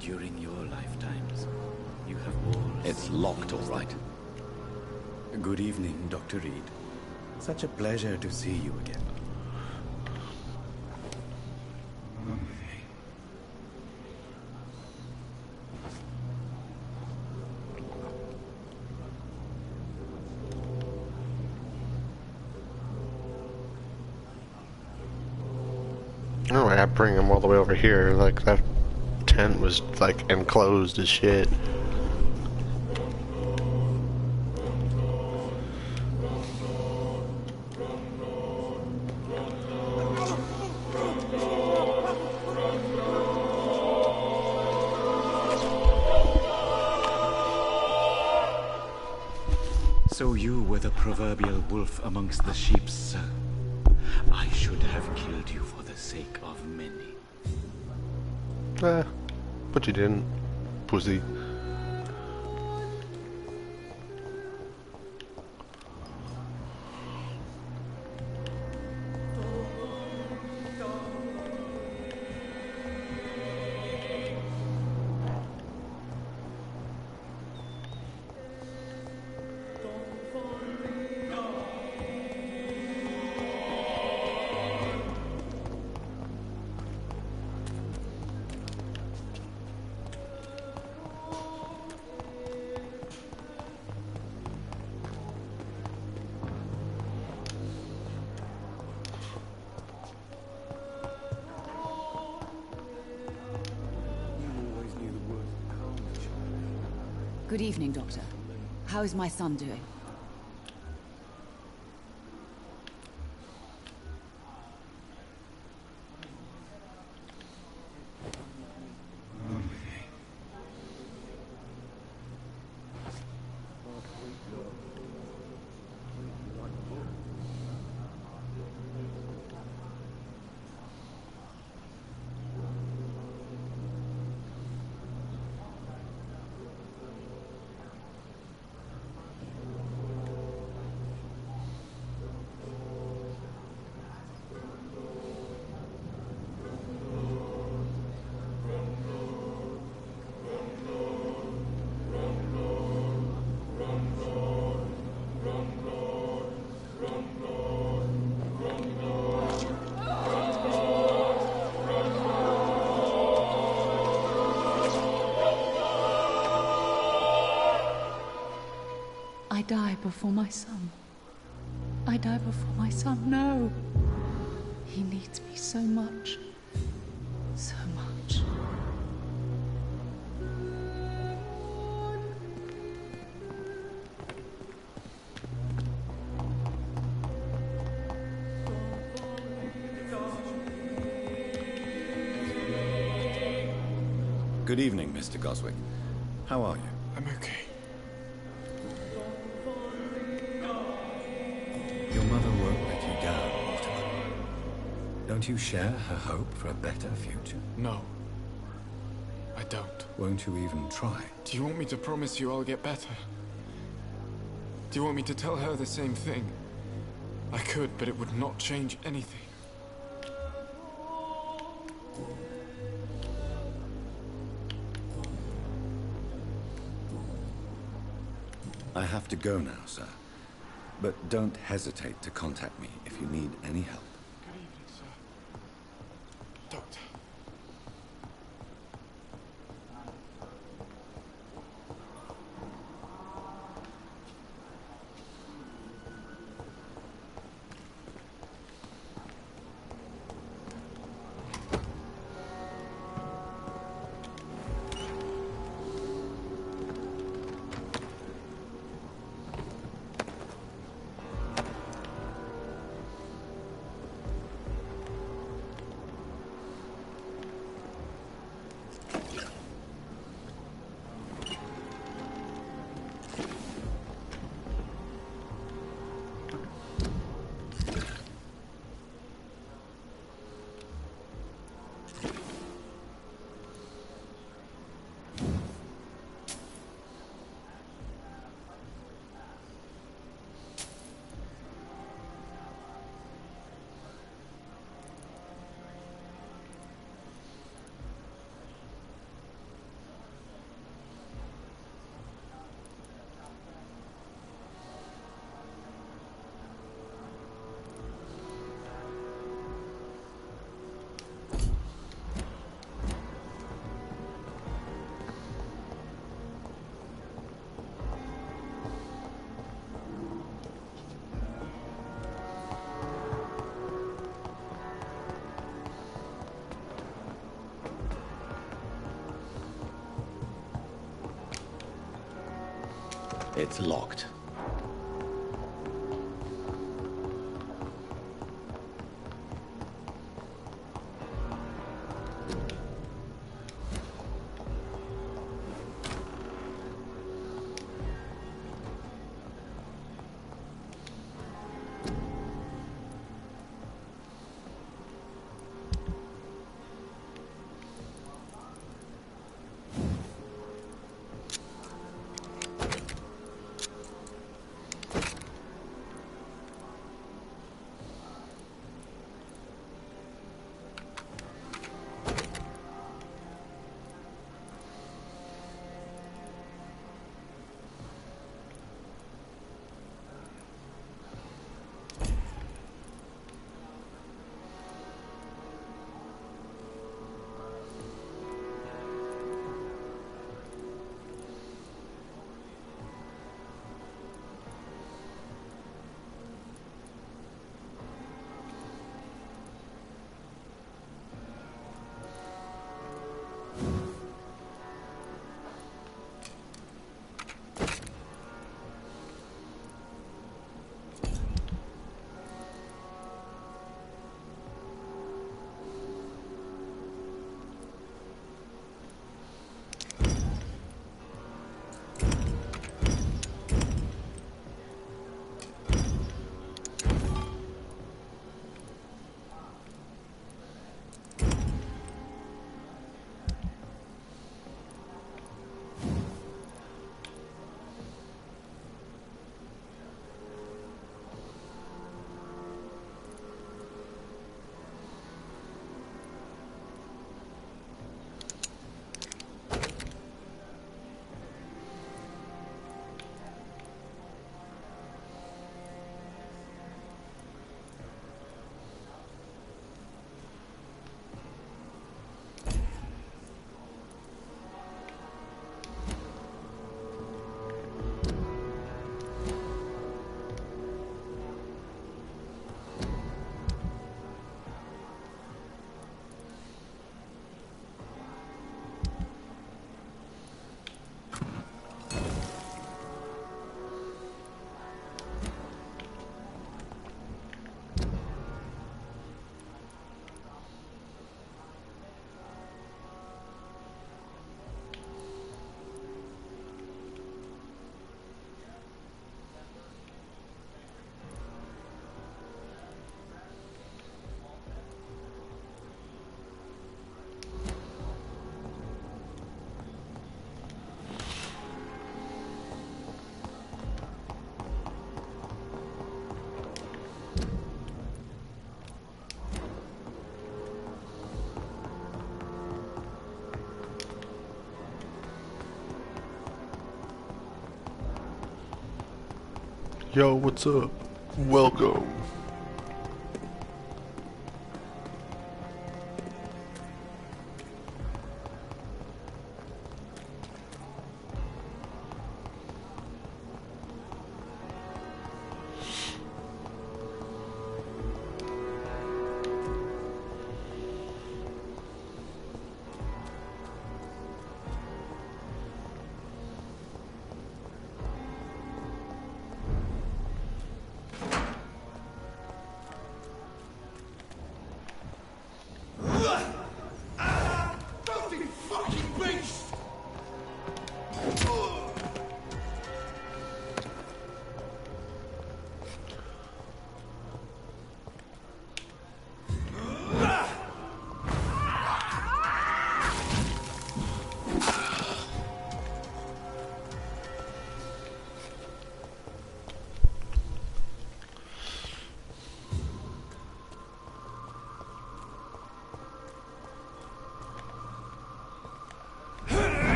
During your lifetimes, you have wars. It's locked, all right. Good evening, Dr. Reed. Such a pleasure to see you again. Oh, I bring him all the way over here. Like that tent was like enclosed as shit. So you were the proverbial wolf amongst the sheep, sir. I should have killed you for the sake of many. But you didn't, pussy. Good evening, Doctor. How is my son doing? I die before my son. I die before my son. No. He needs me so much. So much. Good evening, Mr. Goswick. How are you? I'm okay. Your mother won't let you down, Mortimer. Don't you share her hope for a better future? No. I don't. Won't you even try? Do you want me to promise you I'll get better? Do you want me to tell her the same thing? I could, but it would not change anything. I have to go now, sir. But don't hesitate to contact me if you need any help. Good evening, sir. Doctor. It's locked. Yo, what's up? Welcome.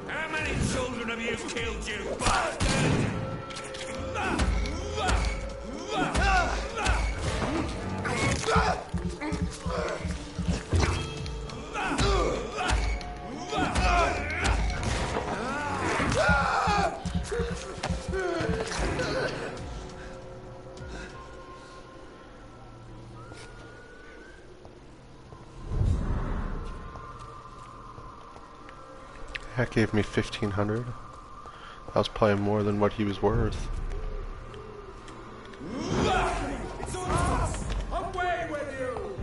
How many children have you killed, you bastard? That gave me 1,500. That was probably more than what he was worth. It's on us! Away with you!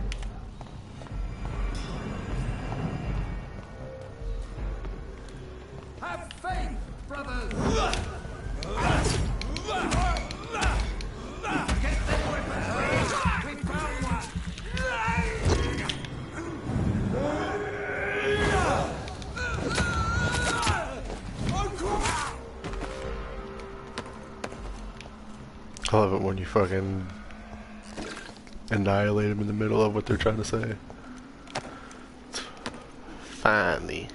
Have faith, brothers! Get them weapons! We found one! I love it when you fucking annihilate them in the middle of what they're trying to say. Finally.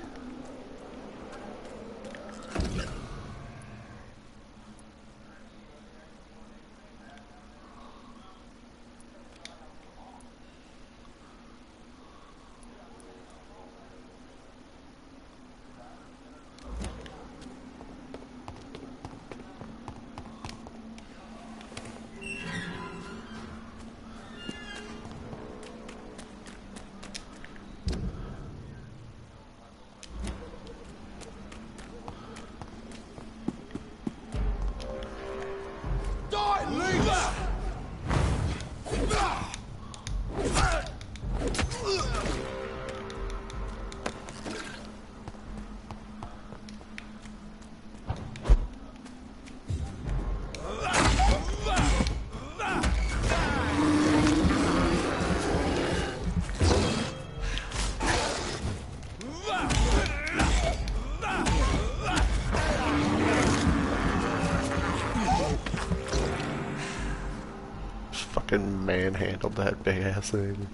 Fucking manhandled that big ass thing.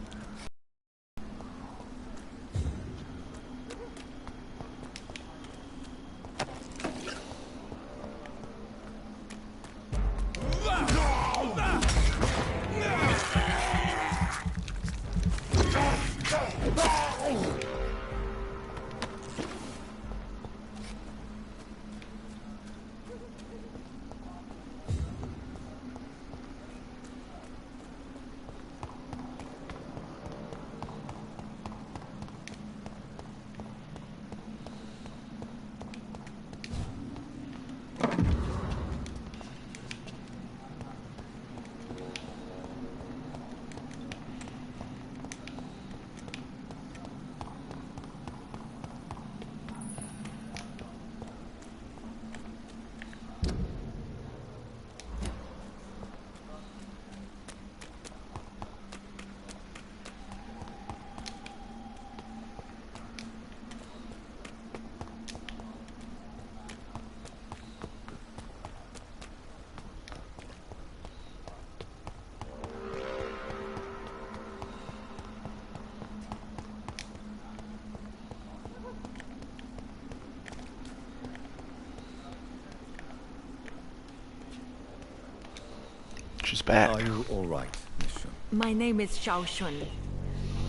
She's back. Are you all right, Miss Shun? My name is Xiao Shun.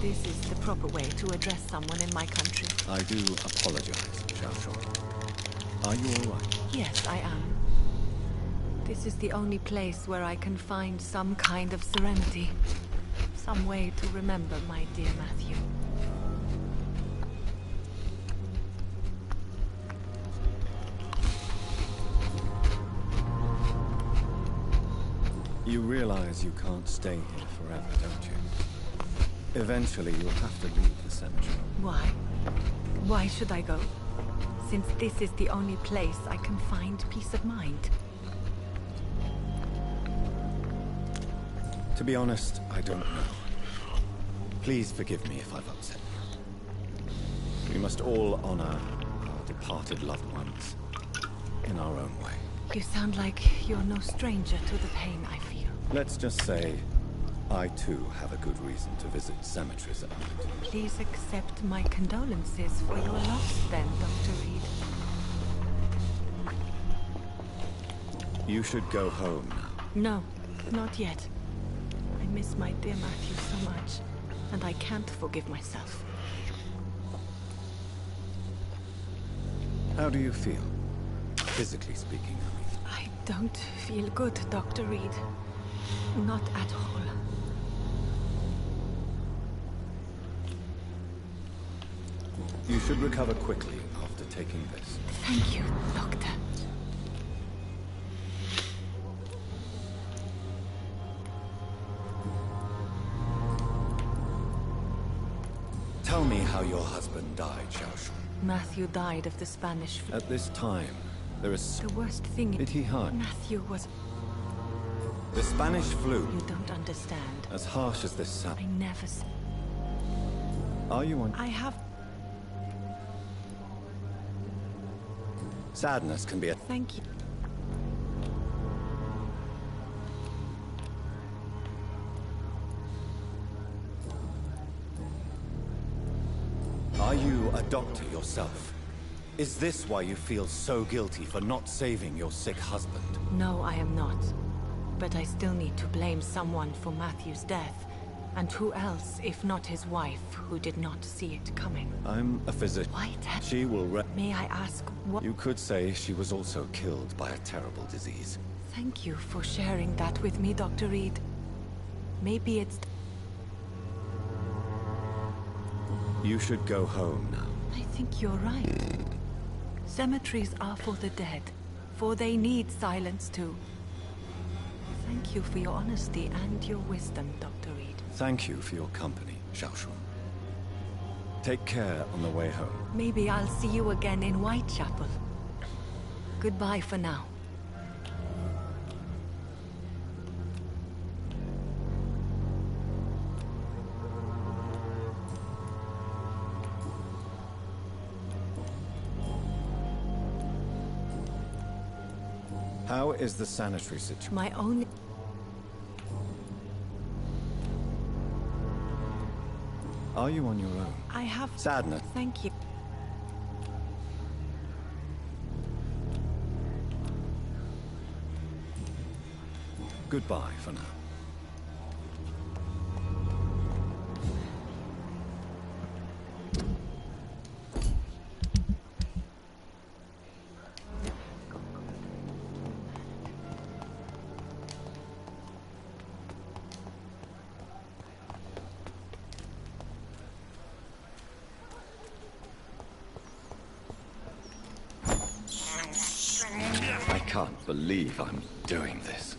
This is the proper way to address someone in my country. I do apologize, Xiao Shun. Are you all right? Yes, I am. This is the only place where I can find some kind of serenity. Some way to remember my dear Matthew. You realize you can't stay here forever, don't you? Eventually, you'll have to leave the cemetery. Why? Why should I go? Since this is the only place I can find peace of mind. To be honest, I don't know. Please forgive me if I've upset you. We must all honor our departed loved ones in our own way. You sound like you're no stranger to the pain I feel. Let's just say, I too have a good reason to visit cemeteries at night. Please accept my condolences for your loss then, Dr. Reed. You should go home now. No, not yet. I miss my dear Matthew so much, and I can't forgive myself. How do you feel? Physically speaking, I don't feel good, Dr. Reed. Not at all. You should recover quickly after taking this. Thank you, Doctor. Tell me how your husband died, Xiao Shun. Matthew died of the Spanish flu. At this time, there is... The worst thing... Did he hide? Matthew was... The Spanish flu. You don't understand. As harsh as this sounds. I never... Are you on... I have... Sadness can be a... Thank you. Are you a doctor yourself? Is this why you feel so guilty for not saving your sick husband? No, I am not. But I still need to blame someone for Matthew's death. And who else, if not his wife, who did not see it coming? I'm a physician. Why, Dad? She will May I ask what... You could say she was also killed by a terrible disease. Thank you for sharing that with me, Dr. Reed. Maybe it's... You should go home now. I think you're right. Cemeteries are for the dead, for they need silence too. Thank you for your honesty and your wisdom, Dr. Reed. Thank you for your company, Xiao Shun. Take care on the way home. Maybe I'll see you again in Whitechapel. Goodbye for now. How is the sanitary situation? My only... Are you on your own? I have... Sadness. Thank you. Goodbye for now. I can't believe I'm doing this.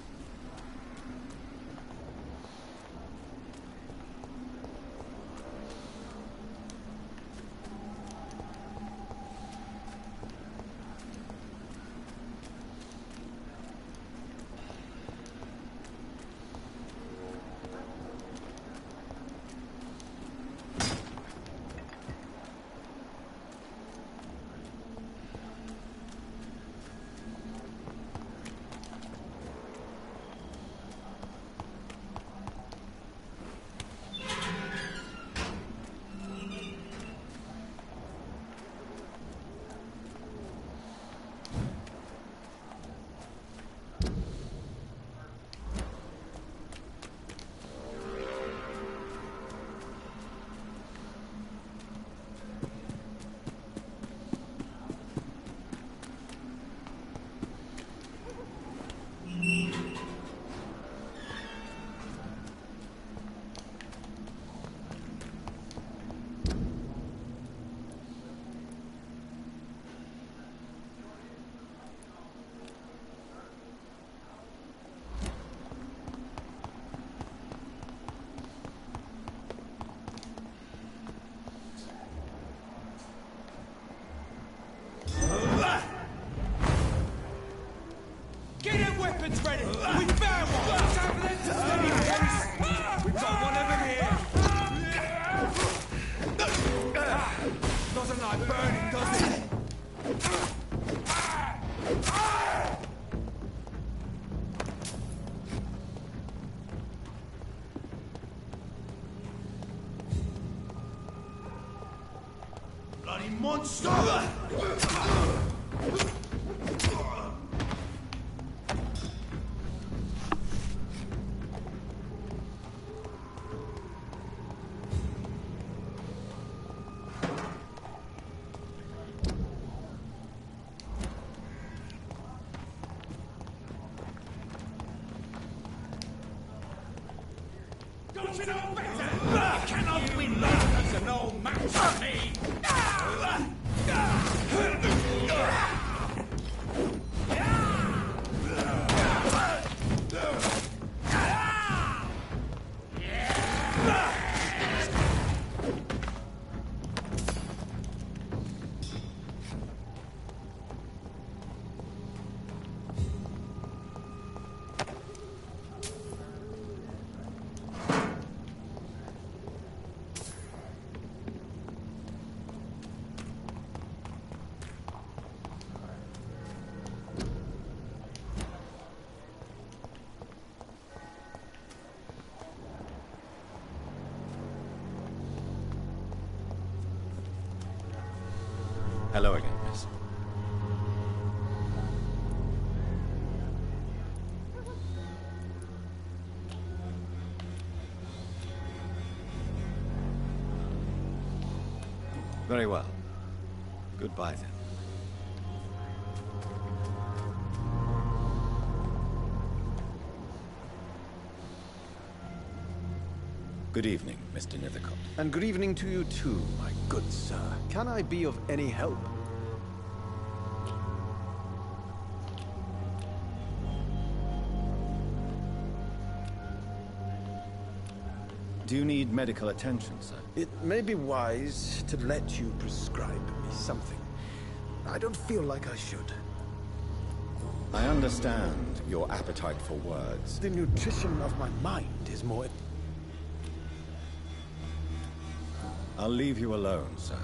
like burning, does it? Bloody monster! Don't you know better? You cannot win that as an old match for me! Hello again, miss. Very well. Goodbye then. Good evening, Mr. Nethercott. And good evening to you too, my good sir. Can I be of any help? Do you need medical attention, sir? It may be wise to let you prescribe me something. I don't feel like I should. I understand your appetite for words. The nutrition of my mind is more... I'll leave you alone, sir.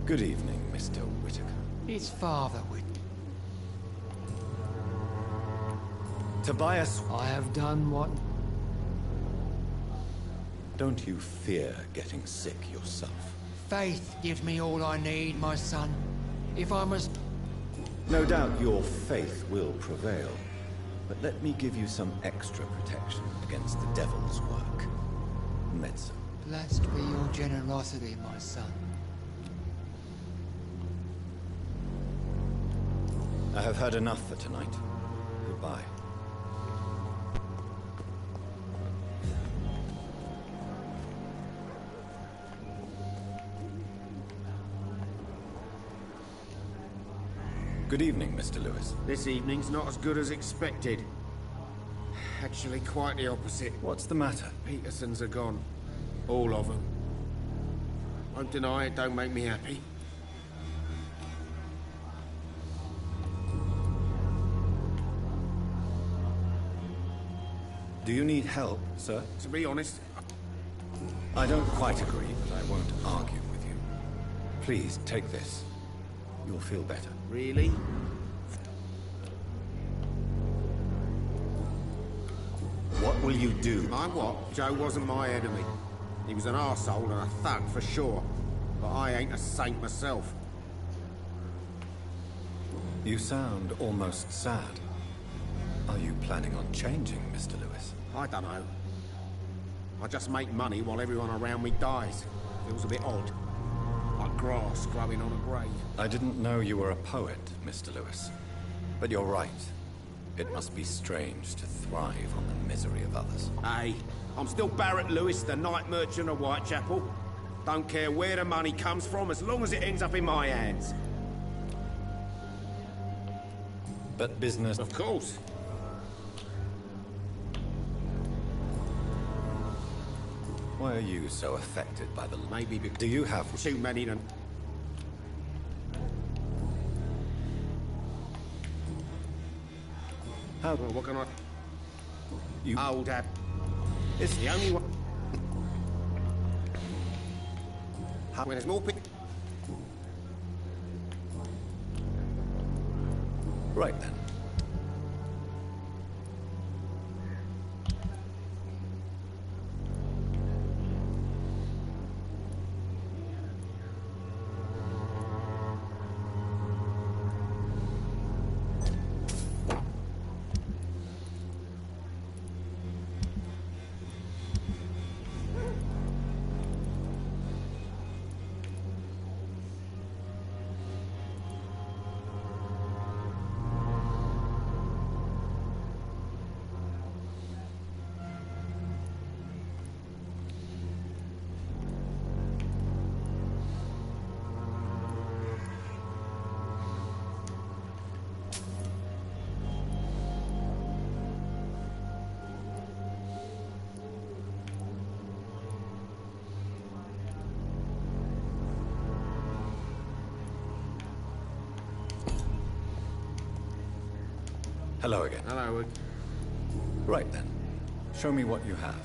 Good evening, Mr. Whitaker. It's Father Whit. Tobias... I have done what... Don't you fear getting sick yourself? Faith gives me all I need, my son. If I must... No doubt your faith will prevail. But let me give you some extra protection against the devil's work. Medicine. Blessed be your generosity, my son. I have heard enough for tonight. Goodbye. Good evening, Mr. Lewis. This evening's not as good as expected. Actually, quite the opposite. What's the matter? Petersons are gone. All of them. Won't deny it don't make me happy. Do you need help, sir? To be honest, I don't quite agree, but I won't argue with you. Please, take this. You'll feel better. really? What will you do? My what? Joe wasn't my enemy. He was an arsehole and a thug for sure. But I ain't a saint myself. You sound almost sad. Are you planning on changing, Mr. Lewis? I don't know. I just make money while everyone around me dies. Feels a bit odd. Like grass growing on a grave. I didn't know you were a poet, Mr. Lewis. But you're right. It must be strange to thrive on the misery of others. Hey, I'm still Barrett Lewis, the night merchant of Whitechapel. Don't care where the money comes from, as long as it ends up in my hands. But business... Of course. Why are you so affected by the... Maybe because... Do you have... Too many to... How... Well, what can I... You... Old Dad. It's the only one... When there's more people... Right then. Hello again. Hello. Right then. Show me what you have.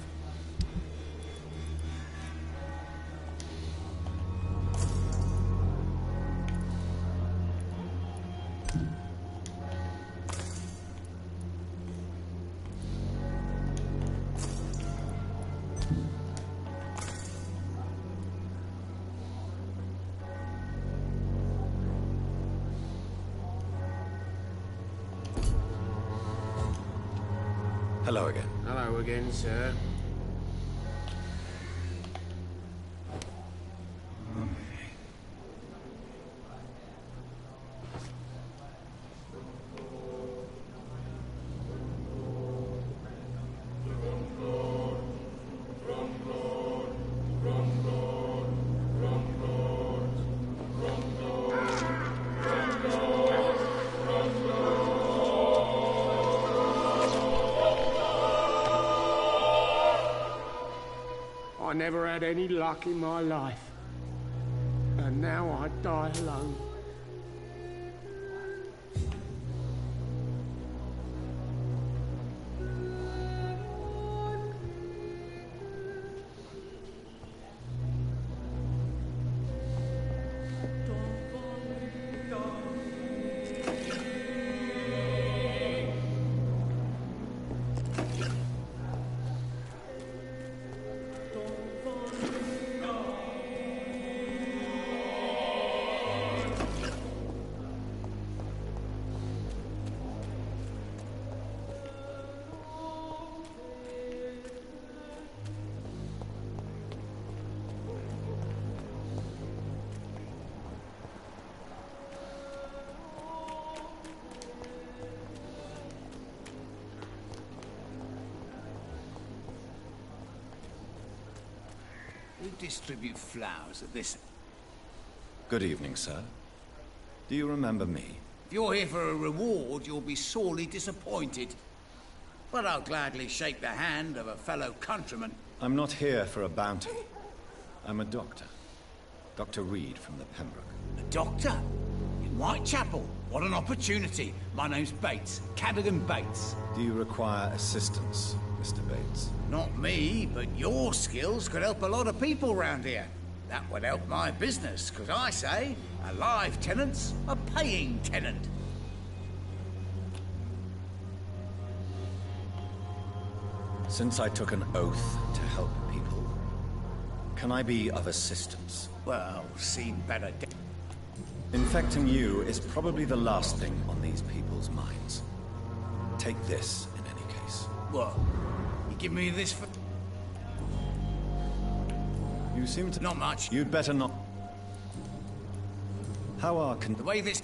Hello again. Hello again, sir. I never had any luck in my life. And now I die alone. You distribute flowers at this... Good evening, sir. Do you remember me? If you're here for a reward, you'll be sorely disappointed. But I'll gladly shake the hand of a fellow countryman. I'm not here for a bounty. I'm a doctor. Dr. Reed from the Pembroke. A doctor? In Whitechapel? What an opportunity. My name's Bates. Cadogan Bates. Do you require assistance, Mr. Bates? Not me, but your skills could help a lot of people round here. That would help my business, because I say, a live tenant's a paying tenant. Since I took an oath to help people, can I be of assistance? Well, seen better days. Infecting you is probably the last thing on these people's minds. Take this, in any case. What? You give me this for... You seem to... Not much. You'd better not... How are The way this...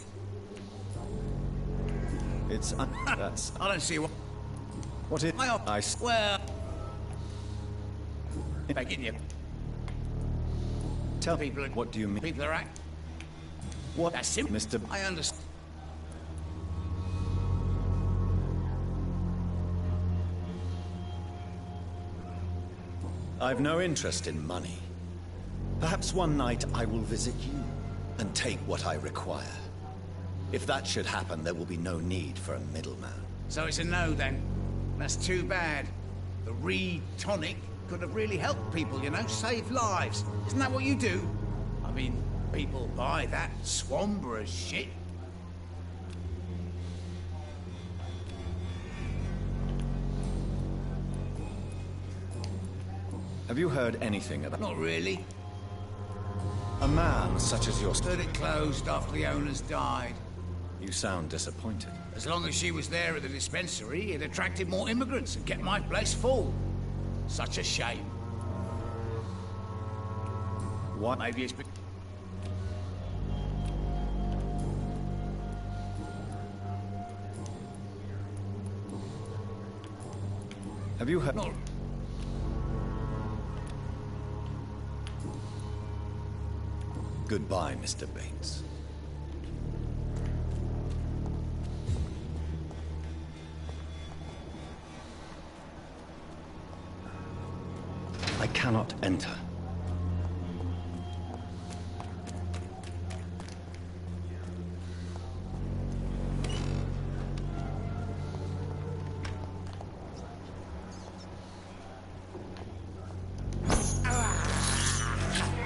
It's... that's... I don't see what... What is... I... Well... Begging you. Tell people... What do you mean? People are act... What? That's simple. Mr... I understand. I've no interest in money. Perhaps one night I will visit you and take what I require. If that should happen, there will be no need for a middleman. So it's a no, then. That's too bad. The Reed tonic could have really helped people, you know, save lives. Isn't that what you do? I mean, people buy that Swamborous shit. Have you heard anything about... Not really. A man such as yours... Heard it closed after the owners died. You sound disappointed. As long as she was there at the dispensary, it attracted more immigrants and kept my place full. Such a shame. What? Maybe it's... Have you heard... Not... Goodbye, Mr. Bates. I cannot enter.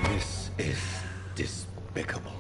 This is despicable.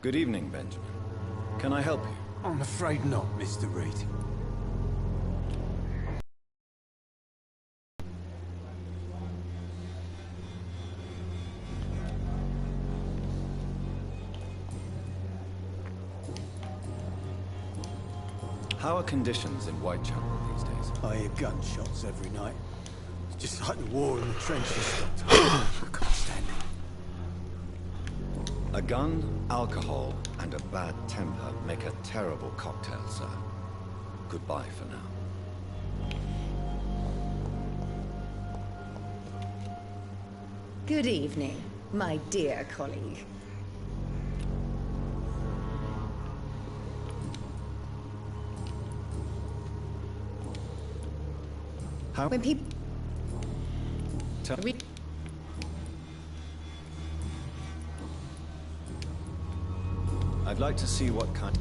Good evening, Benjamin. Can I help you? I'm afraid not, Mr. Reed. How are conditions in Whitechapel these days? I hear gunshots every night. It's just like the war in the trenches, Doctor. I can't stand it. A gun, alcohol, and a bad temper make a terrible cocktail, sir. Goodbye for now. Good evening, my dear colleague. How? When people... Tell me. I'd like to see what kind...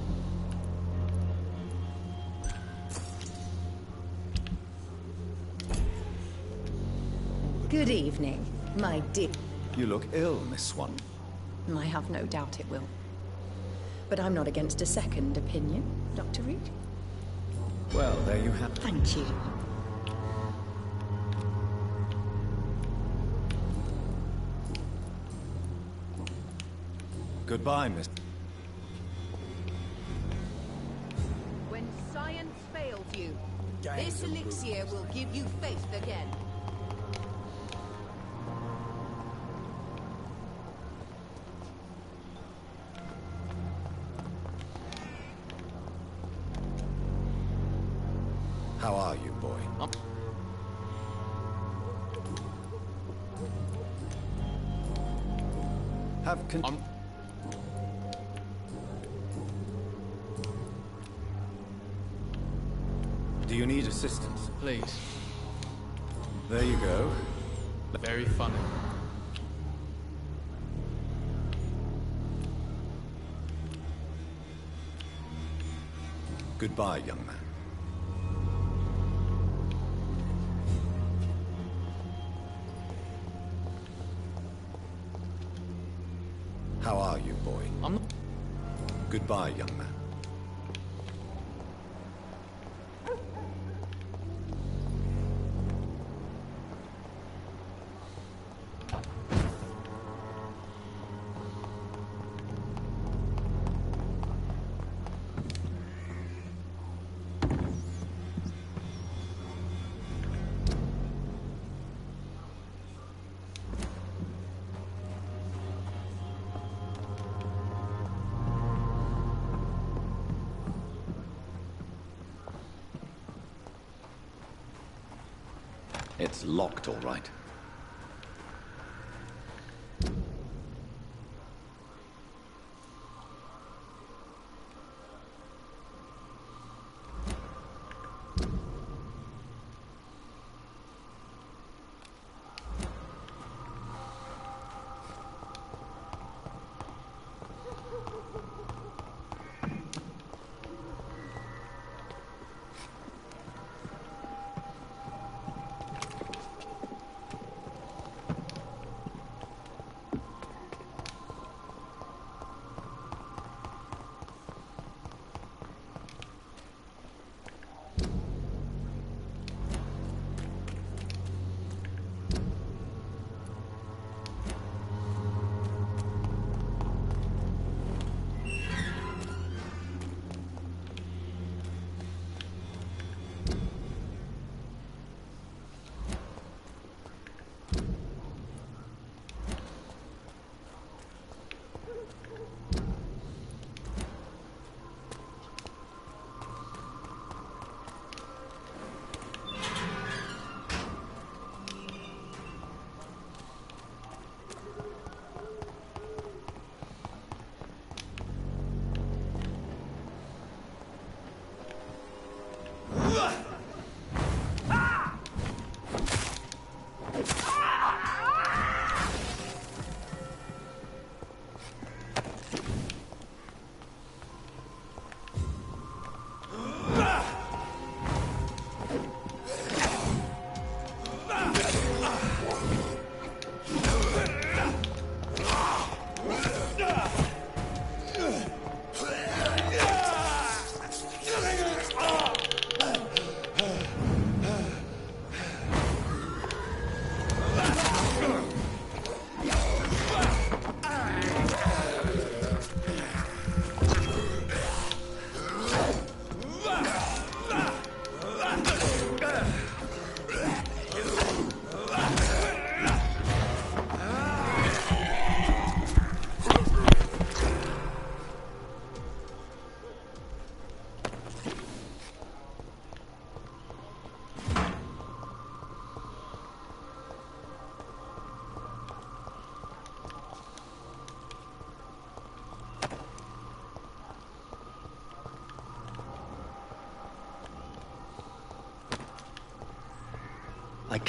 Good evening, my dear... You look ill, Miss Swan. I have no doubt it will. But I'm not against a second opinion, Dr. Reed. Well, there you have... Thank you. Goodbye, Miss... When science fails you, this elixir will give you faith again. How are you, boy? Have Do you need assistance? Please. There you go. Very funny. Goodbye, young man. How are you, boy? Goodbye, young man. It's locked, all right.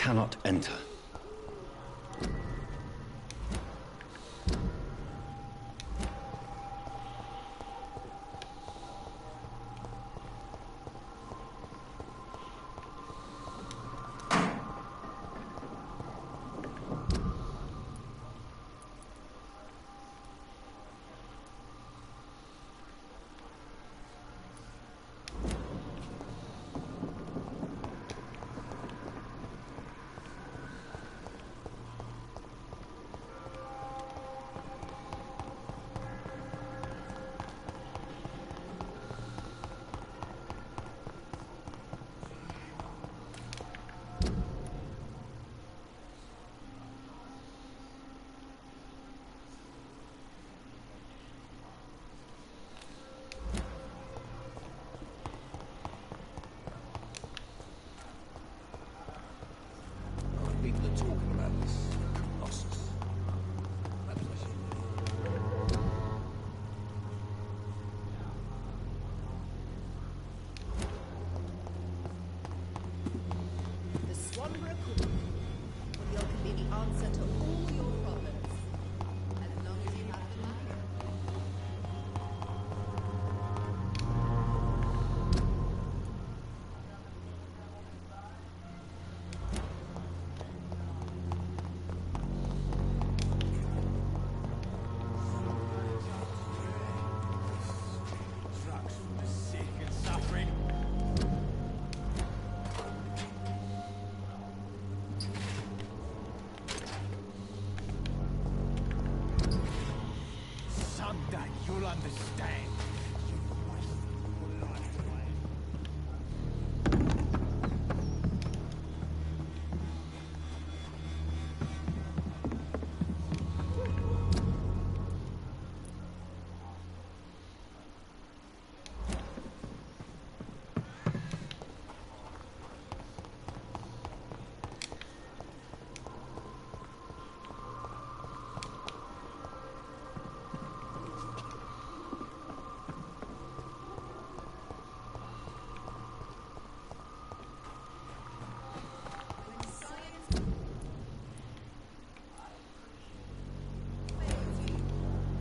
cannot enter. People are talking about this Colossus. Perhaps I should... The Swanborough Court. Will can be the answer to all your problems. As long as you have the money. Someday you'll understand.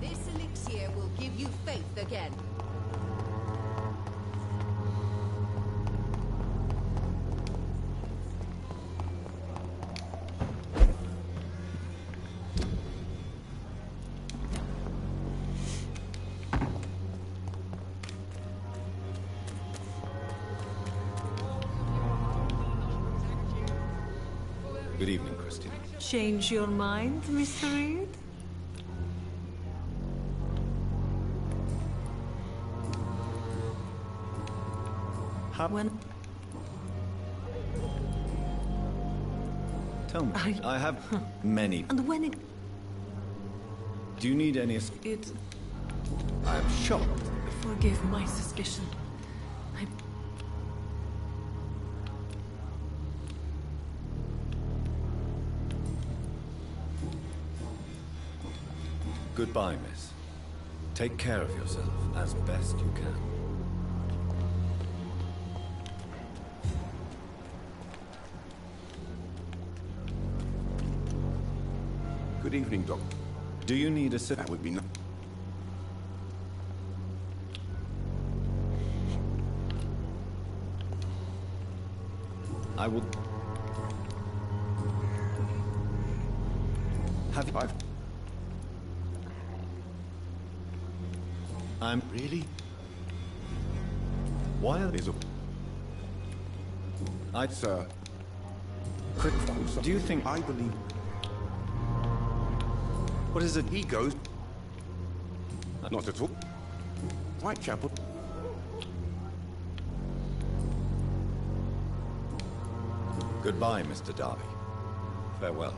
This elixir will give you faith again. Good evening, Christine. Change your mind, Mr. Reed? When Tell me, I have many. and when it Do you need any? it I am shocked. forgive my suspicion. I Goodbye, miss. Take care of yourself as best you can. Good evening, Doc. Do you need a sip? That would be nice. I will. Have you? I'm really. Why are There's a. Sir. Critical. Do you think I believe? What is it? He goes. Not at all. Whitechapel. Goodbye, Mr. Darby. Farewell.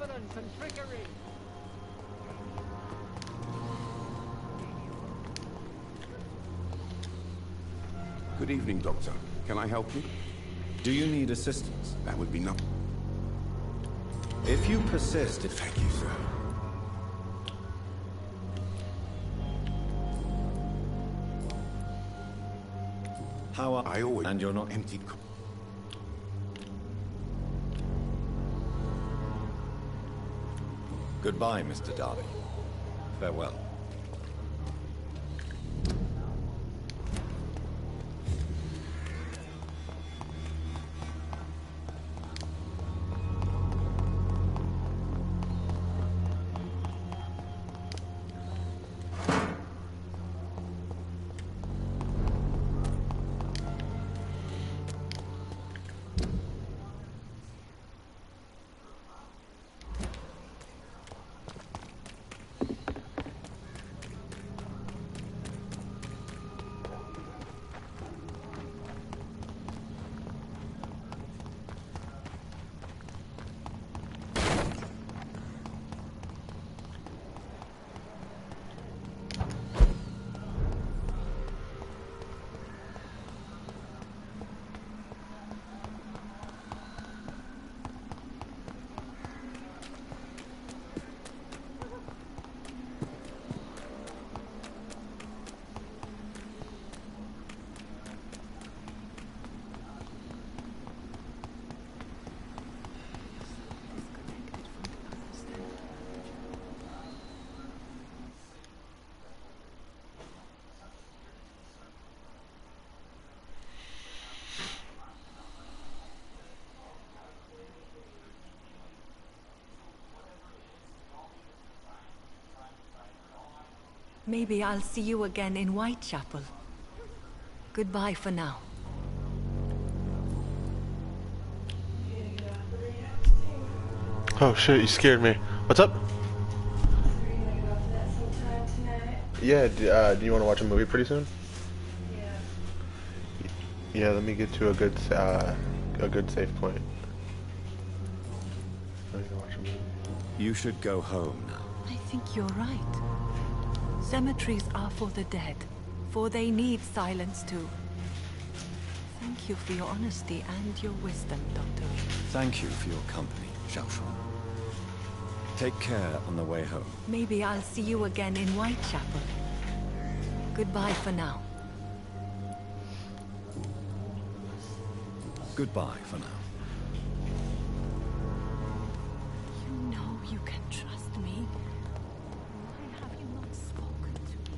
confidence and trickery. Good evening, Doctor. Can I help you? Do you need assistance? That would be no. If you persist... Thank you, sir. How are... I always... And you're not... Empty... Goodbye, Mr. Darby. Farewell. Maybe I'll see you again in Whitechapel. Goodbye for now. Oh shit, you scared me. What's up? Yeah, do you want to watch a movie pretty soon? Yeah, let me get to a good safe point. You should go home now. I think you're right. Cemeteries are for the dead, for they need silence too. Thank you for your honesty and your wisdom, Dr. Reed. Thank you for your company, Xiaoshu. Take care on the way home. Maybe I'll see you again in Whitechapel. Goodbye for now. Goodbye for now. You know you can trust me. Why have you not spoken to me?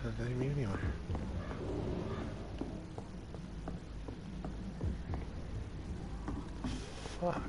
Not letting me anywhere. Fuck.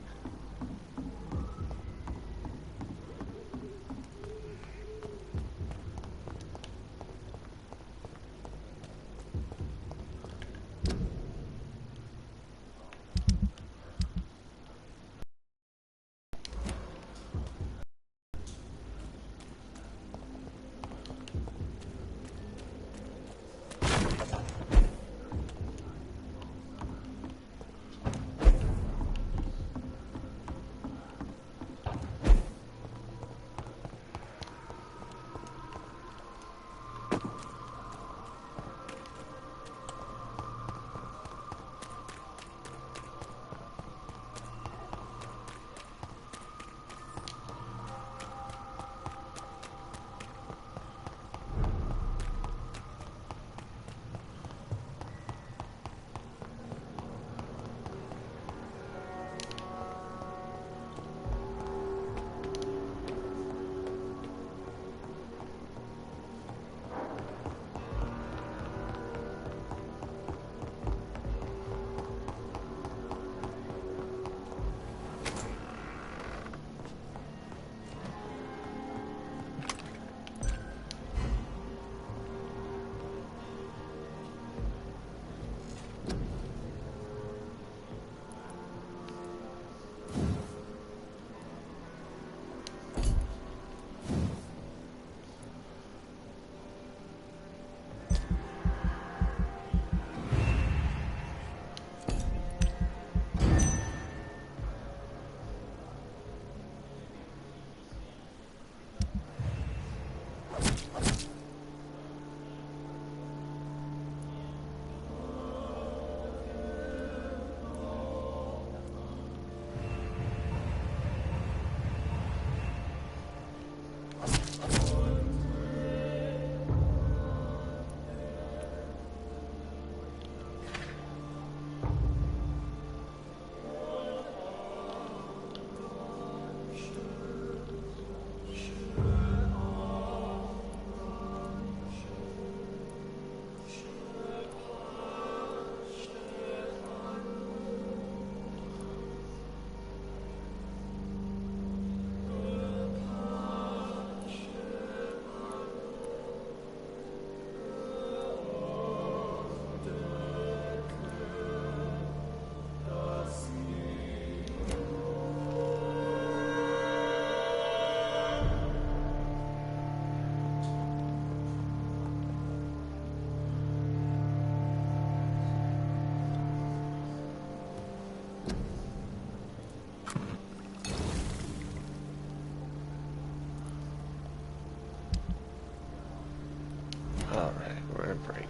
gonna break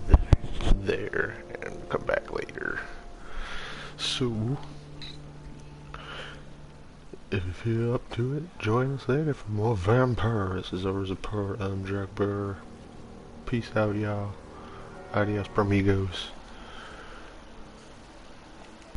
that there and come back later. So, if you're up to it, join us later for more Vampyr. This is always a part. I'm Jack Bauer. Peace out, y'all. Adios, amigos.